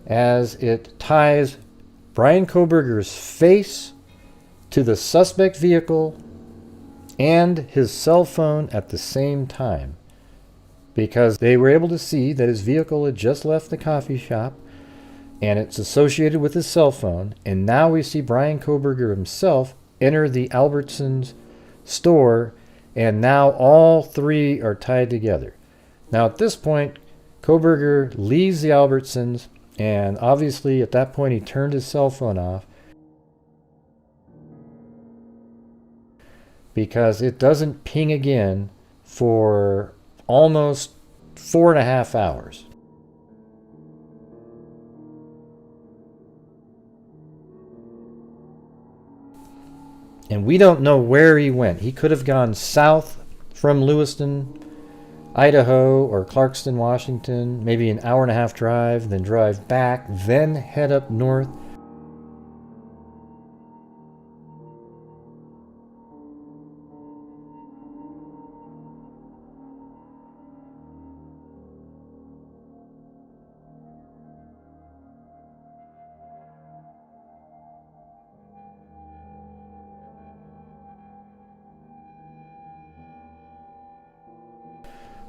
as it ties Brian Kohberger's face to the suspect vehicle and his cell phone at the same time, because they were able to see that his vehicle had just left the coffee shop, and it's associated with his cell phone. And now we see Brian Kohberger himself enter the Albertsons store, and now all three are tied together. Now at this point, Kohberger leaves the Albertsons, and obviously at that point he turned his cell phone off because it doesn't ping again for almost 4.5 hours. And we don't know where he went. He could have gone south from Lewiston, Idaho, or Clarkston, Washington, maybe an 1.5-hour drive, then drive back, then head up north.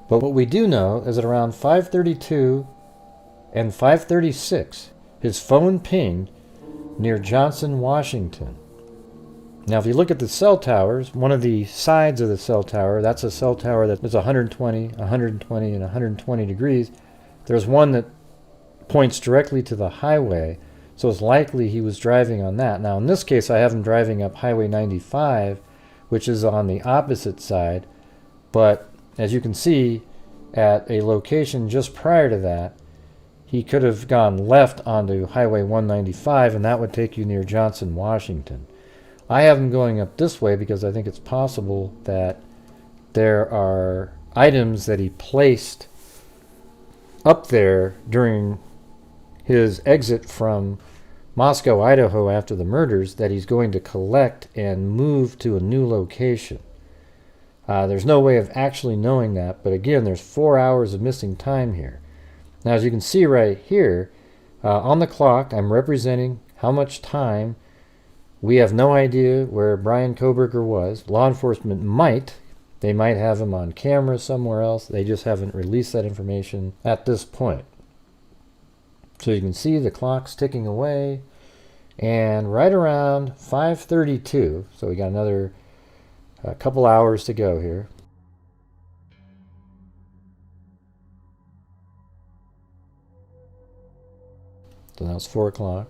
But what we do know is that around 5:32 and 5:36, his phone pinged near Johnson, Washington. Now, if you look at the cell towers, one of the sides of the cell tower, that's a cell tower that is 120, 120, and 120 degrees. There's one that points directly to the highway, so it's likely he was driving on that. Now, in this case, I have him driving up Highway 95, which is on the opposite side, but as you can see, at a location just prior to that, he could have gone left onto Highway 195, and that would take you near Johnson, Washington. I have him going up this way because I think it's possible that there are items that he placed up there during his exit from Moscow, Idaho after the murders that he's going to collect and move to a new location. There's no way of actually knowing that, but again, there's 4 hours of missing time here. Now, as you can see right here, on the clock, I'm representing how much time. We have no idea where Brian Kohberger was. Law enforcement they might have him on camera somewhere else. They just haven't released that information at this point. So you can see the clock's ticking away, and right around 5:32, so we got another a couple hours to go here. So now it's 4 o'clock.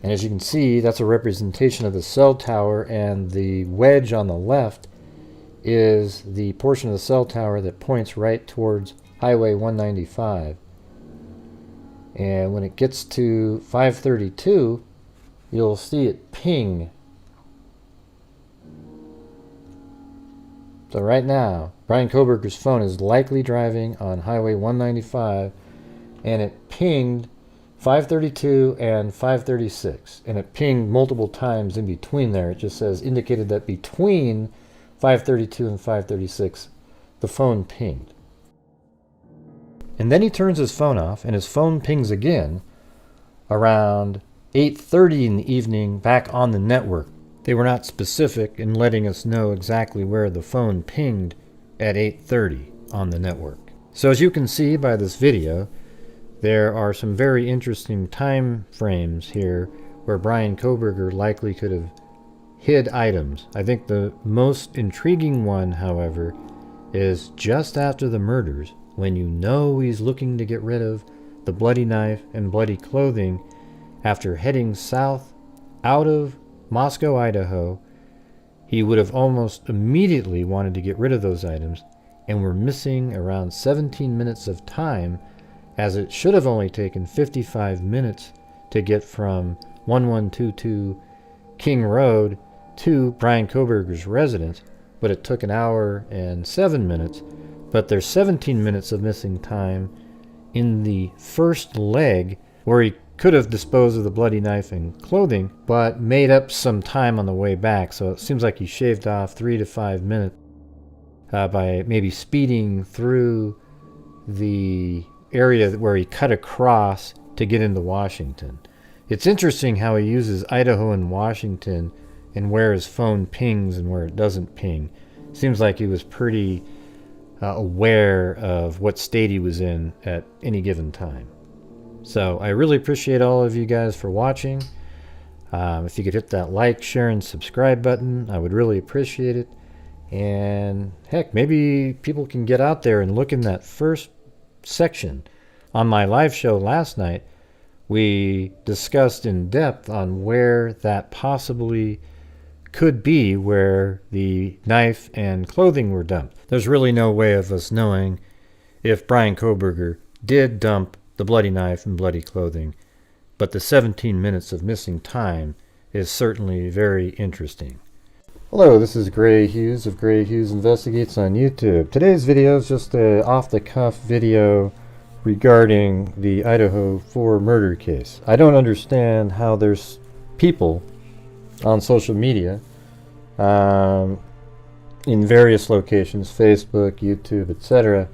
And as you can see, that's a representation of the cell tower, and the wedge on the left is the portion of the cell tower that points right towards Highway 195. And when it gets to 5:32, you'll see it ping. So right now, Brian Kohberger's phone is likely driving on Highway 195, and it pinged 5:32 and 5:36, and it pinged multiple times in between there. It just says indicated that between 5:32 and 5:36, the phone pinged. And then he turns his phone off, and his phone pings again around 8:30 in the evening back on the network. They were not specific in letting us know exactly where the phone pinged at 8:30 on the network. So as you can see by this video, there are some very interesting time frames here where Brian Kohberger likely could have hid items. I think the most intriguing one, however, is just after the murders, when you know he's looking to get rid of the bloody knife and bloody clothing after heading south out of Moscow, Idaho. He would have almost immediately wanted to get rid of those items, and we're missing around 17 minutes of time, as it should have only taken 55 minutes to get from 1122 King Road to Brian Kohberger's residence, but it took 1 hour and 7 minutes. But there's 17 minutes of missing time in the first leg, where he could have disposed of the bloody knife and clothing, but made up some time on the way back. So it seems like he shaved off 3 to 5 minutes by maybe speeding through the area where he cut across to get into Washington. It's interesting how he uses Idaho and Washington and where his phone pings and where it doesn't ping. Seems like he was pretty aware of what state he was in at any given time. So I really appreciate all of you guys for watching. If you could hit that like, share, and subscribe button, I would really appreciate it. And heck, maybe people can get out there and look in that first section. On my live show last night, we discussed in depth on where that possibly could be, where the knife and clothing were dumped. There's really no way of us knowing if Brian Kohberger did dump the bloody knife and bloody clothing, but the 17 minutes of missing time is certainly very interesting. Hello, this is Grant Hughes of Grant Hughes Investigates on YouTube. Today's video is just an off-the-cuff video regarding the Idaho 4 murder case. I don't understand how there's people on social media in various locations, Facebook, YouTube, etc.,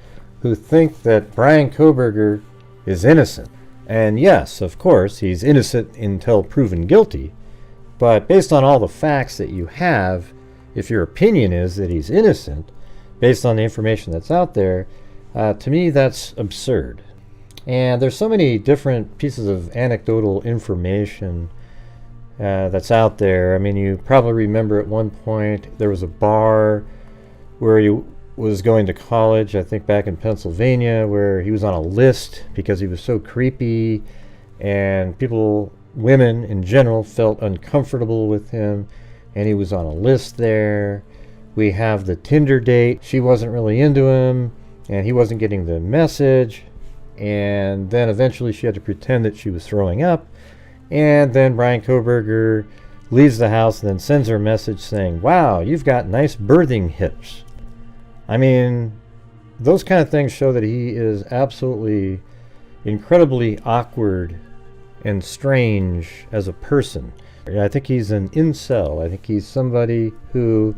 who think that Brian Kohberger is innocent. And yes, of course, he's innocent until proven guilty, but based on all the facts that you have, if your opinion is that he's innocent, based on the information that's out there, to me that's absurd. And there's so many different pieces of anecdotal information that's out there. I mean, you probably remember at one point there was a bar where he was going to college, I think back in Pennsylvania, where he was on a list because he was so creepy, and women in general, felt uncomfortable with him, and he was on a list there. We have the Tinder date. She wasn't really into him, and he wasn't getting the message, and then eventually she had to pretend that she was throwing up, and then Brian Kohberger leaves the house and then sends her a message saying, "Wow, you've got nice birthing hips." I mean, those kind of things show that he is absolutely incredibly awkward and strange as a person. I think he's an incel. I think he's somebody who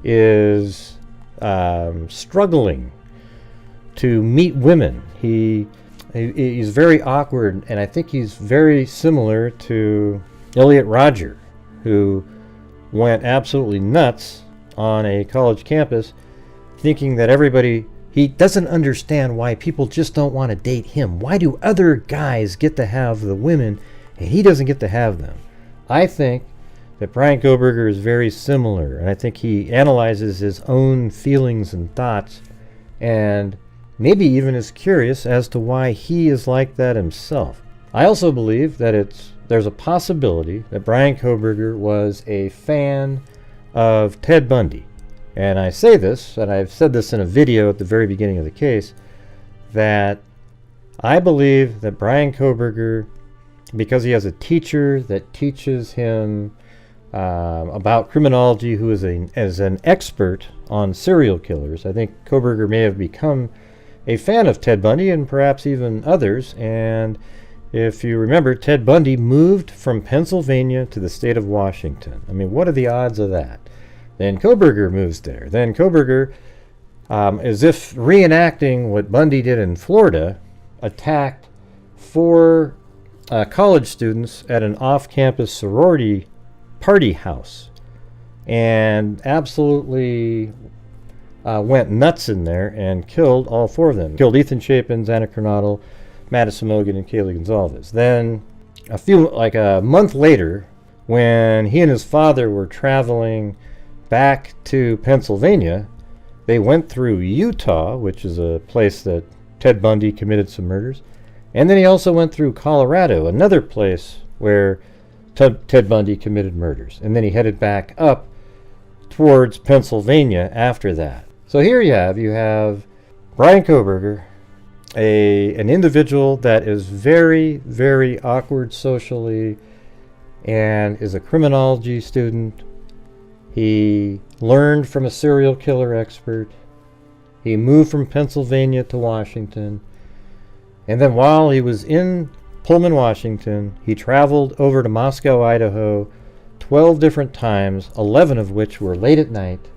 is struggling to meet women. He's very awkward, and I think he's very similar to Elliot Rodger, who went absolutely nuts on a college campus, thinking that he doesn't understand why people just don't want to date him. Why do other guys get to have the women and he doesn't get to have them? I think that Brian Kohberger is very similar, and I think he analyzes his own feelings and thoughts, and maybe even is curious as to why he is like that himself. I also believe that there's a possibility that Brian Kohberger was a fan of Ted Bundy. And I say this, and I've said this in a video at the very beginning of the case, that I believe that Brian Kohberger, because he has a teacher that teaches him about criminology, who is an expert on serial killers, I think Kohberger may have become a fan of Ted Bundy and perhaps even others. And if you remember, Ted Bundy moved from Pennsylvania to the state of Washington. I mean, what are the odds of that? Then Kohberger moves there. Then Kohberger, as if reenacting what Bundy did in Florida, attacked 4 college students at an off-campus sorority party house, and absolutely went nuts in there and killed all 4 of them. Killed Ethan Chapin, Xana Kernodle, Madison Mogan, and Kaylee Gonzalez. Then a month later, when he and his father were traveling back to Pennsylvania, they went through Utah, which is a place that Ted Bundy committed some murders, and then he also went through Colorado, another place where Ted Bundy committed murders, and then he headed back up towards Pennsylvania after that. So here you have Brian Kohberger, an individual that is very, very awkward socially and is a criminology student. He learned from a serial killer expert. He moved from Pennsylvania to Washington. And then while he was in Pullman, Washington, he traveled over to Moscow, Idaho, 12 different times, 11 of which were late at night.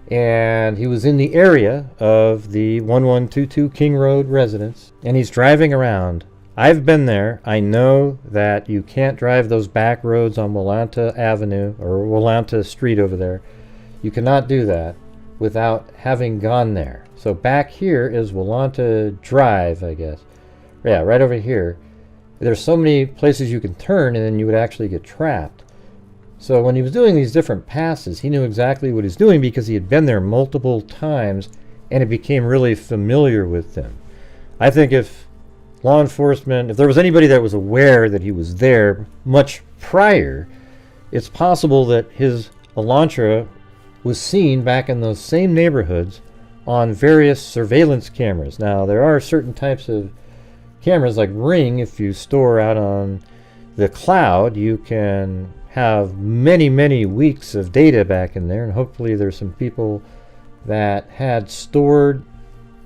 And he was in the area of the 1122 King Road residence, and he's driving around. I've been there. I know that you can't drive those back roads on Willanta Avenue or Willanta Street over there. You cannot do that without having gone there. So back here is Willanta Drive, I guess. Yeah, right over here. there's so many places you can turn, and then you would actually get trapped. So when he was doing these different passes, he knew exactly what he's doing because he had been there multiple times, and it became really familiar with him. I think if law enforcement, if there was anybody that was aware that he was there much prior, it's possible that his Elantra was seen back in those same neighborhoods on various surveillance cameras. Now, there are certain types of cameras like Ring. If you store out on the cloud, you can have many weeks of data back in there, and hopefully there's some people that had stored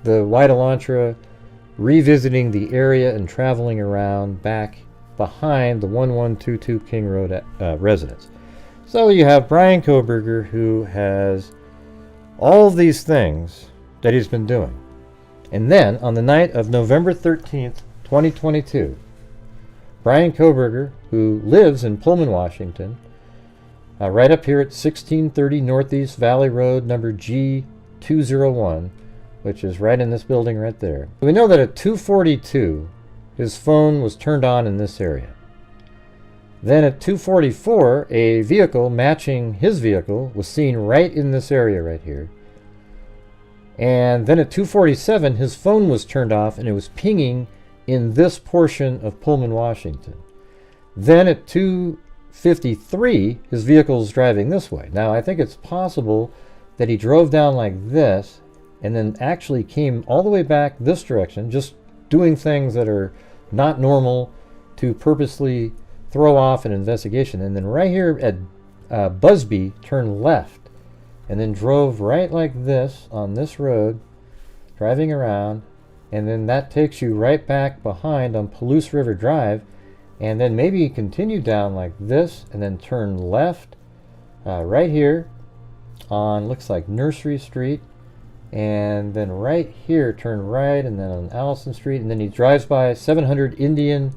the white Elantra, revisiting the area and traveling around back behind the 1122 King Road residence. So you have Brian Kohberger, who has all of these things that he's been doing. And then on the night of November 13th, 2022, Brian Kohberger, who lives in Pullman, Washington, right up here at 1630 Northeast Valley Road, number G201, which is right in this building right there. We know that at 2:42, his phone was turned on in this area. Then at 2:44, a vehicle matching his vehicle was seen right in this area right here. And then at 2:47, his phone was turned off and it was pinging in this portion of Pullman, Washington. Then at 2:53, his vehicle is driving this way. Now, I think it's possible that he drove down like this and then actually came all the way back this direction, just doing things that are not normal to purposely throw off an investigation. And then right here at Busby, turned left and then drove right like this on this road, driving around, and then that takes you right back behind on Palouse River Drive, and then maybe continue down like this and then turn left right here on, looks like Nursery Street, and then right here turn right, and then on Allison Street, and then he drives by 700 Indian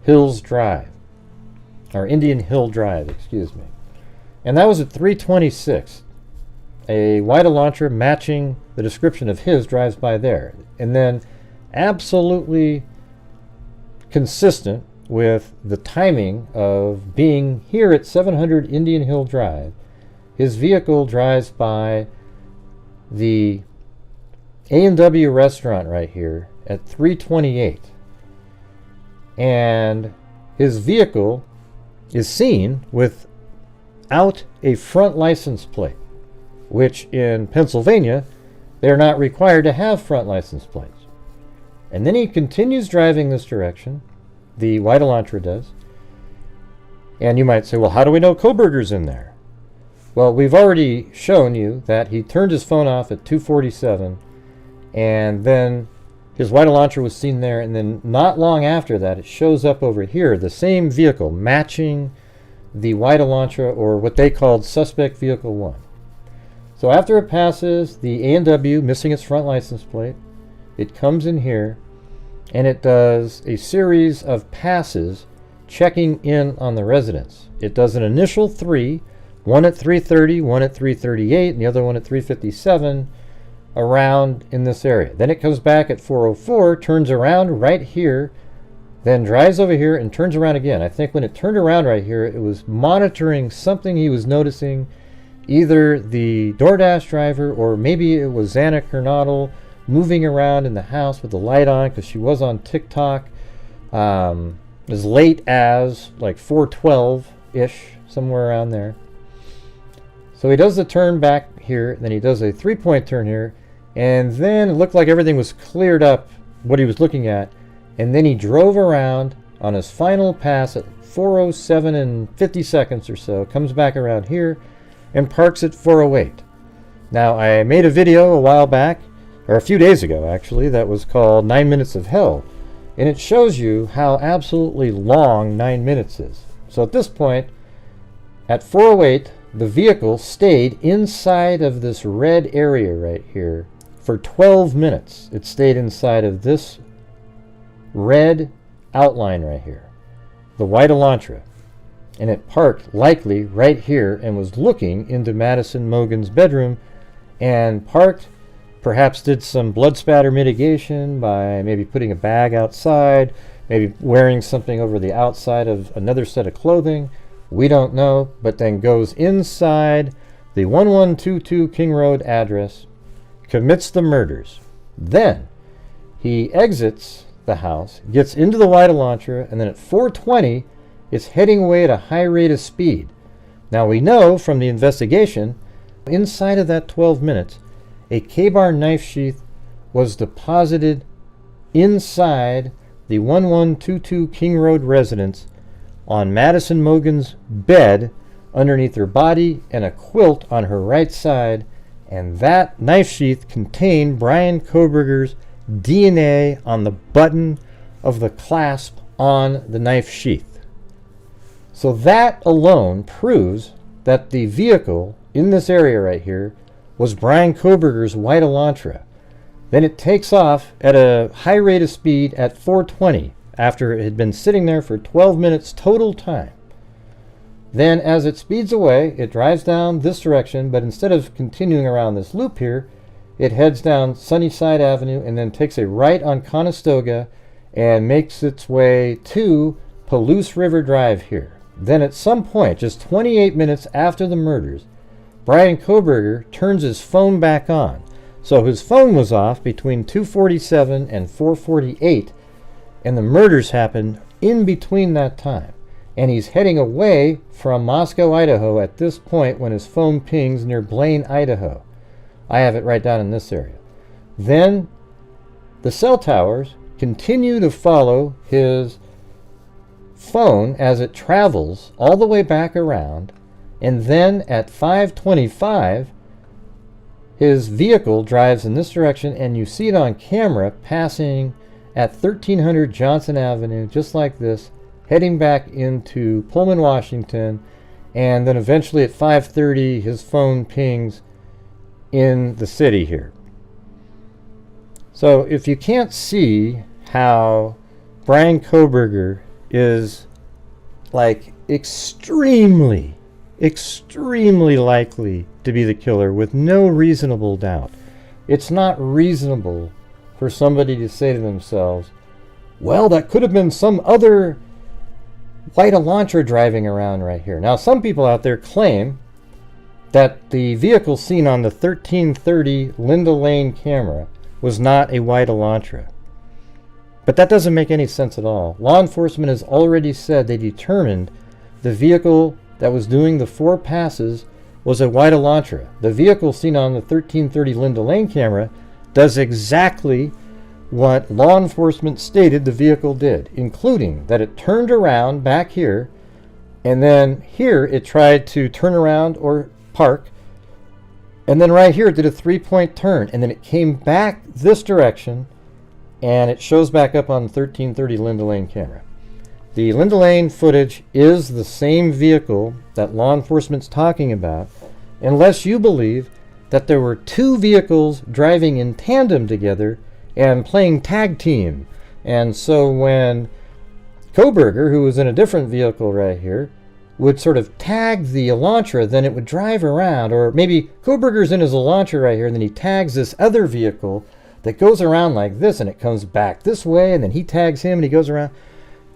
Hills Drive, or Indian Hill Drive, excuse me. And that was at 3:26. A white Elantra matching the description of his drives by there. And then absolutely consistent with the timing of being here at 700 Indian Hill Drive, his vehicle drives by the A&W restaurant right here at 3:28. And his vehicle is seen without a front license plate, which in Pennsylvania, they're not required to have front license plates. And then he continues driving this direction, the white Elantra does. And you might say, well, how do we know Kohberger's in there? Well, we've already shown you that he turned his phone off at 2:47, and then his white Elantra was seen there, and then not long after that, it shows up over here, the same vehicle matching the white Elantra, or what they called suspect vehicle 1. So after it passes the A&W, missing its front license plate, it comes in here, and it does a series of passes checking in on the residence. It does an initial 3, one at 3:30, one at 3:38, and the other one at 3:57, around in this area. Then it comes back at 4:04, turns around right here, then drives over here and turns around again. I think when it turned around right here, it was monitoring something he was noticing, either the DoorDash driver or maybe it was Xana Kernodle moving around in the house with the light on, because she was on TikTok as late as like 4:12-ish, somewhere around there. So he does the turn back here, then he does a 3-point turn here, and then it looked like everything was cleared up, what he was looking at, and then he drove around on his final pass at 4:07 and 50 seconds or so, comes back around here, and parks at 4:08. Now, I made a video a while back, or a few days ago actually, that was called 9 Minutes of Hell, and it shows you how absolutely long 9 minutes is. So at this point, at 4:08, the vehicle stayed inside of this red area right here for 12 minutes. It stayed inside of this red outline right here, the white Elantra, and it parked likely right here and was looking into Madison Mogan's bedroom, and parked, perhaps did some blood spatter mitigation by maybe putting a bag outside, maybe wearing something over the outside of another set of clothing. We don't know, but then goes inside the 1122 King Road address, commits the murders. Then he exits the house, gets into the White Elantra, and then at 4:20 is heading away at a high rate of speed. Now we know from the investigation, inside of that 12 minutes, a K-bar knife sheath was deposited inside the 1122 King Road residence on Madison Mogan's bed underneath her body and a quilt on her right side, and that knife sheath contained Brian Kohberger's DNA on the button of the clasp on the knife sheath. So that alone proves that the vehicle in this area right here was Brian Kohberger's White Elantra. Then it takes off at a high rate of speed at 4:20 after it had been sitting there for 12 minutes total time. Then as it speeds away, it drives down this direction, but instead of continuing around this loop here, it heads down Sunnyside Avenue and then takes a right on Conestoga and makes its way to Palouse River Drive here. Then at some point, just 28 minutes after the murders, Brian Kohberger turns his phone back on. So his phone was off between 2:47 and 4:48, and the murders happened in between that time. And he's heading away from Moscow, Idaho at this point when his phone pings near Blaine, Idaho. I have it right down in this area. Then the cell towers continue to follow his phone as it travels all the way back around, and then at 5:25 his vehicle drives in this direction, and you see it on camera passing at 1300 Johnson Avenue, just like this, heading back into Pullman, Washington, and then eventually at 5:30 his phone pings in the city here. So if you can't see how Brian Kohberger is like extremely likely to be the killer with no reasonable doubt, it's not reasonable for somebody to say to themselves, well, that could have been some other White Elantra driving around right here. Now, some people out there claim that the vehicle seen on the 1330 Linda Lane camera was not a White Elantra. But that doesn't make any sense at all. Law enforcement has already said they determined the vehicle that was doing the 4 passes was a White Elantra. The vehicle seen on the 1330 Linda Lane camera does exactly what law enforcement stated the vehicle did, including that it turned around back here, and then here it tried to turn around or park, and then right here it did a 3-point turn, and then it came back this direction, and it shows back up on the 1330 Linda Lane camera. The Linda Lane footage is the same vehicle that law enforcement's talking about, unless you believe that there were 2 vehicles driving in tandem together and playing tag team. And so when Kohberger, who was in a different vehicle right here, would sort of tag the Elantra, then it would drive around. Or maybe Kohberger's in his Elantra right here, and then he tags this other vehicle that goes around like this, and it comes back this way, and then he tags him, and he goes around.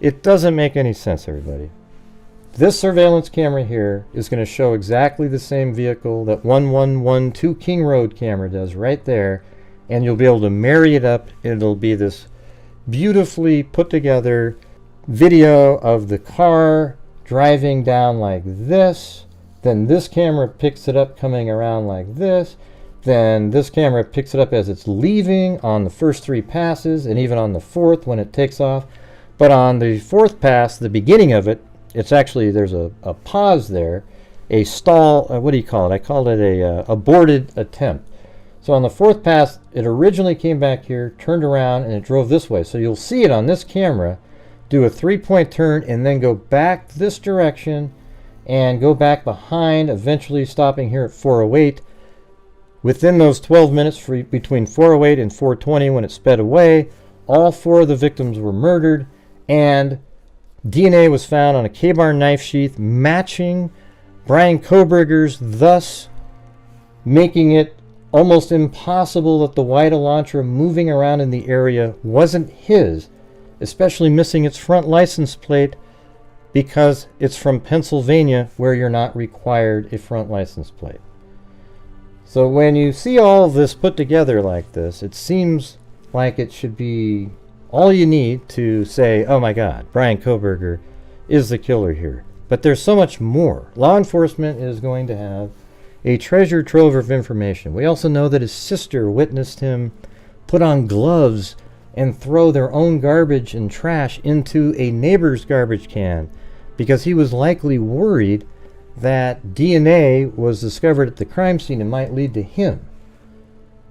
It doesn't make any sense, everybody. This surveillance camera here is going to show exactly the same vehicle that 1112 King Road camera does right there, and you'll be able to marry it up. It'll be this beautifully put together video of the car driving down like this. Then this camera picks it up coming around like this. Then this camera picks it up as it's leaving on the first 3 passes, and even on the 4th when it takes off. But on the 4th pass, the beginning of it, it's actually, there's a pause there, a stall, what do you call it? I called it a aborted attempt. So on the 4th pass, it originally came back here, turned around, and it drove this way. So you'll see it on this camera do a 3-point turn and then go back this direction and go back behind, eventually stopping here at 408. Within those 12 minutes between 408 and 420 when it sped away, all 4 of the victims were murdered, and DNA was found on a K-bar knife sheath matching Brian Kohberger's, thus making it almost impossible that the White Elantra moving around in the area wasn't his, especially missing its front license plate because it's from Pennsylvania, where you're not required a front license plate. So when you see all of this put together like this, it seems like it should be all you need to say, oh my God, Brian Kohberger is the killer here. But there's so much more. Law enforcement is going to have a treasure trove of information. We also know that his sister witnessed him put on gloves and throw their own garbage and trash into a neighbor's garbage can because he was likely worried that DNA was discovered at the crime scene and might lead to him.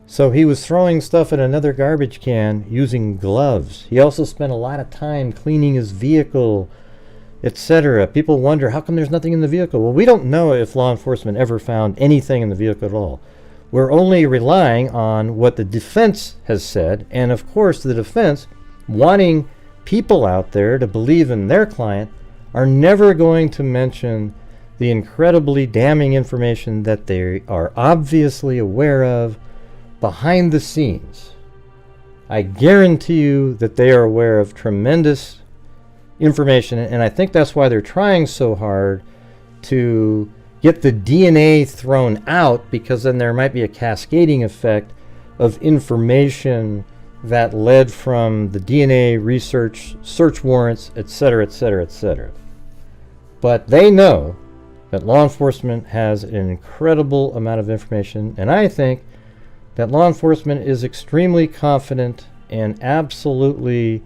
So he was throwing stuff in another garbage can using gloves. He also spent a lot of time cleaning his vehicle, etc. People wonder, how come there's nothing in the vehicle? Well, we don't know if law enforcement ever found anything in the vehicle at all. We're only relying on what the defense has said, and of course the defense, wanting people out there to believe in their client, are never going to mention the incredibly damning information that they are obviously aware of behind the scenes. I guarantee you that they are aware of tremendous information, and I think that's why they're trying so hard to get the DNA thrown out, because then there might be a cascading effect of information that led from the DNA research, search warrants, etc., etc., etc. But they know that law enforcement has an incredible amount of information, and I think that law enforcement is extremely confident and absolutely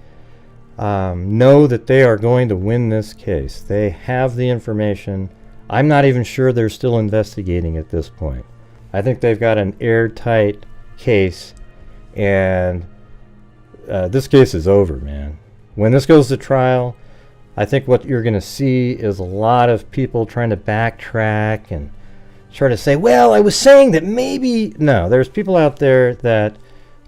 know that they are going to win this case. They have the information. I'm not even sure they're still investigating at this point. I think they've got an airtight case, and this case is over, man. When this goes to trial, I think what you're going to see is a lot of people trying to backtrack and try to say, well, I was saying that maybe... No, there's people out there that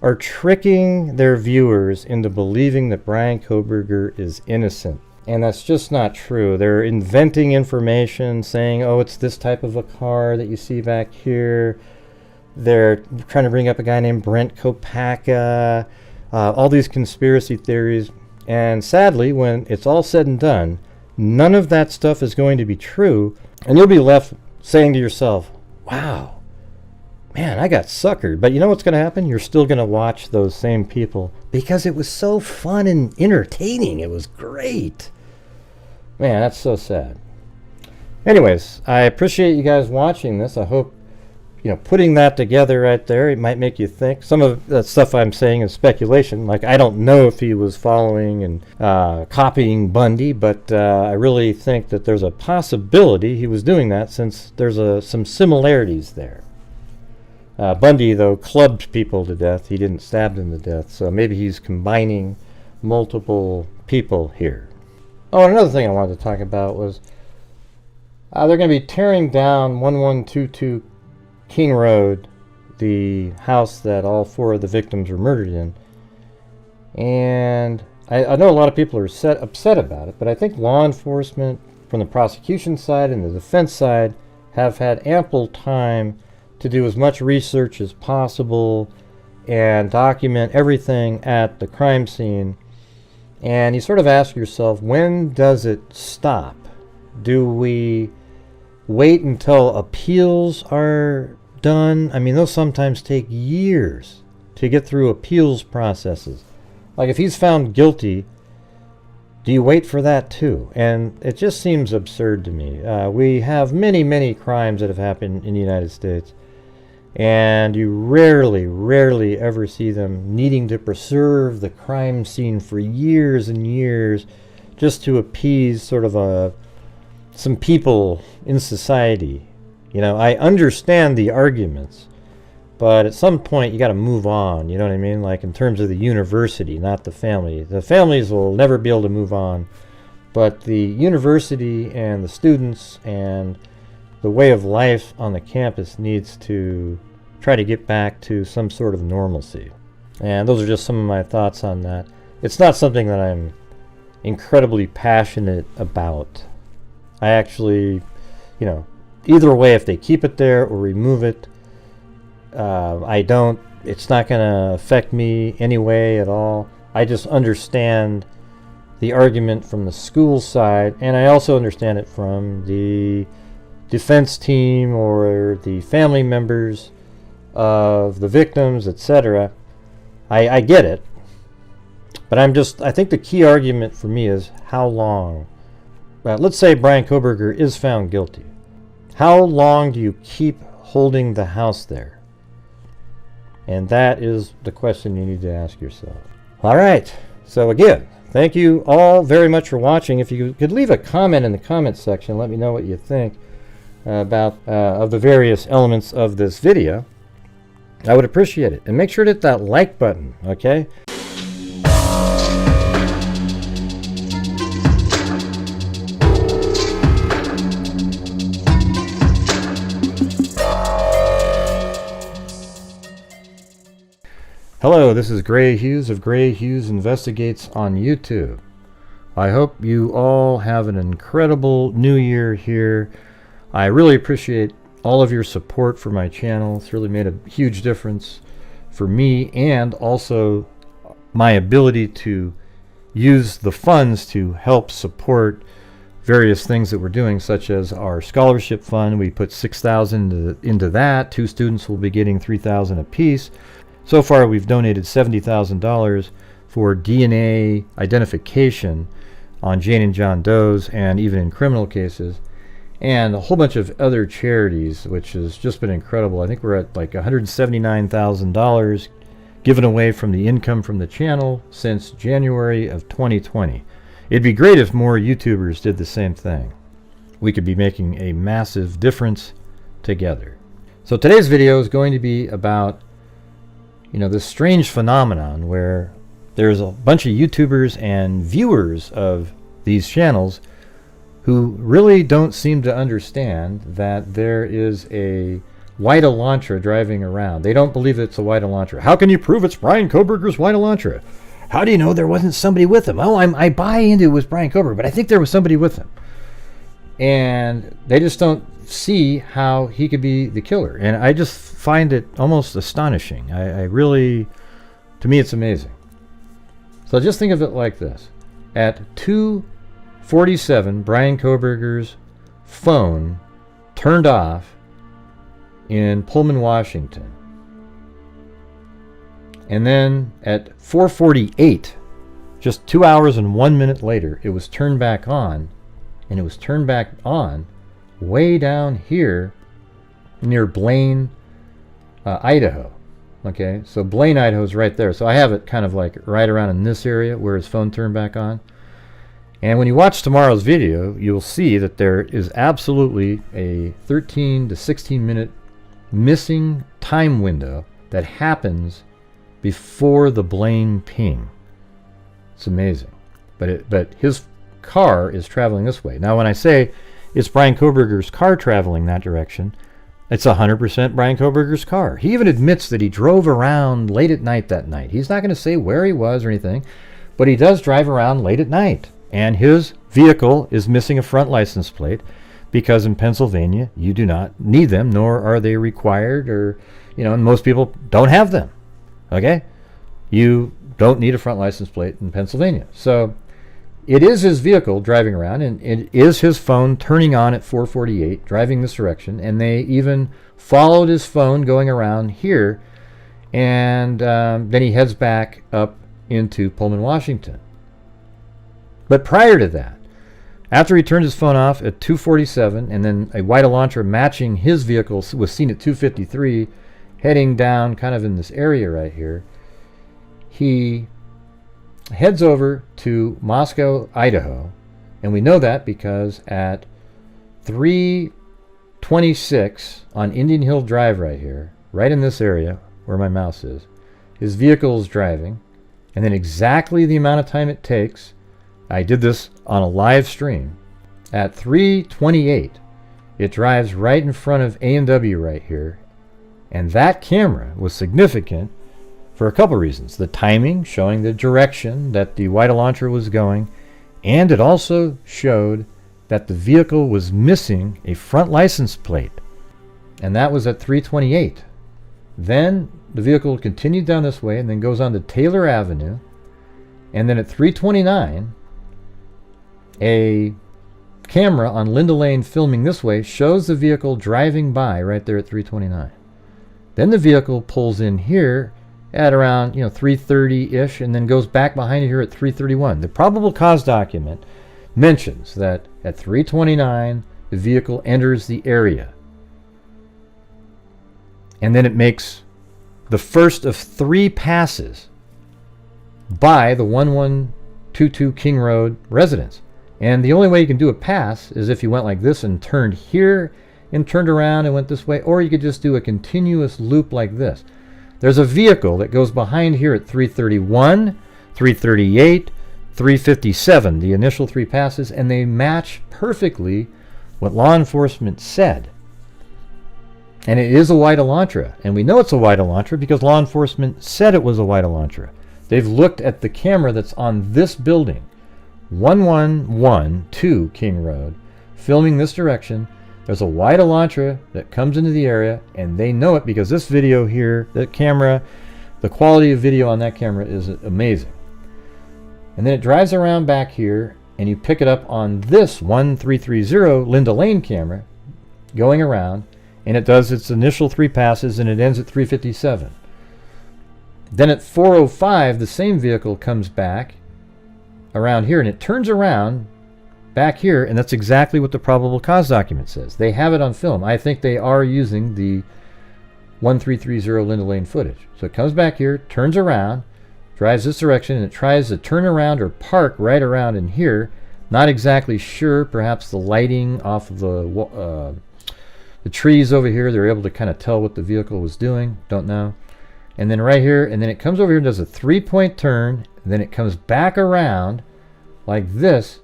are tricking their viewers into believing that Brian Kohberger is innocent. And that's just not true. They're inventing information, saying, oh, it's this type of a car that you see back here. They're trying to bring up a guy named Brent Kopacka, all these conspiracy theories. And sadly, when it's all said and done, none of that stuff is going to be true. And you'll be left saying to yourself, wow, man, I got suckered. But you know what's going to happen? You're still going to watch those same people because it was so fun and entertaining. It was great. Man, that's so sad. Anyways, I appreciate you guys watching this. I hope, putting that together right there, it might make you think. Some of that stuff I'm saying is speculation. Like, I don't know if he was following and copying Bundy, but I really think that there's a possibility he was doing that, since there's some similarities there. Bundy, though, clubbed people to death. He didn't stab them to death, so maybe he's combining multiple people here. Oh, and another thing I wanted to talk about was they're going to be tearing down 1122 King Road, the house that all 4 of the victims were murdered in. And I know a lot of people are upset about it, but I think law enforcement from the prosecution side and the defense side have had ample time to do as much research as possible and document everything at the crime scene. And you sort of ask yourself, when does it stop? Do we wait until appeals are done? I mean, those sometimes take years to get through appeals processes. Like, if he's found guilty, do you wait for that too? And it just seems absurd to me. We have many, many crimes that have happened in the United States, and you rarely ever see them needing to preserve the crime scene for years and years just to appease sort of some people in society. I understand the arguments, but at some point you got to move on, you know what I mean? Like, in terms of the university, not the family. The families will never be able to move on, but the university and the students and the way of life on the campus needs to try to get back to some sort of normalcy. And those are just some of my thoughts on that. It's not something that I'm incredibly passionate about. I actually, either way, if they keep it there or remove it, it's not going to affect me anyway at all. I just understand the argument from the school side, and I also understand it from the defense team or the family members of the victims, etc. I get it, but I think the key argument for me is how long. Let's say Brian Kohberger is found guilty. How long do you keep holding the house there? And that is the question you need to ask yourself. All right, so again, thank you all very much for watching. If you could leave a comment in the comments section, let me know what you think about of the various elements of this video, I would appreciate it. And make sure to hit that like button, okay? Hello, this is Grant Hughes of Grant Hughes Investigates on YouTube. I hope you all have an incredible new year here. I really appreciate all of your support for my channel. It's really made a huge difference for me, and also my ability to use the funds to help support various things that we're doing, such as our scholarship fund. We put $6,000 into that. 2 students will be getting $3,000 apiece. So far we've donated $70,000 for DNA identification on Jane and John Does, and even in criminal cases, and a whole bunch of other charities, which has just been incredible. I think we're at like $179,000 given away from the income from the channel since January of 2020. It'd be great if more YouTubers did the same thing. We could be making a massive difference together. So today's video is going to be about, this strange phenomenon where there's a bunch of YouTubers and viewers of these channels who really don't seem to understand that there is a white Elantra driving around. They don't believe it's a white Elantra. How can you prove it's Brian Kohberger's white Elantra? How do you know there wasn't somebody with him? Oh, I buy into it was Brian Kohberger, but I think there was somebody with him. And they just don't see how he could be the killer. And I just find it almost astonishing. I really, to me, it's amazing. So just think of it like this. At 2:47, Brian Kohberger's phone turned off in Pullman, Washington. And then at 4:48, just 2 hours and 1 minute later, it was turned back on. And it was turned back on way down here near Blaine, Idaho. Okay, so Blaine, Idaho is right there. So I have it kind of like right around in this area where his phone turned back on. And when you watch tomorrow's video, you'll see that there is absolutely a 13 to 16 minute missing time window that happens before the Blaine ping. It's amazing. But his car is traveling this way. Now when I say it's Brian Kohberger's car traveling that direction, it's 100% Brian Kohberger's car. He even admits that he drove around late at night that night. He's not going to say where he was or anything, but he does drive around late at night. And his vehicle is missing a front license plate because in Pennsylvania you do not need them, nor are they required, or and most people don't have them. Okay? You don't need a front license plate in Pennsylvania. So it is his vehicle driving around, and it is his phone turning on at 4:48, driving this direction, and they even followed his phone going around here, and then he heads back up into Pullman, Washington. But prior to that, after he turned his phone off at 2:47, and then a white Elantra matching his vehicle was seen at 2:53, heading down kind of in this area right here, he heads over to Moscow, Idaho, and we know that because at 3:26 on Indian Hill Drive right here, right in this area where my mouse is, his vehicle is driving, and then exactly the amount of time it takes, I did this on a live stream, at 3:28 it drives right in front of A&W right here, and that camera was significant for a couple reasons. The timing, showing the direction that the white Elantra was going, and it also showed that the vehicle was missing a front license plate, and that was at 3:28. Then the vehicle continued down this way and then goes on to Taylor Avenue, and then at 3:29 a camera on Linda Lane filming this way shows the vehicle driving by right there at 329. Then the vehicle pulls in here at around 3:30-ish and then goes back behind it here at 3:31. The probable cause document mentions that at 3:29 the vehicle enters the area. And then it makes the first of 3 passes by the 1122 King Road residence. And the only way you can do a pass is if you went like this and turned here and turned around and went this way, or you could just do a continuous loop like this. There's a vehicle that goes behind here at 331, 338, 357, the initial 3 passes, and they match perfectly what law enforcement said. And it is a white Elantra, and we know it's a white Elantra because law enforcement said it was a white Elantra. They've looked at the camera that's on this building, 1112 King Road, filming this direction. There's a white Elantra that comes into the area, and they know it because this video here, that camera, the quality of video on that camera is amazing. And then it drives around back here, and you pick it up on this 1330 Linda Lane camera going around, and it does its initial 3 passes, and it ends at 357. Then at 405, the same vehicle comes back around here, and it turns around back here, and that's exactly what the probable cause document says. They have it on film. I think they are using the 1330 Linda Lane footage. So it comes back here, turns around, drives this direction, and it tries to turn around or park right around in here. Not exactly sure. Perhaps the lighting off of the trees over here, they're able to kind of tell what the vehicle was doing. Don't know. And then right here, and then it comes over here and does a 3-point turn, and then it comes back around like this,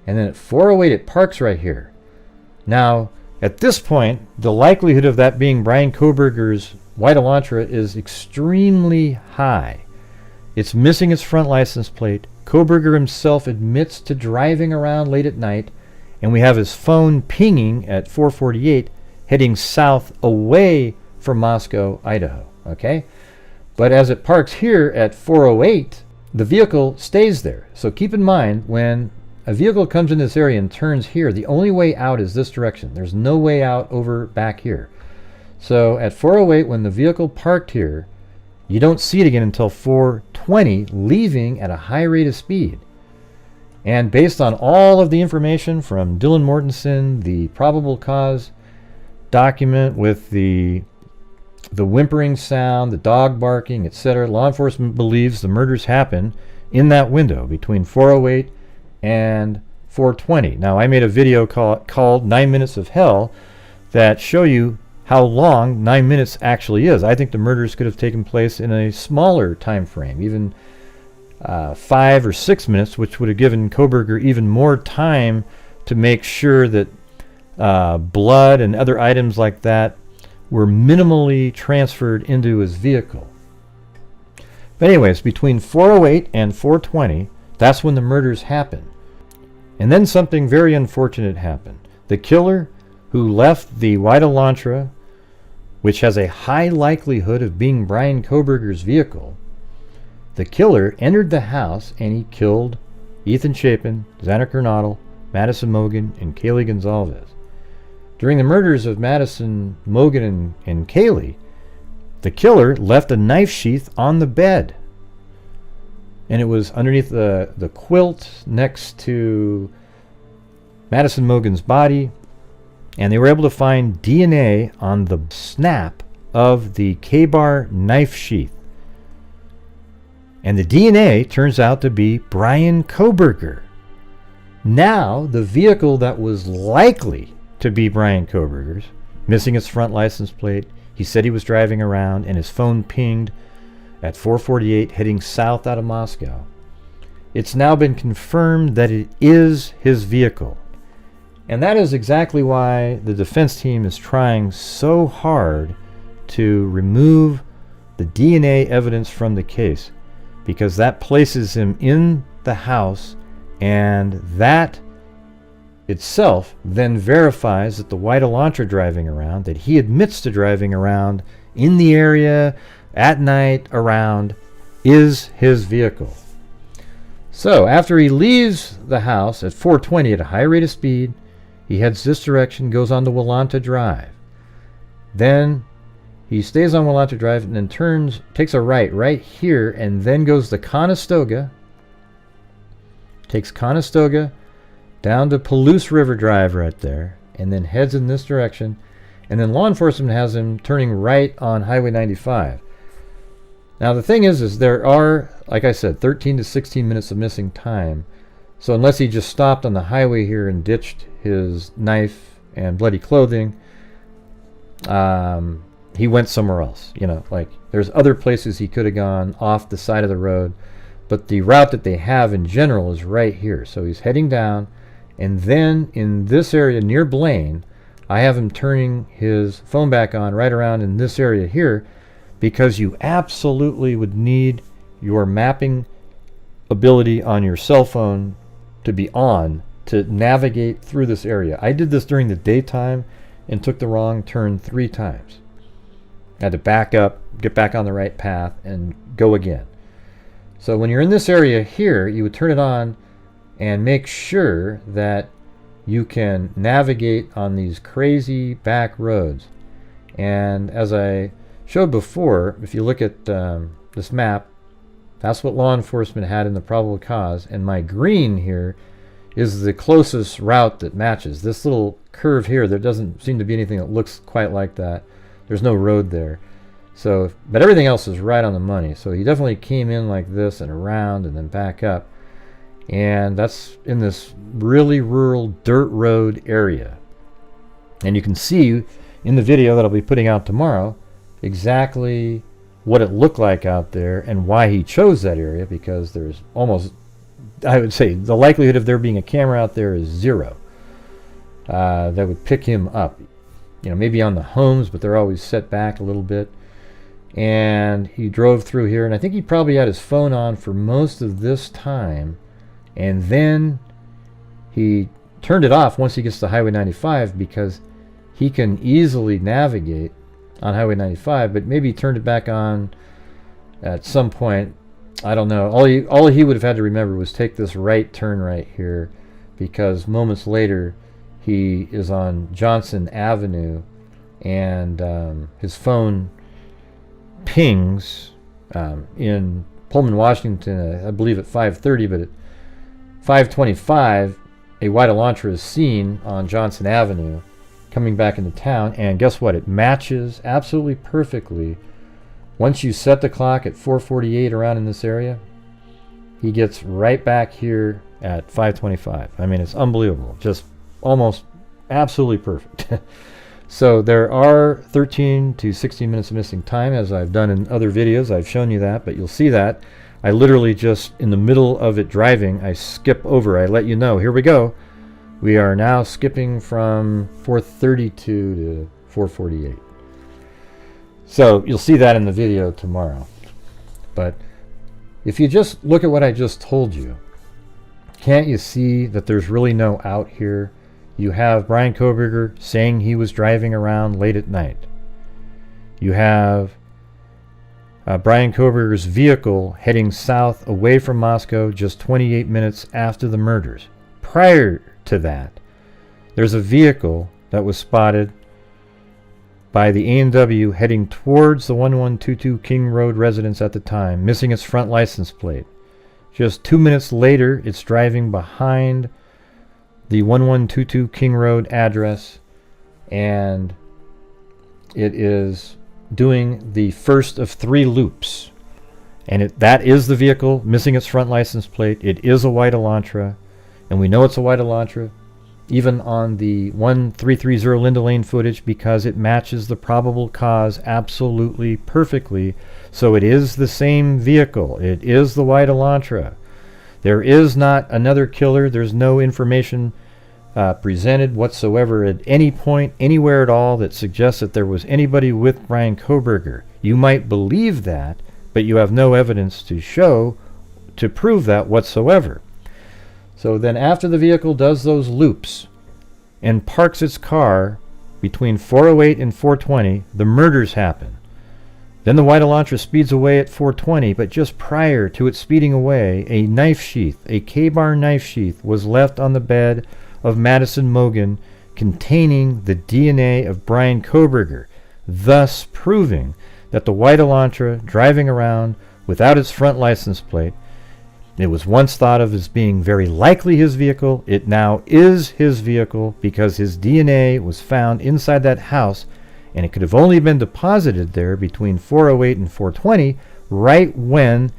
and then at 408 it parks right here. Now, at this point, the likelihood of that being Brian Kohberger's white Elantra is extremely high. It's missing its front license plate. Kohberger himself admits to driving around late at night, and we have his phone pinging at 4:48, heading south away from Moscow, Idaho. Okay? But as it parks here at 408, the vehicle stays there. So keep in mind, when a vehicle comes in this area and turns here, the only way out is this direction. There's no way out over back here. So at 408, when the vehicle parked here, you don't see it again until 420, leaving at a high rate of speed. And based on all of the information from Dylan Mortensen, the probable cause document with the whimpering sound, the dog barking, etc., law enforcement believes the murders happened in that window between 408 and 420. Now, I made a video called 9 Minutes of Hell that show you how long 9 minutes actually is. I think the murders could have taken place in a smaller time frame, even 5 or 6 minutes, which would have given Kohberger even more time to make sure that blood and other items like that were minimally transferred into his vehicle. But anyways, between 408 and 420, that's when the murders happened. And then something very unfortunate happened. The killer who left the white Elantra, which has a high likelihood of being Brian Kohberger's vehicle, the killer entered the house and he killed Ethan Chapin, Xander Kernodle, Madison Mogen, and Kaylee Gonzalez. During the murders of Madison, Mogen, and Kaylee, the killer left a knife sheath on the bed. And it was underneath the quilt next to Madison Mogen's body. And they were able to find DNA on the snap of the K-bar knife sheath. And the DNA turns out to be Brian Kohberger. Now, the vehicle that was likely to be Brian Kohberger's, missing its front license plate, he said he was driving around, and his phone pinged at 4:48 heading south out of Moscow. It's now been confirmed that it is his vehicle. And that is exactly why the defense team is trying so hard to remove the DNA evidence from the case, because that places him in the house, and that itself then verifies that the white Elantra driving around, that he admits to driving around in the area at night around, is his vehicle. So after he leaves the house at 420 at a high rate of speed, he heads this direction, goes on to Willanta Drive. Then he stays on Willanta Drive and then takes a right here, and then goes to Conestoga. Takes Conestoga down to Palouse River Drive right there, and then heads in this direction. And then law enforcement has him turning right on Highway 95. Now the thing is there are, like I said, 13 to 16 minutes of missing time. So unless he just stopped on the highway here and ditched his knife and bloody clothing, he went somewhere else. You know, like there's other places he could have gone off the side of the road, but the route that they have in general is right here. So he's heading down, and then in this area near Blaine, I have him turning his phone back on right around in this area here, because you absolutely would need your mapping ability on your cell phone to be on to navigate through this area. I did this during the daytime and took the wrong turn 3 times. I had to back up, get back on the right path, and go again. So when you're in this area here, you would turn it on and make sure that you can navigate on these crazy back roads. And as I showed before, if you look at this map, that's what law enforcement had in the probable cause, and my green here is the closest route that matches. This little curve here, there doesn't seem to be anything that looks quite like that. There's no road there. So, but everything else is right on the money. So he definitely came in like this and around and then back up. And that's in this really rural dirt road area. And you can see in the video that I'll be putting out tomorrow exactly what it looked like out there and why he chose that area, because there's almost, I would say, the likelihood of there being a camera out there is 0 that would pick him up. You know, maybe on the homes, but they're always set back a little bit. And he drove through here, and I think he probably had his phone on for most of this time, and then he turned it off once he gets to Highway 95, because he can easily navigate on Highway 95, but maybe he turned it back on at some point. I don't know. All he would have had to remember was take this right turn right here, because moments later he is on Johnson Avenue, and his phone pings in Pullman, Washington, I believe at 5:30, but at 5:25 a white Elantra is seen on Johnson Avenue coming back into town, and guess what? It matches absolutely perfectly. Once you set the clock at 4:48 around in this area, he gets right back here at 5:25. I mean, it's unbelievable. Just almost absolutely perfect. So there are 13 to 16 minutes of missing time, as I've done in other videos. I've shown you that, but you'll see that. I literally just, in the middle of it driving, I skip over. I let you know, here we go. We are now skipping from 432 to 448. So you'll see that in the video tomorrow. But if you just look at what I just told you, can't you see that there's really no out here? You have Brian Kohberger saying he was driving around late at night. You have Brian Kohberger's vehicle heading south away from Moscow just 28 minutes after the murders. Prior to that, there's a vehicle that was spotted by the A&W heading towards the 1122 King Road residence at the time, missing its front license plate. Just 2 minutes later, it's driving behind the 1122 King Road address, and it is doing the first of 3 loops. And that is the vehicle missing its front license plate. It is a white Elantra, and we know it's a white Elantra even on the 1330 Linda Lane footage, because it matches the probable cause absolutely perfectly. So it is the same vehicle. It is the white Elantra. There is not another killer. There's no information presented whatsoever at any point, anywhere at all, that suggests that there was anybody with Brian Kohberger. You might believe that, but you have no evidence to show to prove that whatsoever. So then after the vehicle does those loops and parks its car between 408 and 420, the murders happen. Then the white Elantra speeds away at 420, but just prior to it speeding away, a knife sheath, a K-bar knife sheath, was left on the bed of Madison Mogen containing the DNA of Brian Kohberger, thus proving that the white Elantra driving around without its front license plate, it was once thought of as being very likely his vehicle. It now is his vehicle because his DNA was found inside that house, and it could have only been deposited there between 4:08 and 4:20, right when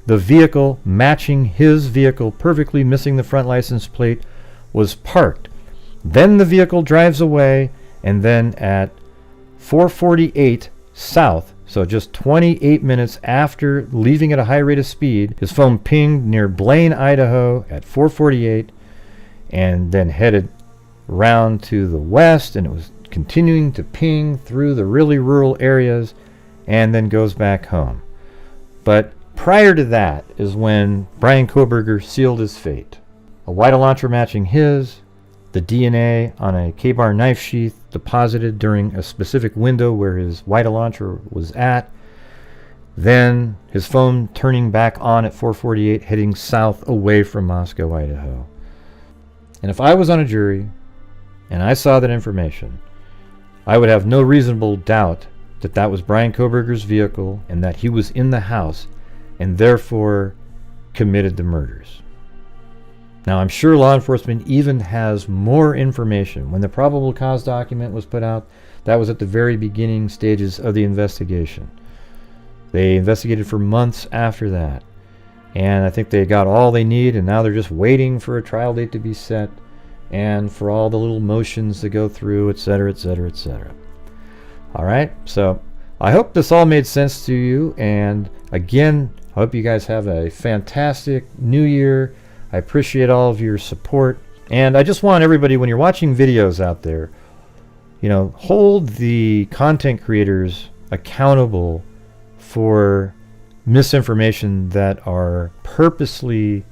the vehicle matching his vehicle, perfectly missing the front license plate, was parked. Then the vehicle drives away, and then at 4:48 south, so just 28 minutes after leaving at a high rate of speed, his phone pinged near Blaine, Idaho at 4:48, and then headed round to the west, and it was continuing to ping through the really rural areas, and then goes back home. But prior to that is when Brian Kohberger sealed his fate. A white Elantra matching his, the DNA on a K-bar knife sheath deposited during a specific window where his white Elantra was at, then his phone turning back on at 4:48, heading south away from Moscow, Idaho. And if I was on a jury and I saw that information, I would have no reasonable doubt that that was Brian Kohberger's vehicle and that he was in the house and therefore committed the murders. Now, I'm sure law enforcement even has more information. When the probable cause document was put out, that was at the very beginning stages of the investigation. They investigated for months after that, and I think they got all they need, and now they're just waiting for a trial date to be set and for all the little motions to go through, etc., etc., etc. All right, so I hope this all made sense to you, and again, I hope you guys have a fantastic new year. I appreciate all of your support, and I just want everybody, when you're watching videos out there, hold the content creators accountable for misinformation that are purposely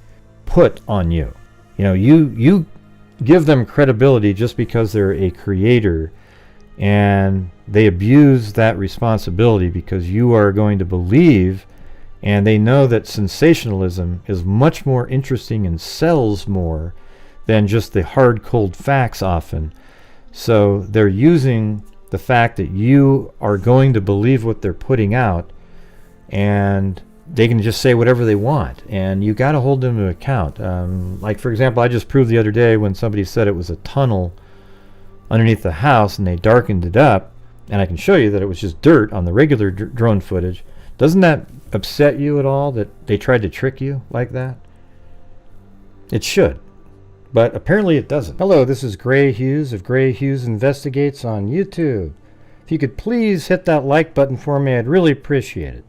put on you. You give them credibility just because they're a creator, and they abuse that responsibility because you are going to believe, and they know that sensationalism is much more interesting and sells more than just the hard, cold facts often. So they're using the fact that you are going to believe what they're putting out, and they can just say whatever they want, and you got to hold them to account. Like, for example, I just proved the other day when somebody said it was a tunnel underneath the house and they darkened it up, and I can show you that it was just dirt on the regular drone footage. Doesn't that upset you at all that they tried to trick you like that? It should, but apparently it doesn't. Hello, this is Grant Hughes of Grant Hughes Investigates on YouTube. If you could please hit that like button for me, I'd really appreciate it.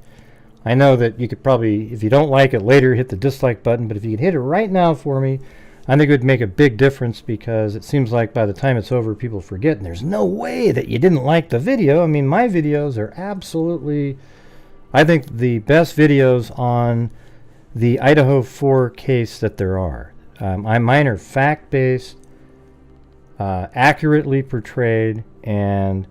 I know that you could probably, if you don't like it later, hit the dislike button, but if you could hit it right now for me, I think it would make a big difference, because it seems like by the time it's over, people forget, and there's no way that you didn't like the video. I mean, my videos are absolutely, I think, the best videos on the Idaho 4 case that there are. Mine are fact-based, accurately portrayed, and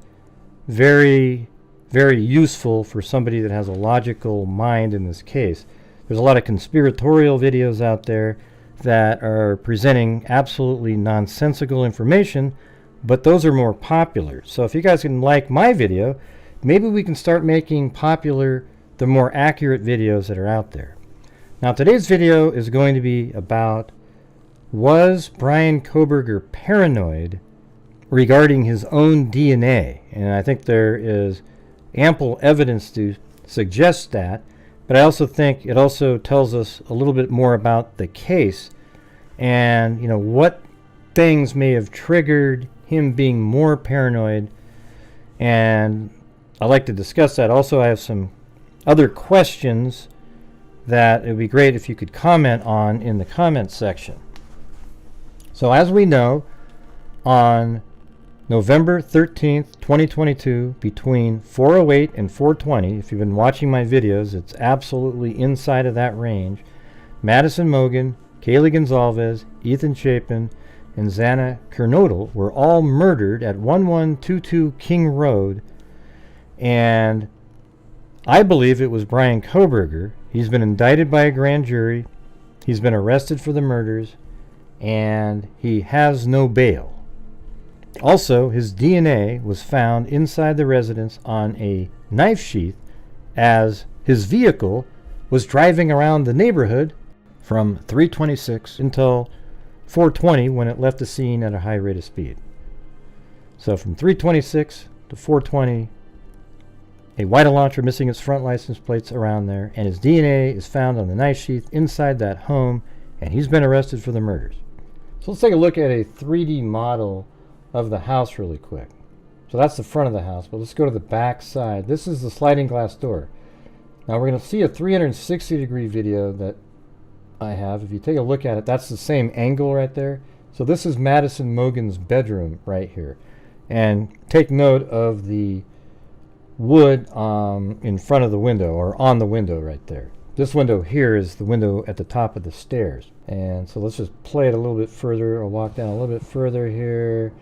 very, very useful for somebody that has a logical mind in this case. There's a lot of conspiratorial videos out there that are presenting absolutely nonsensical information, but those are more popular. So if you guys can like my video, maybe we can start making popular the more accurate videos that are out there. Now, today's video is going to be about, was Brian Kohberger paranoid regarding his own DNA? And I think there is ample evidence to suggest that, but I also think it also tells us a little bit more about the case and what things may have triggered him being more paranoid, and I'd like to discuss that. Also, I have some other questions that it would be great if you could comment on in the comments section. So as we know, on November 13th, 2022, between 4:08 and 4:20, if you've been watching my videos, it's absolutely inside of that range, Madison Mogen, Kaylee Gonzalez, Ethan Chapin, and Xana Kernodle were all murdered at 1122 King Road, and I believe it was Brian Kohberger. He's been indicted by a grand jury. He's been arrested for the murders, and he has no bail. Also, his DNA was found inside the residence on a knife sheath as his vehicle was driving around the neighborhood from 3:26 until 4:20 when it left the scene at a high rate of speed. So from 3:26 to 4:20, a White launcher missing its front license plates around there, and his DNA is found on the knife sheath inside that home, and he's been arrested for the murders. So let's take a look at a 3D model of the house really quick. So that's the front of the house, but let's go to the back side. This is the sliding glass door. Now we're going to see a 360-degree video that I have. If you take a look at it, that's the same angle right there. So this is Madison Mogen's bedroom right here. And take note of the wood in front of the window, or on the window right there. This window here is the window at the top of the stairs. And so let's just play it a little bit further. I'll walk down a little bit further here.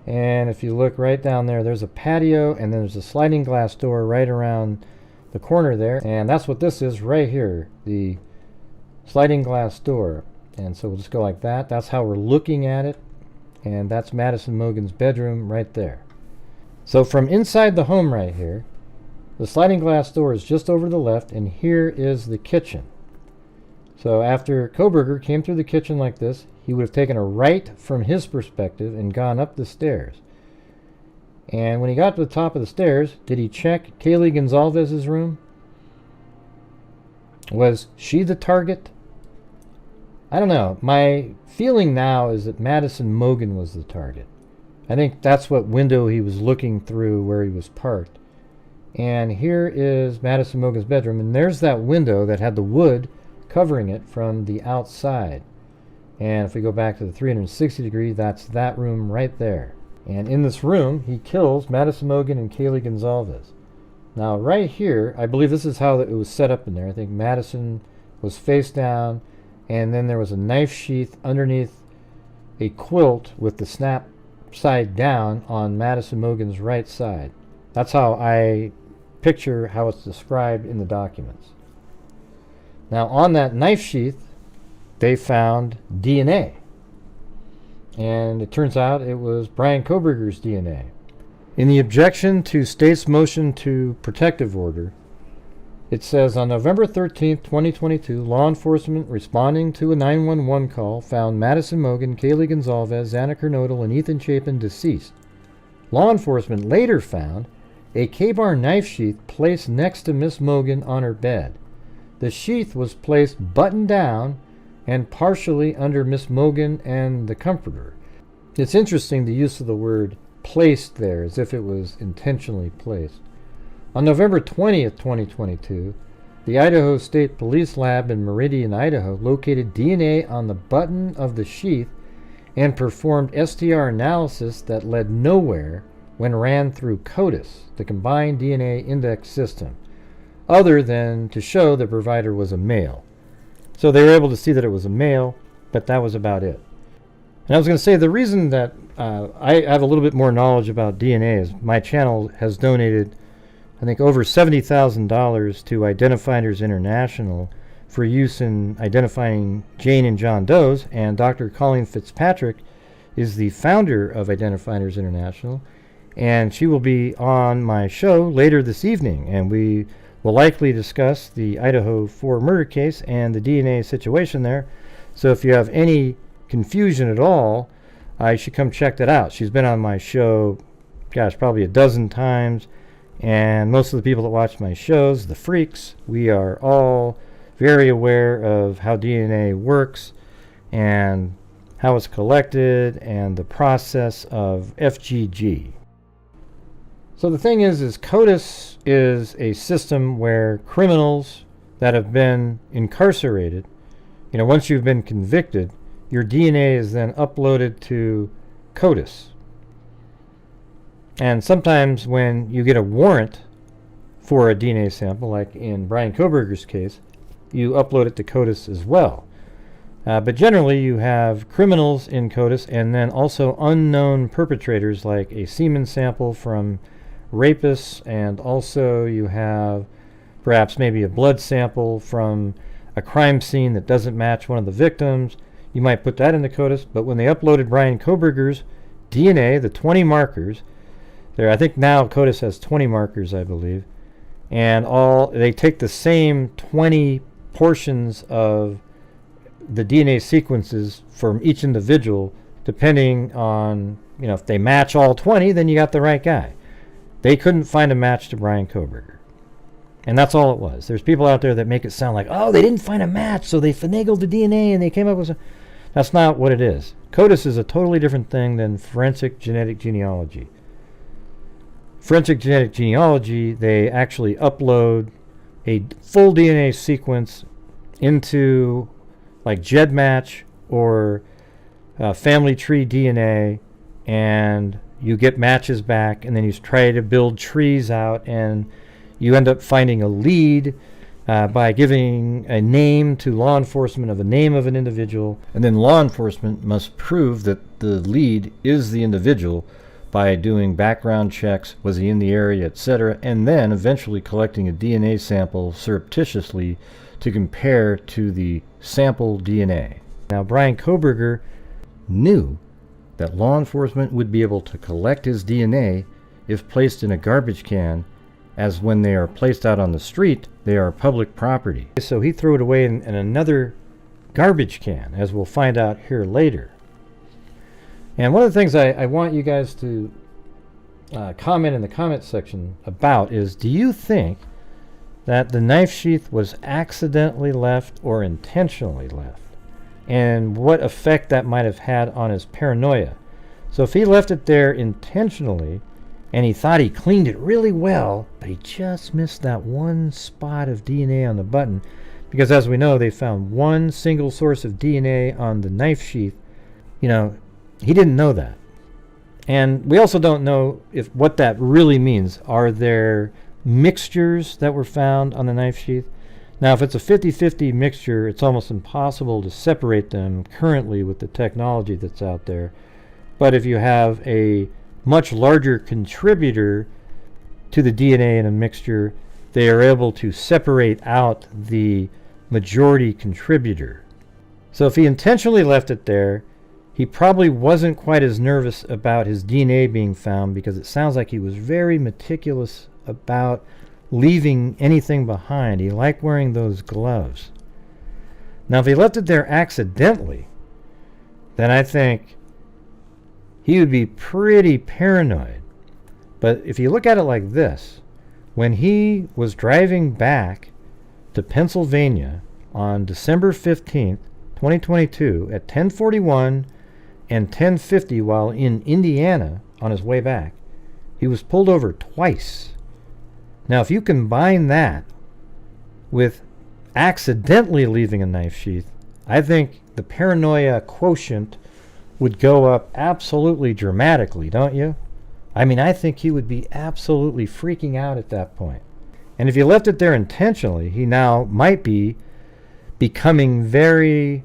And if you look right down there, there's a patio, and then there's a sliding glass door right around the corner there. And that's what this is right here, the sliding glass door. And so we'll just go like that. That's how we're looking at it. And that's Madison Mogen's bedroom right there. So from inside the home right here, the sliding glass door is just over to the left, and here is the kitchen. So after Kohberger came through the kitchen like this, he would have taken a right from his perspective and gone up the stairs. And when he got to the top of the stairs, did he check Kaylee Gonzalez's room? Was she the target? I don't know. My feeling now is that Madison Mogen was the target. I think that's what window he was looking through where he was parked. And here is Madison Mogen's bedroom, and there's that window that had the wood covering it from the outside. And if we go back to the 360 degree, that's that room right there. And in this room, he kills Madison Mogen and Kaylee Gonzalez. Now right here, I believe this is how it was set up in there. I think Madison was face down, and then there was a knife sheath underneath a quilt with the snap side down on Madison Mogen's right side. That's how I picture how it's described in the documents. Now on that knife sheath, they found DNA. And it turns out it was Brian Kohberger's DNA. In the objection to state's motion to protective order, it says, on November 13th, 2022, law enforcement responding to a 911 call found Madison Mogen, Kaylee Gonzalez, Xana Kernodle, and Ethan Chapin deceased. Law enforcement later found a K-bar knife sheath placed next to Miss Mogen on her bed. The sheath was placed buttoned down and partially under Miss Mogen and the comforter. It's interesting the use of the word placed there, as if it was intentionally placed. On November 20th, 2022, the Idaho State Police Lab in Meridian, Idaho, located DNA on the button of the sheath and performed STR analysis that led nowhere when ran through CODIS, the Combined DNA Index System, other than to show the provider was a male. So they were able to see that it was a male, but that was about it. And I was going to say, the reason that I have a little bit more knowledge about DNA is my channel has donated, I think, over $70,000 to Identifiers International for use in identifying Jane and John Does, and Dr. Colleen Fitzpatrick is the founder of Identifiers International, and she will be on my show later this evening, and we will likely discuss the Idaho 4 murder case and the DNA situation there. So if you have any confusion at all, I should come check that out. She's been on my show, gosh, probably a dozen times, and most of the people that watch my shows, the freaks, we are all very aware of how DNA works and how it's collected and the process of FGG. So the thing is CODIS is a system where criminals that have been incarcerated, once you've been convicted, your DNA is then uploaded to CODIS. And sometimes when you get a warrant for a DNA sample, like in Brian Kohberger's case, you upload it to CODIS as well. But generally you have criminals in CODIS, and then also unknown perpetrators, like a semen sample from rapists, and also you have perhaps maybe a blood sample from a crime scene that doesn't match one of the victims. You might put that into CODIS, but when they uploaded Brian Kohberger's DNA, the 20 markers, there, I think now CODIS has 20 markers, I believe, and they take the same 20 portions of the DNA sequences from each individual, depending on, if they match all 20, then you got the right guy. They couldn't find a match to Brian Kohberger. And that's all it was. There's people out there that make it sound like, oh, they didn't find a match, so they finagled the DNA and they came up with That's not what it is. CODIS is a totally different thing than forensic genetic genealogy. Forensic genetic genealogy, they actually upload a full DNA sequence into like GEDmatch or family tree DNA, and you get matches back, and then you try to build trees out, and you end up finding a lead by giving a name to law enforcement of a name of an individual, and then law enforcement must prove that the lead is the individual by doing background checks, was he in the area, etc., and then eventually collecting a DNA sample surreptitiously to compare to the sample DNA. Now, Brian Kohberger knew that law enforcement would be able to collect his DNA if placed in a garbage can, as when they are placed out on the street, they are public property. So he threw it away in another garbage can, as we'll find out here later. And one of the things I want you guys to comment in the comment section about is, do you think that the knife sheath was accidentally left or intentionally left? And what effect that might have had on his paranoia. So if he left it there intentionally, and he thought he cleaned it really well, but he just missed that one spot of DNA on the button, because as we know, they found one single source of DNA on the knife sheath. He didn't know that. And we also don't know what that really means. Are there mixtures that were found on the knife sheath? Now, if it's a 50-50 mixture, it's almost impossible to separate them currently with the technology that's out there. But if you have a much larger contributor to the DNA in a mixture, they are able to separate out the majority contributor. So if he intentionally left it there, he probably wasn't quite as nervous about his DNA being found, because it sounds like he was very meticulous about leaving anything behind. He liked wearing those gloves. Now, if he left it there accidentally, then I think he would be pretty paranoid. But if you look at it like this, when he was driving back to Pennsylvania on December 15th, 2022 at 10:41 and 10:50 while in Indiana on his way back, he was pulled over twice. Now, if you combine that with accidentally leaving a knife sheath, I think the paranoia quotient would go up absolutely dramatically, don't you? I mean, I think he would be absolutely freaking out at that point. And if you left it there intentionally, he now might be becoming very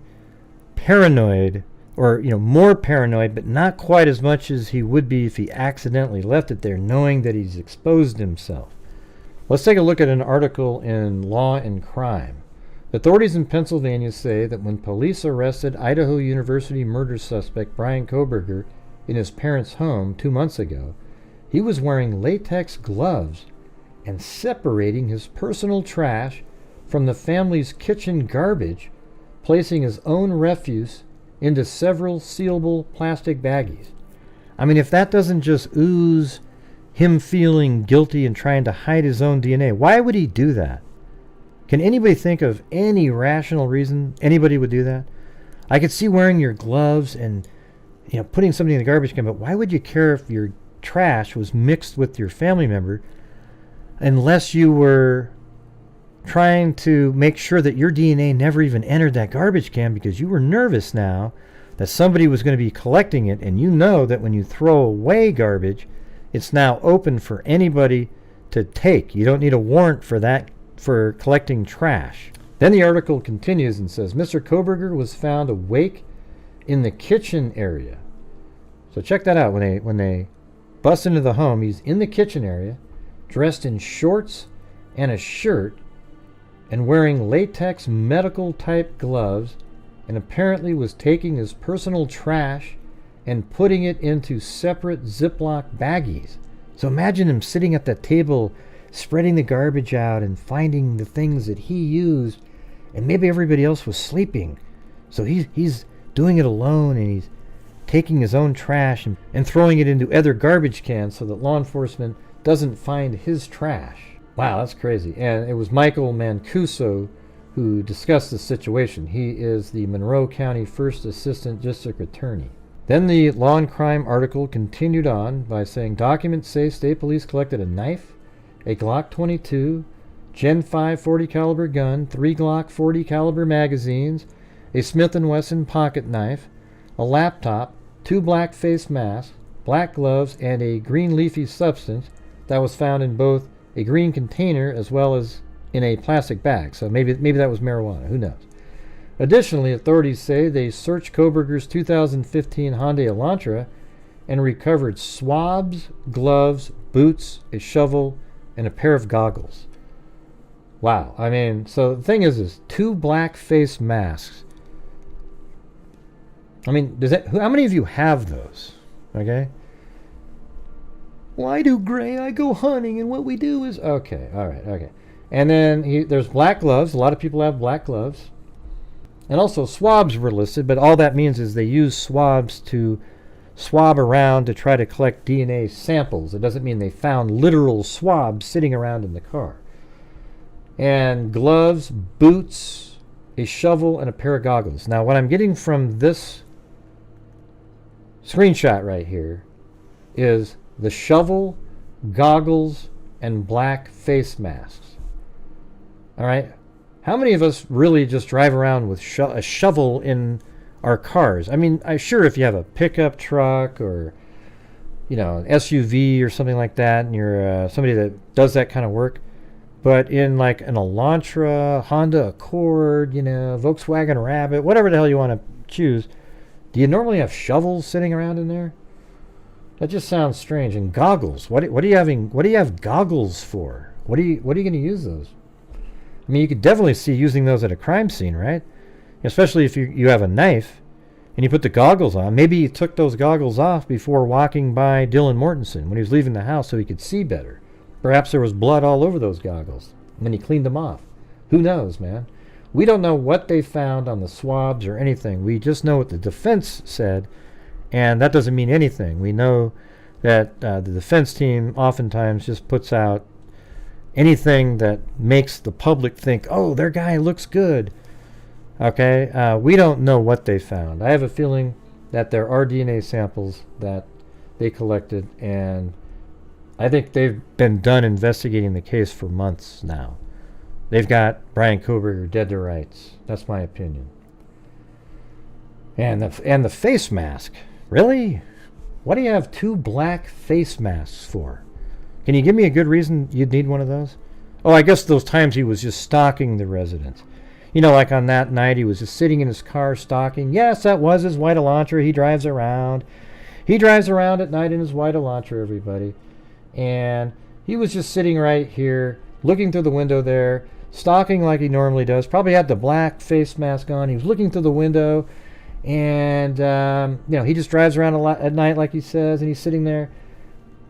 paranoid, or more paranoid, but not quite as much as he would be if he accidentally left it there, knowing that he's exposed himself. Let's take a look at an article in Law and Crime. Authorities in Pennsylvania say that when police arrested Idaho University murder suspect Brian Kohberger in his parents' home 2 months ago, he was wearing latex gloves and separating his personal trash from the family's kitchen garbage, placing his own refuse into several sealable plastic baggies. I mean, if that doesn't just ooze him feeling guilty and trying to hide his own DNA, why would he do that? Can anybody think of any rational reason anybody would do that? I could see wearing your gloves and putting something in the garbage can, but why would you care if your trash was mixed with your family member, unless you were trying to make sure that your DNA never even entered that garbage can, because you were nervous now that somebody was going to be collecting it, and you know that when you throw away garbage, it's now open for anybody to take. You don't need a warrant for that, for collecting trash. Then the article continues and says, Mr. Kohberger was found awake in the kitchen area. So check that out. When they bust into the home, he's in the kitchen area, dressed in shorts and a shirt, and wearing latex medical type gloves, and apparently was taking his personal trash and putting it into separate Ziploc baggies. So imagine him sitting at that table, spreading the garbage out and finding the things that he used, and maybe everybody else was sleeping. So he's doing it alone, and he's taking his own trash and throwing it into other garbage cans so that law enforcement doesn't find his trash. Wow, that's crazy. And it was Michael Mancuso who discussed the situation. He is the Monroe County First Assistant District Attorney. Then the Law and Crime article continued on by saying documents say state police collected a knife, a Glock 22, Gen 5 40 caliber gun, 3 Glock 40 caliber magazines, a Smith & Wesson pocket knife, a laptop, 2 black face masks, black gloves, and a green leafy substance that was found in both a green container as well as in a plastic bag. So maybe that was marijuana. Who knows? Additionally, authorities say they searched Kohberger's 2015 Hyundai Elantra and recovered swabs, gloves, boots, a shovel, and a pair of goggles. Wow. I mean, so the thing is 2 black face masks. I mean, how many of you have those? Okay. Why do Gray? I go hunting, and what we do is okay. All right. Okay. And then there's black gloves. A lot of people have black gloves. And also swabs were listed, but all that means is they use swabs to swab around to try to collect DNA samples. It doesn't mean they found literal swabs sitting around in the car. And gloves, boots, a shovel, and a pair of goggles. Now, what I'm getting from this screenshot right here is the shovel, goggles, and black face masks. All right? How many of us really just drive around with a shovel in our cars? I mean, I'm sure if you have a pickup truck or, an SUV or something like that, and you're somebody that does that kind of work, but in like an Elantra, Honda Accord, Volkswagen Rabbit, whatever the hell you want to choose, do you normally have shovels sitting around in there? That just sounds strange. And goggles. What are you having? What do you have goggles for? What are you going to use those? I mean, you could definitely see using those at a crime scene, right? Especially if you have a knife and you put the goggles on. Maybe you took those goggles off before walking by Dylan Mortensen when he was leaving the house so he could see better. Perhaps there was blood all over those goggles and then he cleaned them off. Who knows, man? We don't know what they found on the swabs or anything. We just know what the defense said, and that doesn't mean anything. We know that the defense team oftentimes just puts out anything that makes the public think, oh, their guy looks good. Okay? We don't know what they found. I have a feeling that there are DNA samples that they collected, and I think they've been done investigating the case for months now. They've got Brian Kohberger dead to rights. That's my opinion. And the face mask. Really? What do you have 2 black face masks for? Can you give me a good reason you'd need one of those? Oh, I guess those times he was just stalking the residents. Like on that night, he was just sitting in his car stalking. Yes, that was his white Elantra. He drives around. He drives around at night in his white Elantra, everybody. And he was just sitting right here, looking through the window there, stalking like he normally does. Probably had the black face mask on. He was looking through the window. And, he just drives around a lot at night, like he says, and he's sitting there.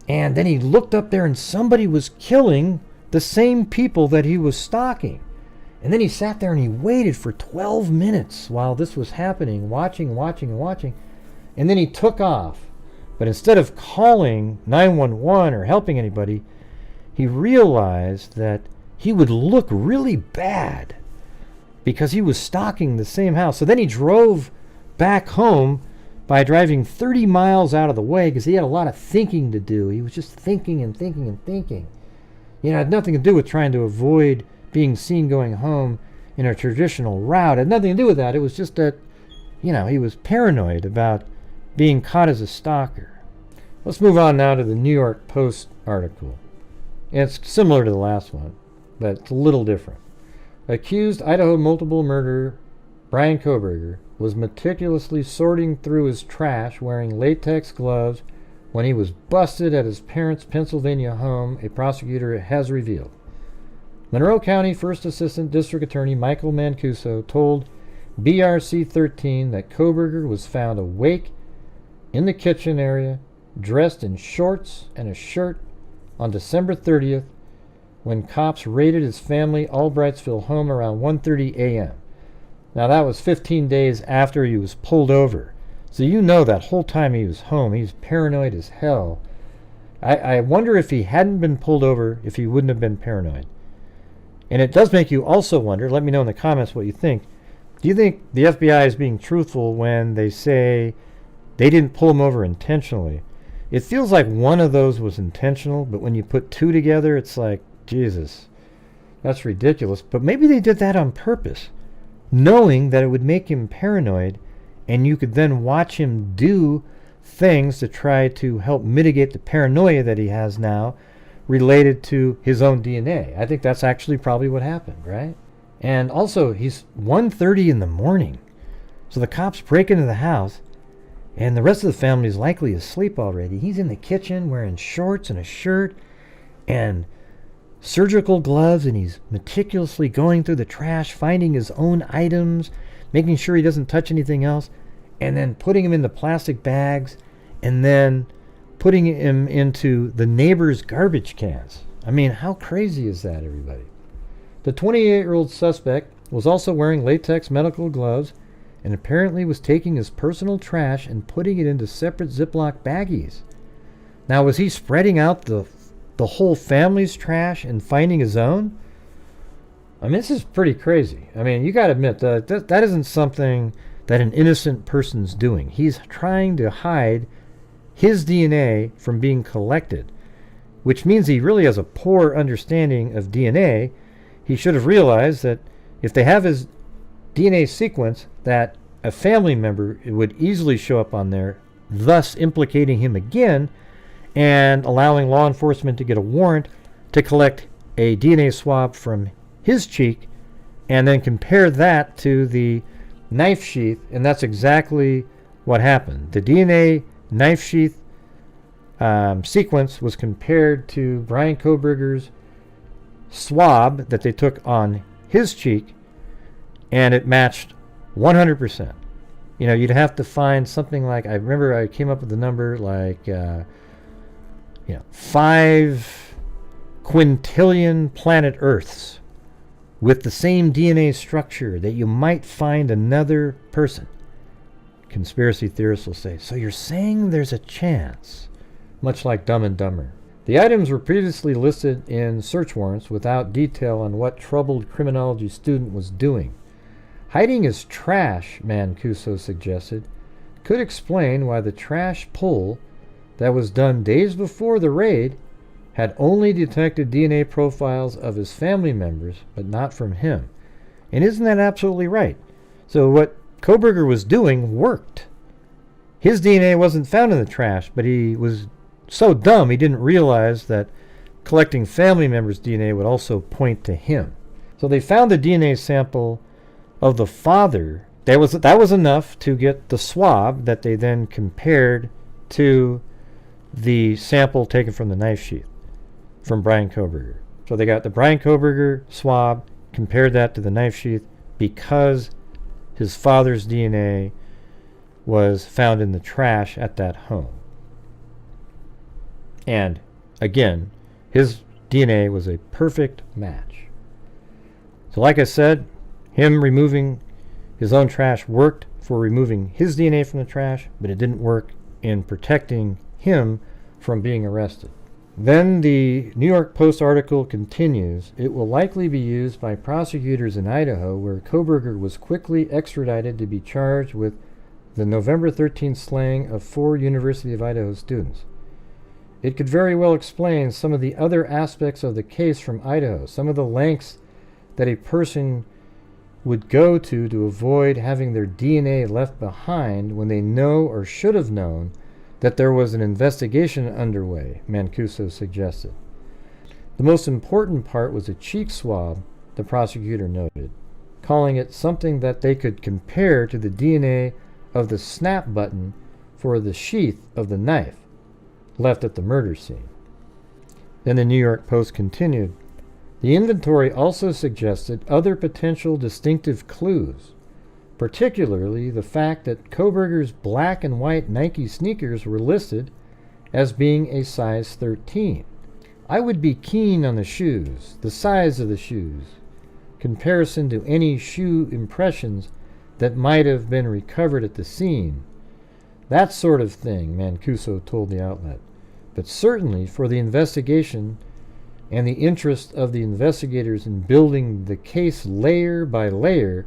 And then he looked up there and somebody was killing the same people that he was stalking. And then he sat there and he waited for 12 minutes while this was happening, watching. And then he took off. But instead of calling 911 or helping anybody, he realized that he would look really bad because he was stalking the same house. So then he drove back home by driving 30 miles out of the way because he had a lot of thinking to do. He was just thinking and thinking and thinking. It had nothing to do with trying to avoid being seen going home in a traditional route. It had nothing to do with that. It was just that, he was paranoid about being caught as a stalker. Let's move on now to the New York Post article. It's similar to the last one, but it's a little different. Accused Idaho multiple murderer Brian Kohberger was meticulously sorting through his trash wearing latex gloves when he was busted at his parents' Pennsylvania home, a prosecutor has revealed. Monroe County First Assistant District Attorney Michael Mancuso told BRC 13 that Kohberger was found awake in the kitchen area, dressed in shorts and a shirt on December 30th when cops raided his family Albrightsville home around 1:30 a.m. Now that was 15 days after he was pulled over. So you know that whole time he was home, he was paranoid as hell. I wonder if he hadn't been pulled over, if he wouldn't have been paranoid. And it does make you also wonder, let me know in the comments what you think. Do you think the FBI is being truthful when they say they didn't pull him over intentionally? It feels like one of those was intentional, but when you put two together, it's like, Jesus, that's ridiculous. But maybe they did that on purpose, knowing that it would make him paranoid, and you could then watch him do things to try to help mitigate the paranoia that he has now related to his own DNA. I think that's actually probably what happened, right? And also, he's 1:30 in the morning. So the cops break into the house, and the rest of the family is likely asleep already. He's in the kitchen wearing shorts and a shirt and surgical gloves, and he's meticulously going through the trash, finding his own items, making sure he doesn't touch anything else, and then putting him into plastic bags, and then putting him into the neighbor's garbage cans. I mean, how crazy is that, everybody? The 28-year-old suspect was also wearing latex medical gloves and apparently was taking his personal trash and putting it into separate Ziploc baggies. Now, was he spreading out the whole family's trash and finding his own? I mean, this is pretty crazy. I mean, you got to admit that isn't something that an innocent person's doing. He's trying to hide his DNA from being collected, which means he really has a poor understanding of DNA. He should have realized that if they have his DNA sequence, that a family member would easily show up on there, thus implicating him again and allowing law enforcement to get a warrant to collect a DNA swab from his cheek and then compare that to the knife sheath, and that's exactly what happened. The DNA knife sheath sequence was compared to Brian Kohberger's swab that they took on his cheek, and it matched 100%. You know, you'd have to find something like, I remember I came up with the number like 5 quintillion planet Earths with the same DNA structure that you might find another person. Conspiracy theorists will say, so you're saying there's a chance, much like Dumb and Dumber. The items were previously listed in search warrants without detail on what troubled criminology student was doing. Hiding his trash, Mancuso suggested, could explain why the trash pull that was done days before the raid had only detected DNA profiles of his family members, but not from him. And isn't that absolutely right? So what Kohberger was doing worked. His DNA wasn't found in the trash, but he was so dumb he didn't realize that collecting family members' DNA would also point to him. So they found the DNA sample of the father. That was enough to get the swab that they then compared to the sample taken from the knife sheath from Brian Kohberger. So they got the Brian Kohberger swab, compared that to the knife sheath because his father's DNA was found in the trash at that home. And again, his DNA was a perfect match. So like I said, him removing his own trash worked for removing his DNA from the trash, but it didn't work in protecting him from being arrested. Then the New York Post article continues, it will likely be used by prosecutors in Idaho, where Kohberger was quickly extradited to be charged with the November 13th slaying of 4 University of Idaho students. It could very well explain some of the other aspects of the case from Idaho, some of the lengths that a person would go to avoid having their DNA left behind when they know or should have known that there was an investigation underway, Mancuso suggested. The most important part was a cheek swab, the prosecutor noted, calling it something that they could compare to the DNA of the snap button for the sheath of the knife left at the murder scene. Then the New York Post continued, The inventory also suggested other potential distinctive clues, particularly the fact that Kohberger's black and white Nike sneakers were listed as being a size 13. I would be keen on the shoes, the size of the shoes, comparison to any shoe impressions that might have been recovered at the scene. That sort of thing, Mancuso told the outlet. But certainly for the investigation and the interest of the investigators in building the case layer by layer,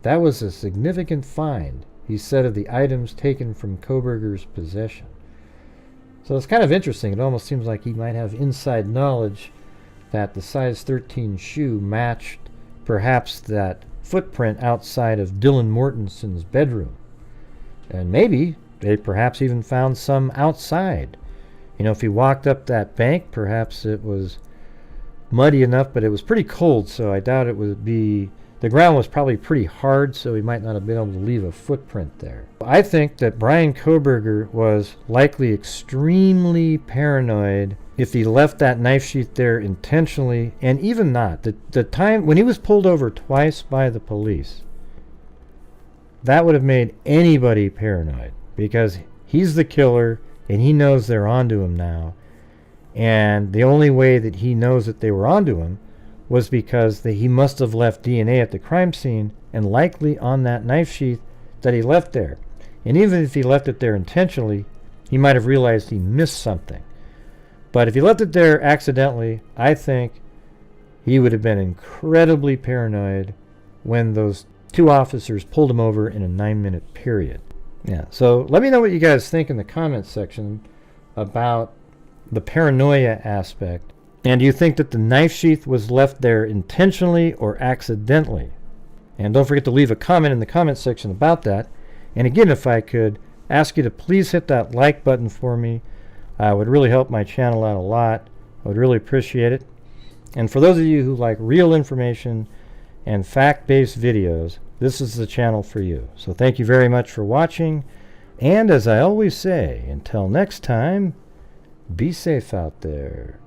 that was a significant find, he said of the items taken from Kohberger's possession. So it's kind of interesting. It almost seems like he might have inside knowledge that the size 13 shoe matched perhaps that footprint outside of Dylan Mortenson's bedroom. And maybe they perhaps even found some outside. You know, if he walked up that bank, perhaps it was muddy enough, but it was pretty cold, so I doubt it would be... The ground was probably pretty hard, so he might not have been able to leave a footprint there. I think that Brian Kohberger was likely extremely paranoid if he left that knife sheath there intentionally, and even not. The time when he was pulled over twice by the police, that would have made anybody paranoid, because he's the killer, and he knows they're onto him now. And the only way that he knows that they were onto him was because he must have left DNA at the crime scene, and likely on that knife sheath that he left there. And even if he left it there intentionally, he might have realized he missed something. But if he left it there accidentally, I think he would have been incredibly paranoid when those two officers pulled him over in a 9-minute period. Yeah, so let me know what you guys think in the comments section about the paranoia aspect. And do you think that the knife sheath was left there intentionally or accidentally? And don't forget to leave a comment in the comment section about that. And again, if I could ask you to please hit that like button for me, it would really help my channel out a lot. I would really appreciate it. And for those of you who like real information and fact-based videos, this is the channel for you. So thank you very much for watching. And as I always say, until next time, be safe out there.